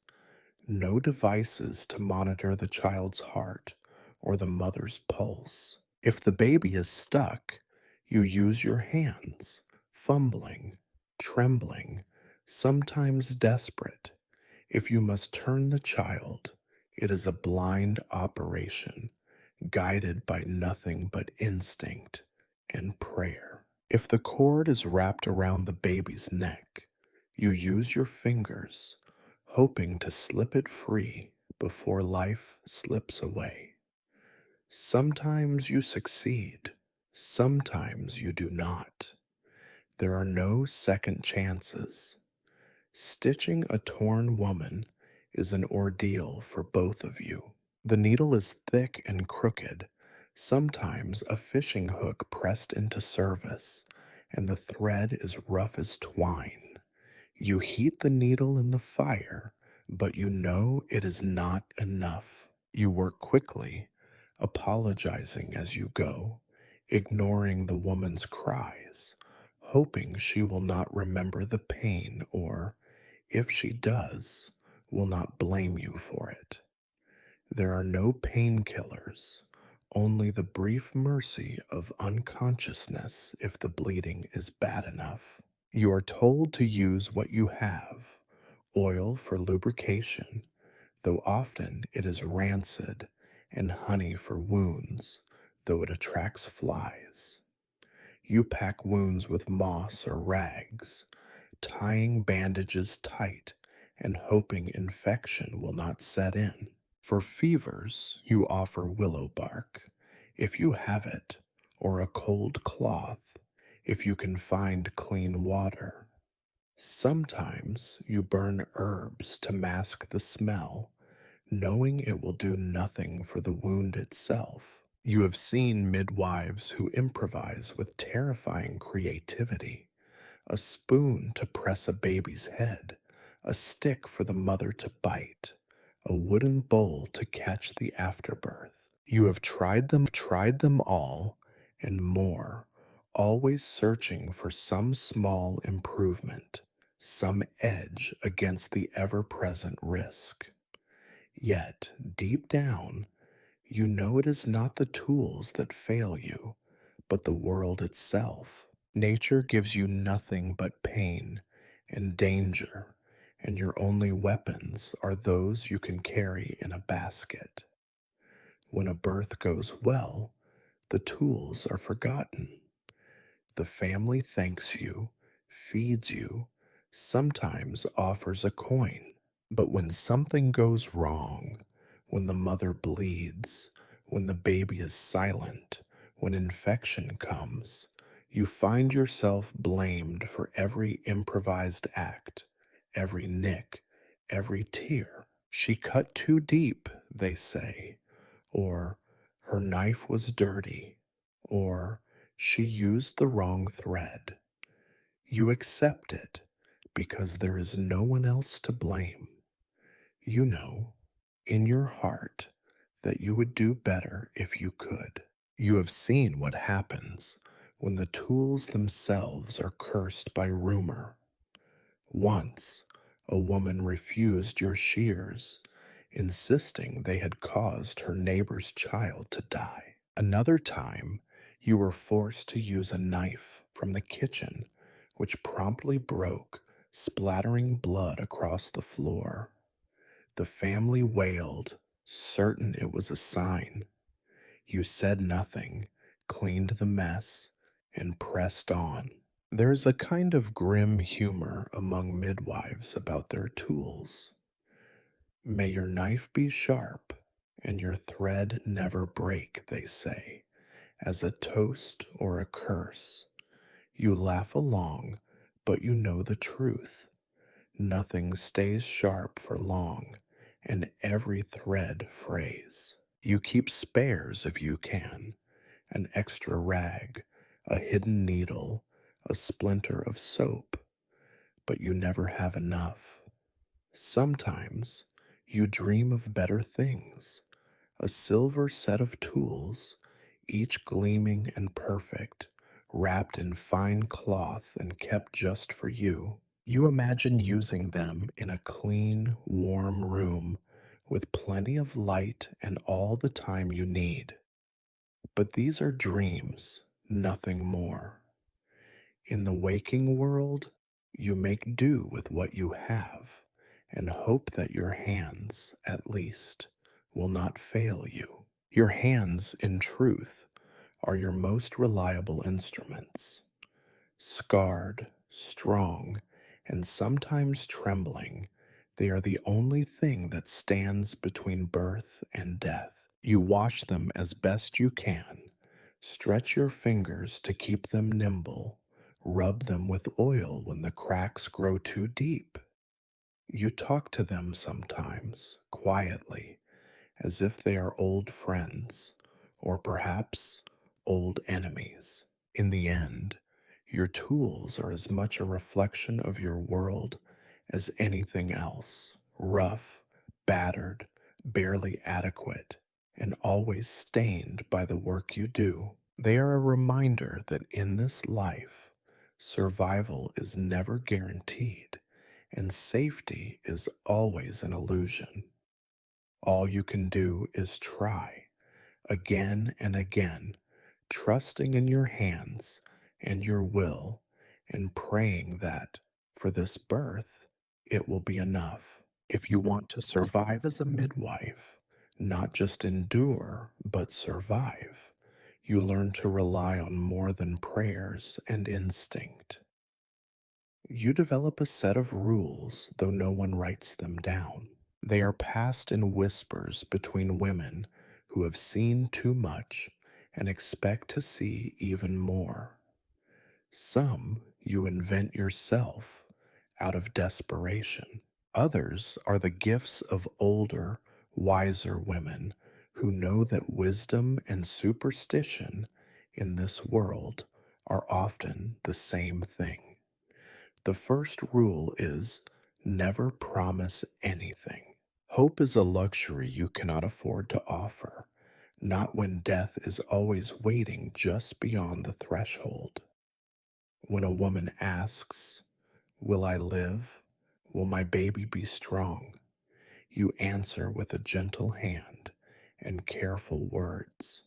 no devices to monitor the child's heart or the mother's pulse. If the baby is stuck, you use your hands, fumbling, trembling, sometimes desperate. If you must turn the child, it is a blind operation, guided by nothing but instinct and prayer. If the cord is wrapped around the baby's neck, you use your fingers, hoping to slip it free before life slips away. Sometimes you succeed, sometimes you do not. There are no second chances. Stitching a torn woman is an ordeal for both of you. The needle is thick and crooked, sometimes a fishing hook pressed into service, and the thread is rough as twine. You heat the needle in the fire, but you know it is not enough. You work quickly, apologizing as you go, ignoring the woman's cries, hoping she will not remember the pain or, if she does, will not blame you for it. There are no painkillers, only the brief mercy of unconsciousness if the bleeding is bad enough. You are told to use what you have: oil for lubrication, though often it is rancid, and honey for wounds, though it attracts flies. You pack wounds with moss or rags, tying bandages tight and hoping infection will not set in. For fevers, you offer willow bark, if you have it, or a cold cloth, if you can find clean water. Sometimes you burn herbs to mask the smell, knowing it will do nothing for the wound itself. You have seen midwives who improvise with terrifying creativity: a spoon to press a baby's head, a stick for the mother to bite, a wooden bowl to catch the afterbirth. You have tried them all, and more, always searching for some small improvement, some edge against the ever present risk. Yet, deep down, you know it is not the tools that fail you, but the world itself. Nature gives you nothing but pain and danger, and your only weapons are those you can carry in a basket. When a birth goes well, the tools are forgotten. The family thanks you, feeds you, sometimes offers a coin. But when something goes wrong, when the mother bleeds, when the baby is silent, when infection comes, you find yourself blamed for every improvised act, every nick, every tear. She cut too deep, they say, or her knife was dirty, or she used the wrong thread. You accept it because there is no one else to blame. You know, in your heart, that you would do better if you could. You have seen what happens when the tools themselves are cursed by rumor. Once, a woman refused your shears, insisting they had caused her neighbor's child to die. Another time, you were forced to use a knife from the kitchen, which promptly broke, splattering blood across the floor. The family wailed, certain it was a sign. You said nothing, cleaned the mess, and pressed on. There is a kind of grim humor among midwives about their tools. May your knife be sharp and your thread never break, they say, as a toast or a curse. You laugh along, but you know the truth. Nothing stays sharp for long, and every thread frays. You keep spares if you can: an extra rag, a hidden needle, a splinter of soap, but you never have enough. Sometimes you dream of better things: a silver set of tools, each gleaming and perfect, wrapped in fine cloth and kept just for you. You imagine using them in a clean, warm room with plenty of light and all the time you need. But these are dreams, nothing more. In the waking world, you make do with what you have and hope that your hands, at least, will not fail you. Your hands, in truth, are your most reliable instruments. Scarred, strong, and sometimes trembling, they are the only thing that stands between birth and death. You wash them as best you can, stretch your fingers to keep them nimble, rub them with oil when the cracks grow too deep. You talk to them sometimes, quietly, as if they are old friends, or perhaps old enemies. In the end, your tools are as much a reflection of your world as anything else: rough, battered, barely adequate, and always stained by the work you do. They are a reminder that in this life, survival is never guaranteed, and safety is always an illusion. All you can do is try, again and again, trusting in your hands and your will, and praying that for this birth it will be enough. If you want to survive as a midwife, not just endure, but survive, you learn to rely on more than prayers and instinct. You develop a set of rules, though no one writes them down. They are passed in whispers between women who have seen too much and expect to see even more. Some you invent yourself out of desperation. Others are the gifts of older, wiser women who know that wisdom and superstition in this world are often the same thing. The first rule is never promise anything. Hope is a luxury you cannot afford to offer, not when death is always waiting just beyond the threshold. When a woman asks, "Will I live? Will my baby be strong?" you answer with a gentle hand and careful words.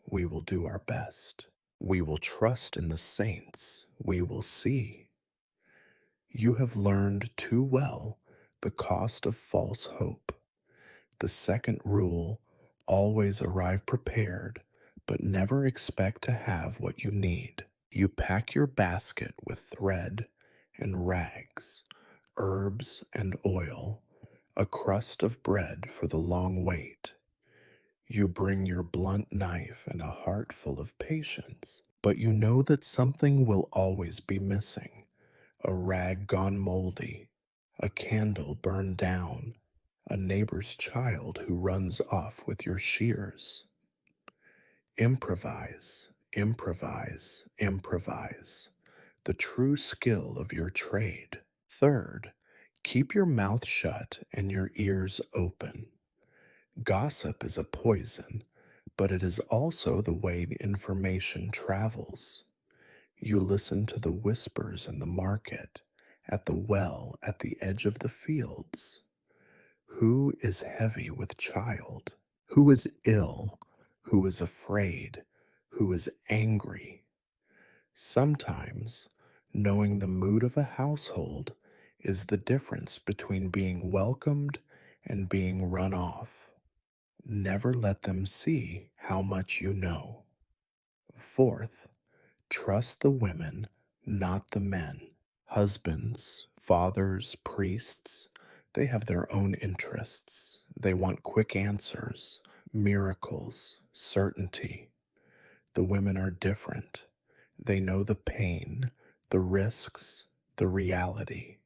"We will do our best. We will trust in the saints. We will see." You have learned too well the cost of false hope. The second rule: always arrive prepared, but never expect to have what you need. You pack your basket with thread and rags, herbs and oil, a crust of bread for the long wait. You bring your blunt knife and a heart full of patience, but you know that something will always be missing: a rag gone moldy, a candle burned down, a neighbor's child who runs off with your shears. Improvise, improvise, improvise, the true skill of your trade. Third, keep your mouth shut and your ears open. Gossip is a poison, but it is also the way the information travels. You listen to the whispers in the market, at the well, at the edge of the fields. Who is heavy with child? Who is ill? Who is afraid? Who is angry? Sometimes, knowing the mood of a household is the difference between being welcomed and being run off. Never let them see how much you know. Fourth, trust the women, not the men. Husbands, fathers, priests, they have their own interests. They want quick answers, miracles, certainty. The women are different. They know the pain, the risks, the reality.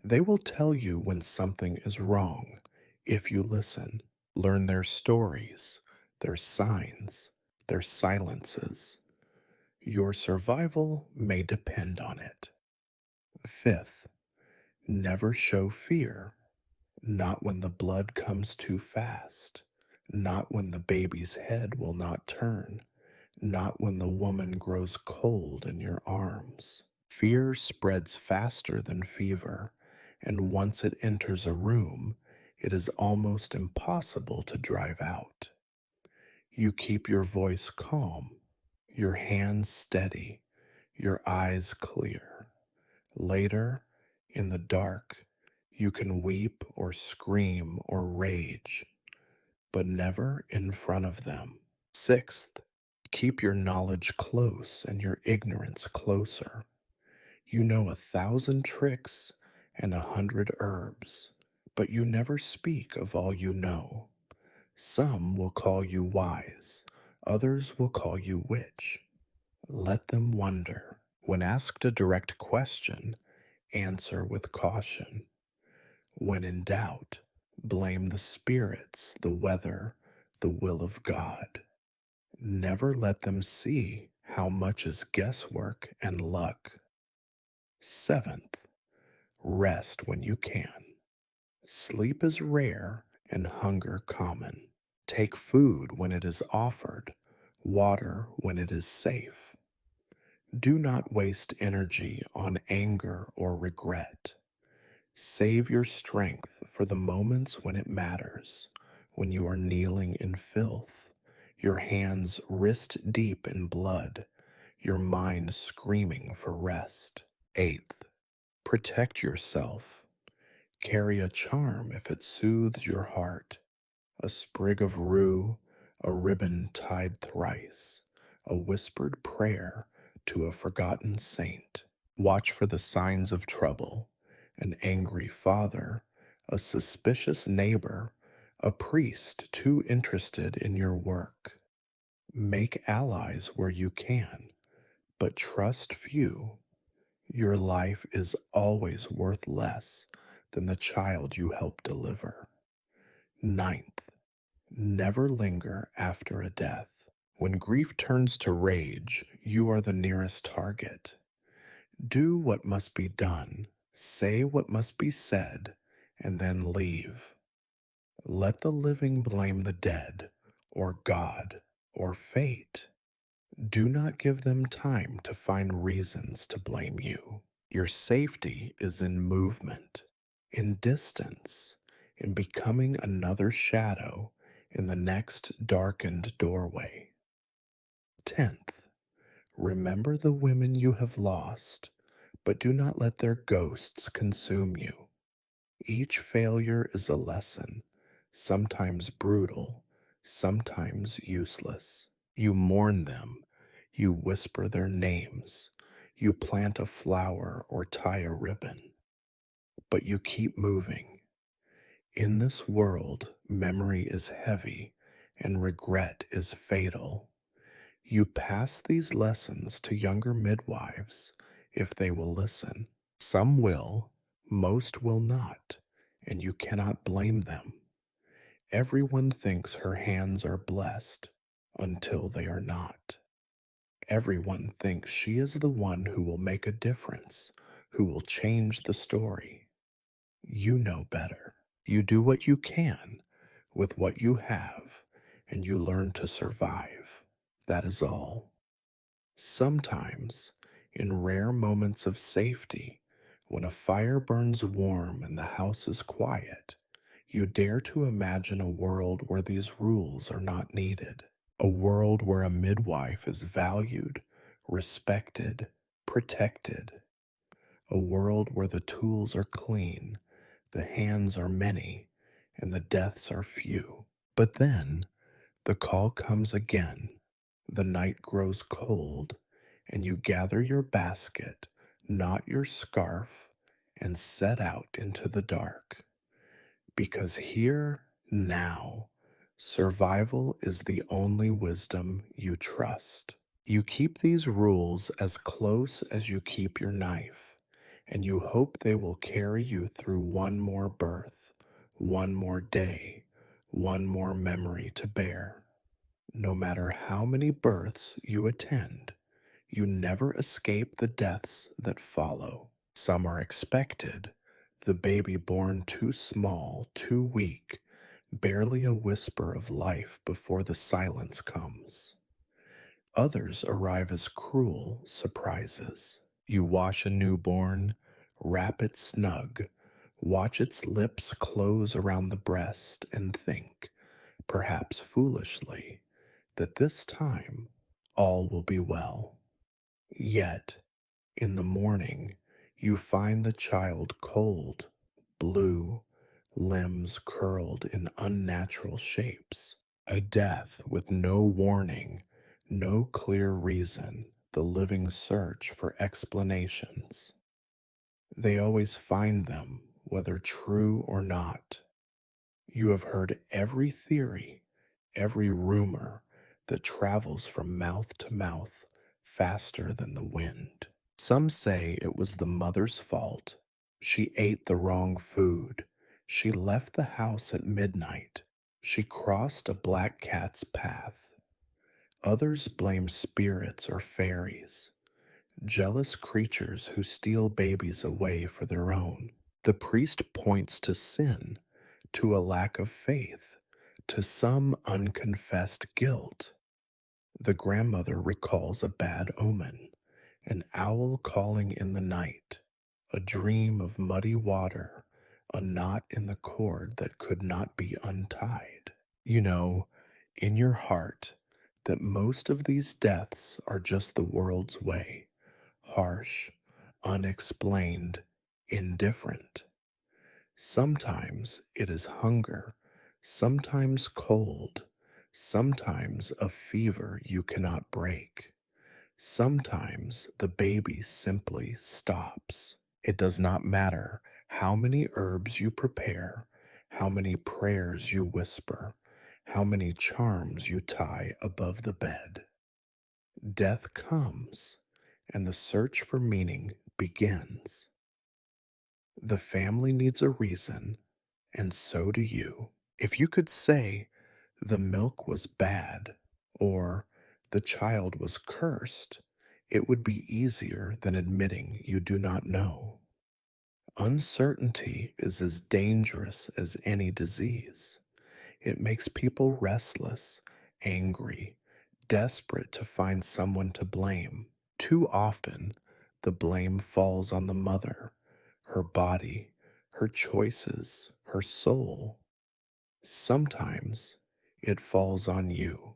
They will tell you when something is wrong if you listen. Learn their stories, their signs, their silences. Your survival may depend on it. Fifth, never show fear, not when the blood comes too fast, not when the baby's head will not turn, not when the woman grows cold in your arms. Fear spreads faster than fever, and once it enters a room, it is almost impossible to drive out. You keep your voice calm, your hands steady, your eyes clear. Later, in the dark, you can weep or scream or rage, but never in front of them. Sixth, keep your knowledge close and your ignorance closer. You know 1,000 tricks and 100 herbs, but you never speak of all you know. Some will call you wise, others will call you witch. Let them wonder. When asked a direct question, answer with caution. When in doubt, blame the spirits, the weather, the will of God. Never let them see how much is guesswork and luck. Seventh, rest when you can. Sleep is rare and hunger common. Take food when it is offered, water when it is safe. Do not waste energy on anger or regret. Save your strength for the moments when it matters, when you are kneeling in filth, your hands wrist deep in blood, your mind screaming for rest. Eighth, protect yourself. Carry a charm if it soothes your heart, a sprig of rue, a ribbon tied thrice, a whispered prayer to a forgotten saint. Watch for the signs of trouble, an angry father, a suspicious neighbor, a priest too interested in your work. Make allies where you can, but trust few. Your life is always worth less than the child you help deliver. Ninth, never linger after a death. When grief turns to rage, you are the nearest target. Do what must be done, say what must be said, and then leave. Let the living blame the dead, or God, or fate. Do not give them time to find reasons to blame you. Your safety is in movement, in distance, in becoming another shadow in the next darkened doorway. Tenth, remember the women you have lost, but do not let their ghosts consume you. Each failure is a lesson, sometimes brutal, sometimes useless. You mourn them, you whisper their names, you plant a flower or tie a ribbon, but you keep moving. In this world, memory is heavy and regret is fatal. You pass these lessons to younger midwives if they will listen. Some will, most will not, and you cannot blame them. Everyone thinks her hands are blessed until they are not. Everyone thinks she is the one who will make a difference, who will change the story. You know better. You do what you can with what you have, and you learn to survive. That is all. Sometimes, in rare moments of safety, when a fire burns warm and the house is quiet, you dare to imagine a world where these rules are not needed. A world where a midwife is valued, respected, protected. A world where the tools are clean, the hands are many, and the deaths are few. But then, the call comes again. The night grows cold, and you gather your basket, knot your scarf, and set out into the dark. Because here, now, survival is the only wisdom you trust. You keep these rules as close as you keep your knife, and you hope they will carry you through one more birth, one more day, one more memory to bear. No matter how many births you attend, you never escape the deaths that follow. Some are expected, the baby born too small, too weak, barely a whisper of life before the silence comes. Others arrive as cruel surprises. You wash a newborn, wrap it snug, watch its lips close around the breast, and think, perhaps foolishly, that this time all will be well. Yet, in the morning, you find the child cold, blue, limbs curled in unnatural shapes. A death with no warning, no clear reason, the living search for explanations. They always find them, whether true or not. You have heard every theory, every rumor that travels from mouth to mouth faster than the wind. Some say it was the mother's fault. She ate the wrong food. She left the house at midnight. She crossed a black cat's path. Others blame spirits or fairies, jealous creatures who steal babies away for their own. The priest points to sin, to a lack of faith, to some unconfessed guilt. The grandmother recalls a bad omen, an owl calling in the night, a dream of muddy water, a knot in the cord that could not be untied. You know, in your heart, that most of these deaths are just the world's way, harsh, unexplained, indifferent. Sometimes it is hunger, sometimes cold, sometimes a fever you cannot break. Sometimes the baby simply stops. It does not matter how many herbs you prepare, how many prayers you whisper, how many charms you tie above the bed. Death comes, and the search for meaning begins. The family needs a reason, and so do you. If you could say, the milk was bad, or the child was cursed, it would be easier than admitting you do not know. Uncertainty is as dangerous as any disease. It makes people restless, angry, desperate to find someone to blame. Too often, the blame falls on the mother, her body, her choices, her soul. Sometimes it falls on you,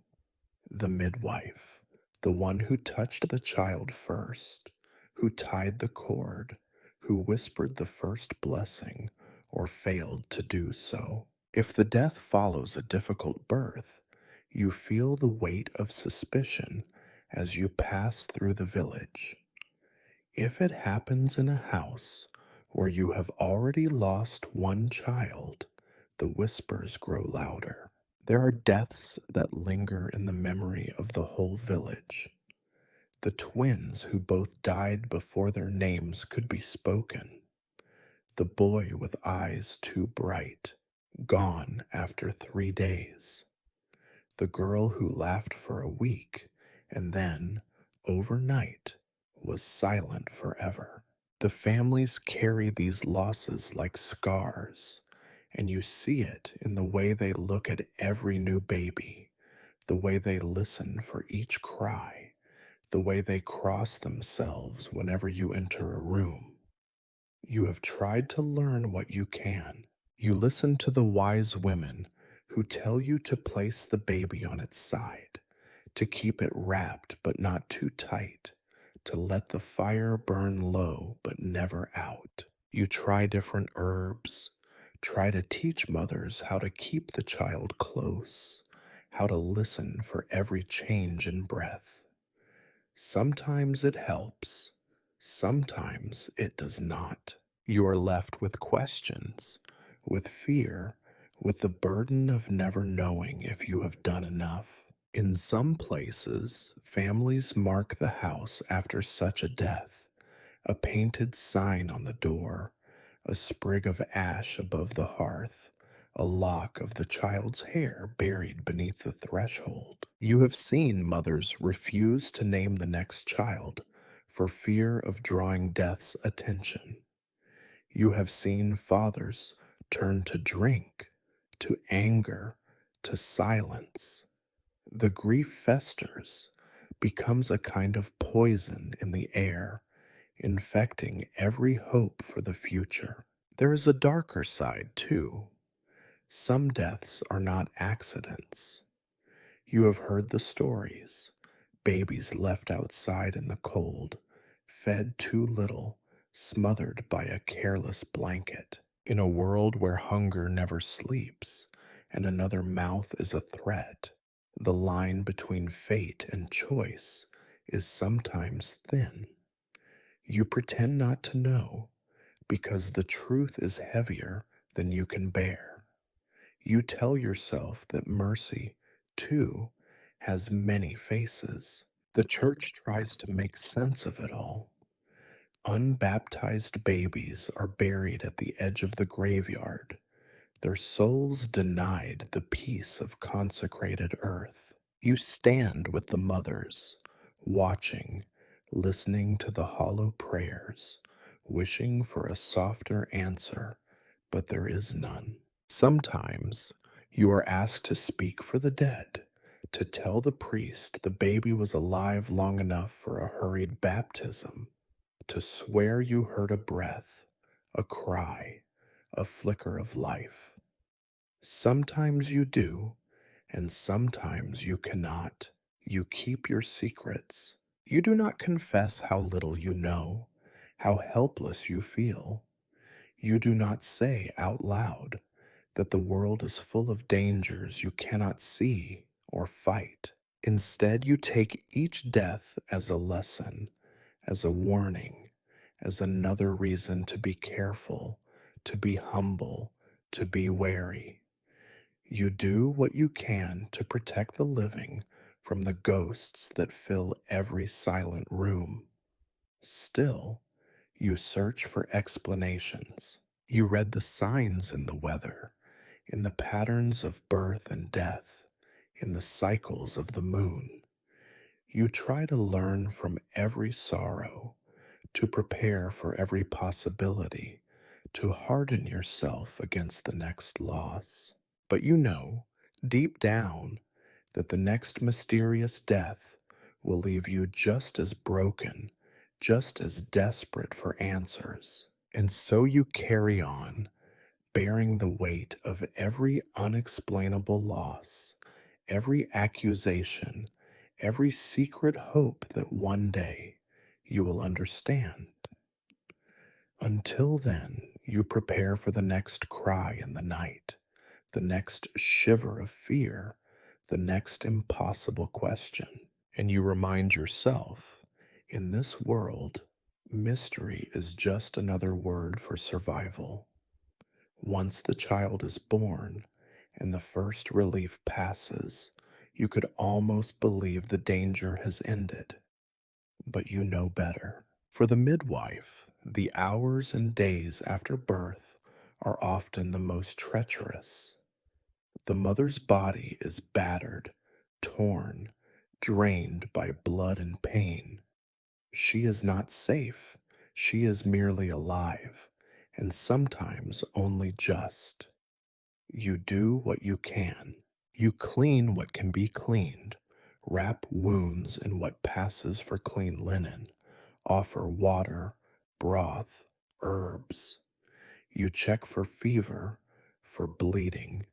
the midwife, the one who touched the child first, who tied the cord, who whispered the first blessing, or failed to do so. If the death follows a difficult birth, you feel the weight of suspicion as you pass through the village. If it happens in a house where you have already lost one child, the whispers grow louder. There are deaths that linger in the memory of the whole village. The twins who both died before their names could be spoken. The boy with eyes too bright, gone after 3 days. The girl who laughed for a week and then, overnight, was silent forever. The families carry these losses like scars, and you see it in the way they look at every new baby, the way they listen for each cry, the way they cross themselves whenever you enter a room. You have tried to learn what you can. You listen to the wise women who tell you to place the baby on its side, to keep it wrapped but not too tight, to let the fire burn low but never out. You try different herbs, try to teach mothers how to keep the child close, how to listen for every change in breath. Sometimes it helps, sometimes it does not. You are left with questions, with fear, with the burden of never knowing if you have done enough. In some places, families mark the house after such a death, a painted sign on the door, a sprig of ash above the hearth, a lock of the child's hair buried beneath the threshold. You have seen mothers refuse to name the next child for fear of drawing death's attention. You have seen fathers turn to drink, to anger, to silence. The grief festers, becomes a kind of poison in the air, infecting every hope for the future. There is a darker side, too. Some deaths are not accidents. You have heard the stories. Babies left outside in the cold, fed too little, smothered by a careless blanket. In a world where hunger never sleeps and another mouth is a threat, the line between fate and choice is sometimes thin. You pretend not to know because the truth is heavier than you can bear. You tell yourself that mercy, too, has many faces. The church tries to make sense of it all. Unbaptized babies are buried at the edge of the graveyard, their souls denied the peace of consecrated earth. You stand with the mothers, watching, listening to the hollow prayers, wishing for a softer answer, but there is none. Sometimes you are asked to speak for the dead, to tell the priest the baby was alive long enough for a hurried baptism, to swear you heard a breath, a cry, a flicker of life. Sometimes you do, and sometimes you cannot. You keep your secrets. You do not confess how little you know, how helpless you feel. You do not say out loud that the world is full of dangers you cannot see or fight. Instead, you take each death as a lesson, as a warning, as another reason to be careful, to be humble, to be wary. You do what you can to protect the living from the ghosts that fill every silent room. Still, you search for explanations. You read the signs in the weather, in the patterns of birth and death, in the cycles of the moon. You try to learn from every sorrow, to prepare for every possibility, to harden yourself against the next loss. But you know, deep down, that the next mysterious death will leave you just as broken, just as desperate for answers. And so you carry on, bearing the weight of every unexplainable loss, every accusation, every secret hope that one day you will understand. Until then, you prepare for the next cry in the night, the next shiver of fear, the next impossible question. And you remind yourself, in this world, mystery is just another word for survival. Once the child is born and the first relief passes, you could almost believe the danger has ended. But you know better. For the midwife, the hours and days after birth are often the most treacherous. The mother's body is battered, torn, drained by blood and pain. She is not safe. She is merely alive, and sometimes only just. You do what you can. You clean what can be cleaned, wrap wounds in what passes for clean linen, offer water, broth, herbs. You check for fever, for bleeding,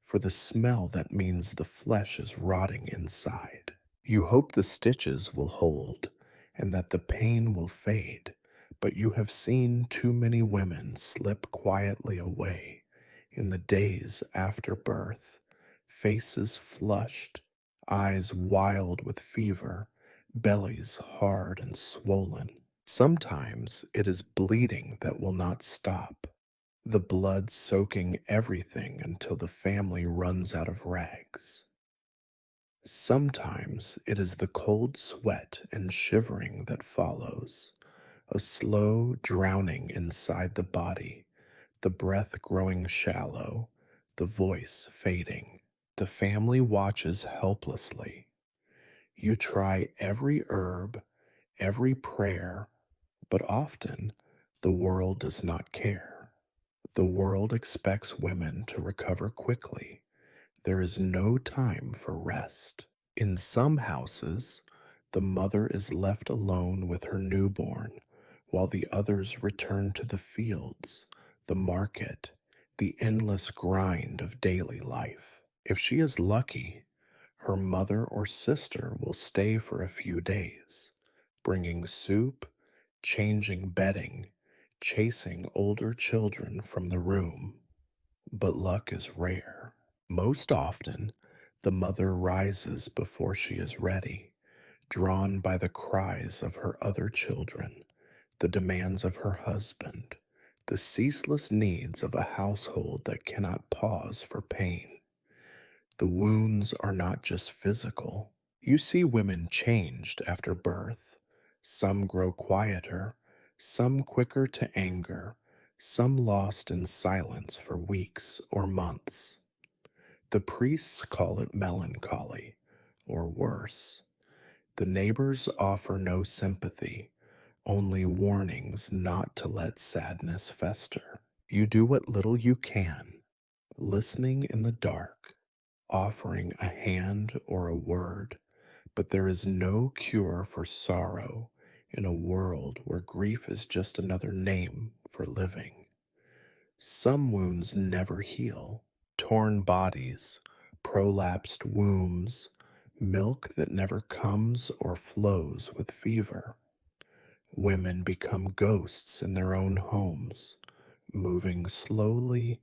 for the smell that means the flesh is rotting inside. You hope the stitches will hold and that the pain will fade, but you have seen too many women slip quietly away in the days after birth, faces flushed, eyes wild with fever, bellies hard and swollen. Sometimes it is bleeding that will not stop, the blood soaking everything until the family runs out of rags. Sometimes it is the cold sweat and shivering that follows, a slow drowning inside the body, the breath growing shallow, the voice fading. The family watches helplessly. You try every herb, every prayer, but often the world does not care. The world expects women to recover quickly. There is no time for rest. In some houses, the mother is left alone with her newborn, while the others return to the fields, the market, the endless grind of daily life. If she is lucky, her mother or sister will stay for a few days, bringing soup, changing bedding, chasing older children from the room. But luck is rare. Most often, the mother rises before she is ready, drawn by the cries of her other children, the demands of her husband, the ceaseless needs of a household that cannot pause for pain. The wounds are not just physical. You see women changed after birth. Some grow quieter, some quicker to anger, some lost in silence for weeks or months. The priests call it melancholy, or worse. The neighbors offer no sympathy, only warnings not to let sadness fester. You do what little you can, listening in the dark, offering a hand or a word, but there is no cure for sorrow in a world where grief is just another name for living. Some wounds never heal. Torn bodies, prolapsed wombs, milk that never comes or flows with fever. Women become ghosts in their own homes, moving slowly,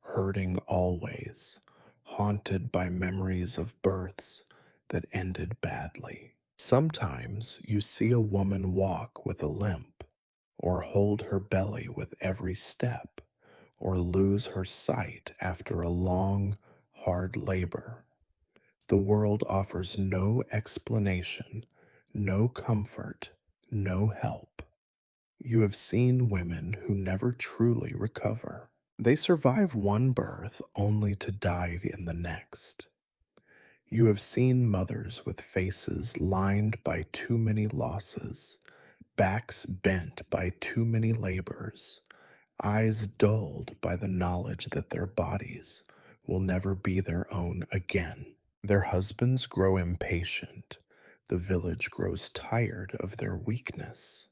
hurting always, haunted by memories of births that ended badly. Sometimes you see a woman walk with a limp, or hold her belly with every step, or lose her sight after a long, hard labor. The world offers no explanation, no comfort, no help. You have seen women who never truly recover. They survive one birth only to die in the next. You have seen mothers with faces lined by too many losses, backs bent by too many labors, eyes dulled by the knowledge that their bodies will never be their own again. Their husbands grow impatient. The village grows tired of their weakness.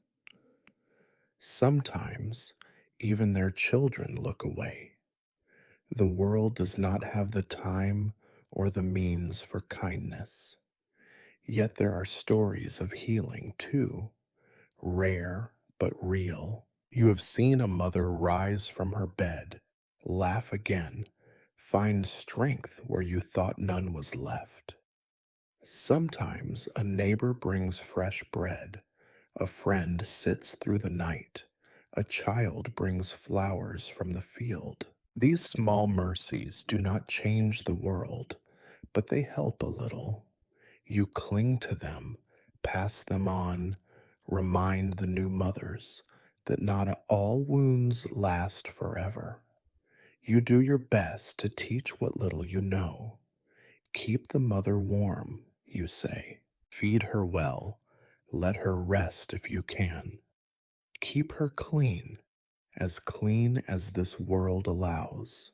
Sometimes even their children look away. The world does not have the time or the means for kindness. Yet there are stories of healing too, rare but real. You have seen a mother rise from her bed, laugh again, find strength where you thought none was left. Sometimes a neighbor brings fresh bread, a friend sits through the night, a child brings flowers from the field. These small mercies do not change the world, but they help a little. You cling to them, pass them on, remind the new mothers that not all wounds last forever. You do your best to teach what little you know. Keep the mother warm, you say. Feed her well. Let her rest if you can. Keep her clean as this world allows.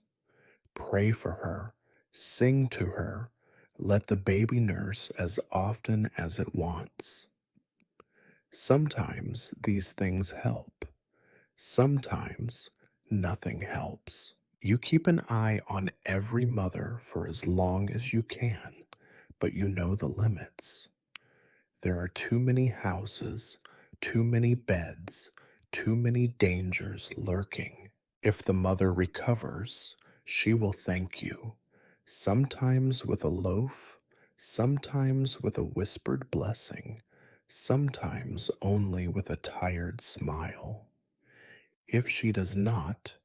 Pray for her. Sing to her. Let the baby nurse as often as it wants. Sometimes these things help. Sometimes nothing helps. You keep an eye on every mother for as long as you can, but you know the limits. There are too many houses, too many beds, too many dangers lurking. If the mother recovers, she will thank you, sometimes with a loaf, sometimes with a whispered blessing, sometimes only with a tired smile. If she does not,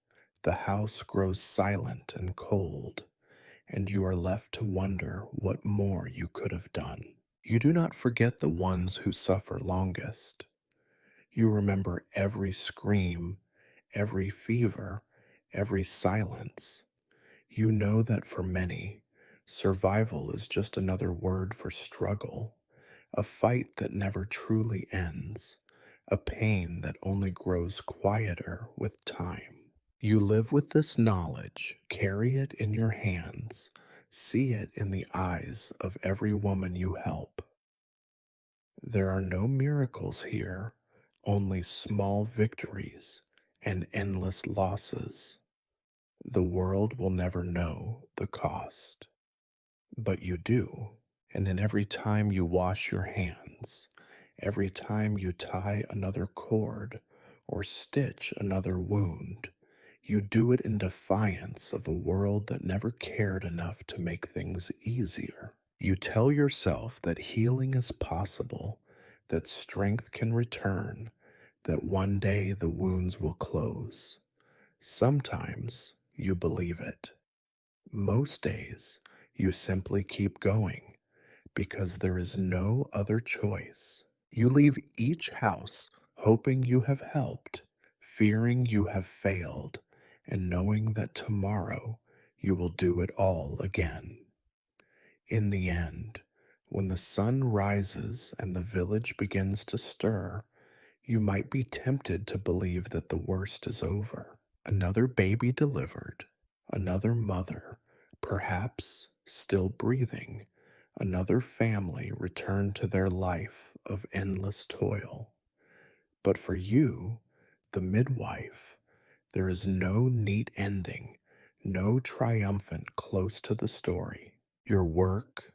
the house grows silent and cold, and you are left to wonder what more you could have done. You do not forget the ones who suffer longest. You remember every scream, every fever, every silence. You know that for many, survival is just another word for struggle, a fight that never truly ends, a pain that only grows quieter with time. You live with this knowledge, carry it in your hands, see it in the eyes of every woman you help. There are no miracles here, only small victories and endless losses. The world will never know the cost, but you do. And in every time you wash your hands, every time you tie another cord or stitch another wound, you do it in defiance of a world that never cared enough to make things easier. You tell yourself that healing is possible, that strength can return, that one day the wounds will close. Sometimes you believe it. Most days you simply keep going because there is no other choice. You leave each house hoping you have helped, fearing you have failed, and knowing that tomorrow you will do it all again. In the end, when the sun rises and the village begins to stir, you might be tempted to believe that the worst is over. Another baby delivered, another mother, perhaps still breathing, another family returned to their life of endless toil. But for you, the midwife, there is no neat ending, no triumphant close to the story. Your work,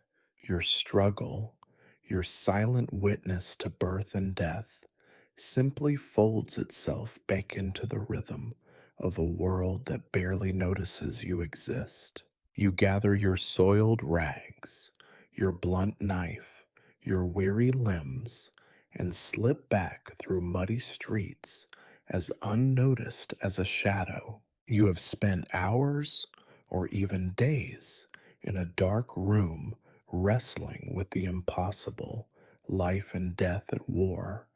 your struggle, your silent witness to birth and death, simply folds itself back into the rhythm of a world that barely notices you exist. You gather your soiled rags, your blunt knife, your weary limbs, and slip back through muddy streets as unnoticed as a shadow. You have spent hours or even days in a dark room wrestling with the impossible, life and death at war,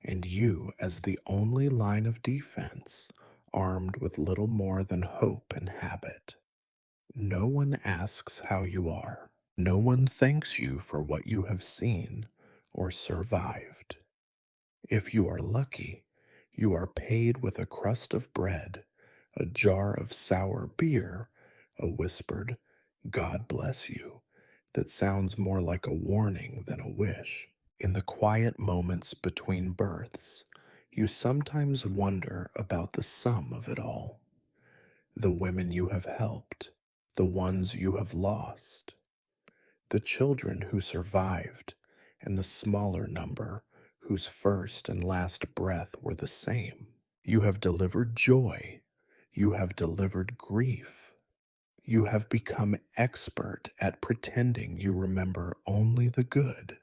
and you, as the only line of defense, armed with little more than hope and habit. No one asks how you are. No one thanks you for what you have seen or survived. If you are lucky, you are paid with a crust of bread, a jar of sour beer, a whispered, "God bless you," that sounds more like a warning than a wish. In the quiet moments between births, you sometimes wonder about the sum of it all. The women you have helped, the ones you have lost, the children who survived, and the smaller number whose first and last breath were the same. You have delivered joy. You have delivered grief. You have become expert at pretending you remember only the good.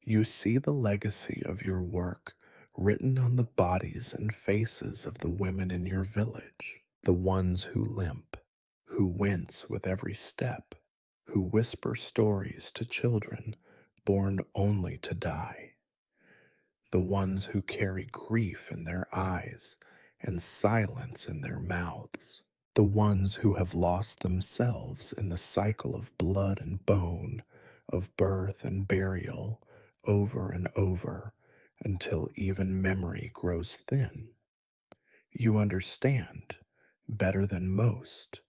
You see the legacy of your work written on the bodies and faces of the women in your village, the ones who limp, who wince with every step, who whisper stories to children born only to die, the ones who carry grief in their eyes and silence in their mouths, the ones who have lost themselves in the cycle of blood and bone, of birth and burial, over and over, until even memory grows thin. You understand, better than most,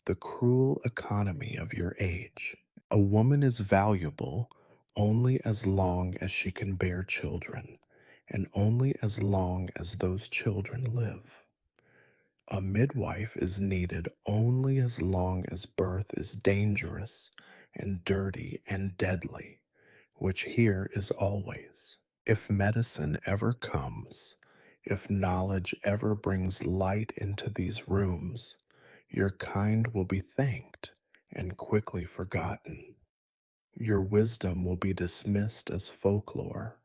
the cruel economy of your age. A woman is valuable only as long as she can bear children, and only as long as those children live. A midwife is needed only as long as birth is dangerous and dirty and deadly, which here is always. If medicine ever comes, if knowledge ever brings light into these rooms, your kind will be thanked and quickly forgotten. Your wisdom will be dismissed as folklore,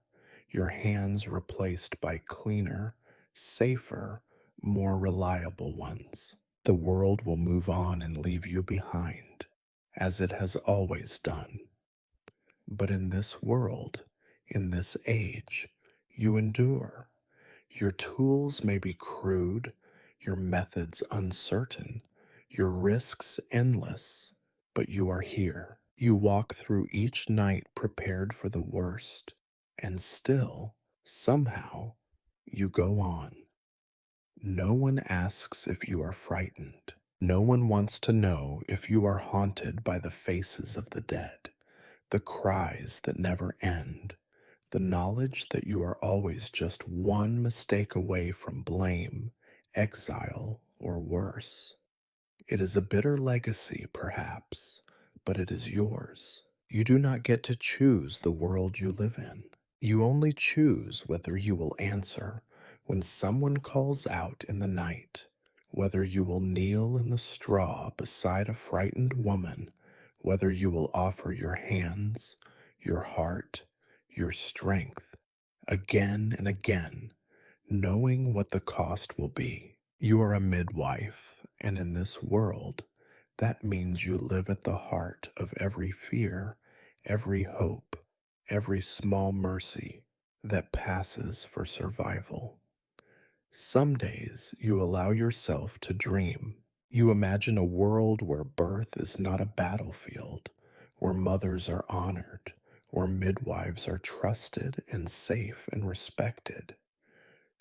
your hands replaced by cleaner, safer, more reliable ones. The world will move on and leave you behind, as it has always done. But in this world, in this age, you endure. Your tools may be crude, your methods uncertain, your risks endless, but you are here. You walk through each night prepared for the worst, and still, somehow, you go on. No one asks if you are frightened. No one wants to know if you are haunted by the faces of the dead, the cries that never end, the knowledge that you are always just one mistake away from blame, exile, or worse. It is a bitter legacy, perhaps, but it is yours. You do not get to choose the world you live in. You only choose whether you will answer when someone calls out in the night, whether you will kneel in the straw beside a frightened woman, whether you will offer your hands, your heart, your strength, again and again, knowing what the cost will be. You are a midwife, and in this world, that means you live at the heart of every fear, every hope, every small mercy that passes for survival. Some days you allow yourself to dream. You imagine a world where birth is not a battlefield, where mothers are honored, where midwives are trusted and safe and respected.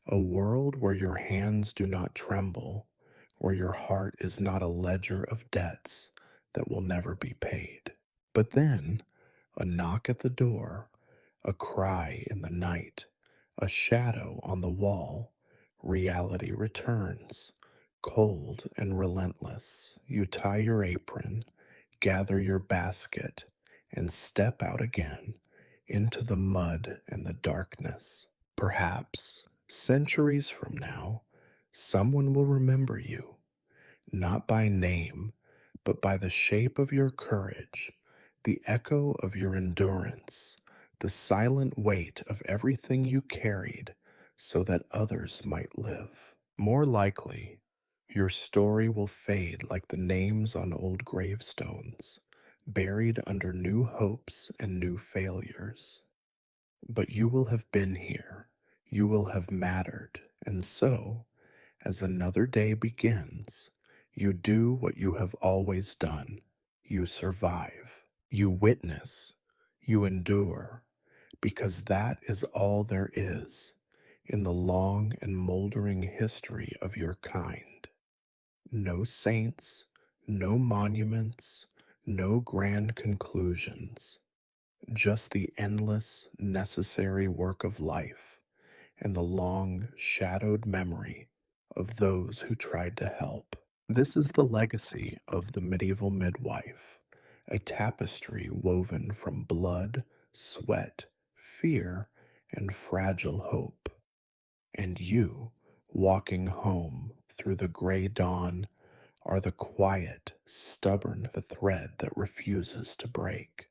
A world where your hands do not tremble, where your heart is not a ledger of debts that will never be paid. But then, a knock at the door, a cry in the night, a shadow on the wall, reality returns, cold and relentless. You tie your apron, gather your basket, and step out again into the mud and the darkness. Perhaps centuries from now, someone will remember you, not by name, but by the shape of your courage, the echo of your endurance, the silent weight of everything you carried so that others might live. More likely, your story will fade like the names on old gravestones, buried under new hopes and new failures. But you will have been here, you will have mattered, and so, as another day begins, you do what you have always done. You survive, you witness, you endure, because that is all there is in the long and moldering history of your kind. No saints, no monuments, no grand conclusions, just the endless, necessary work of life and the long, shadowed memory of those who tried to help. This is the legacy of the medieval midwife, a tapestry woven from blood, sweat, fear, and fragile hope. And you, walking home through the gray dawn, are the quiet, stubborn thread that refuses to break.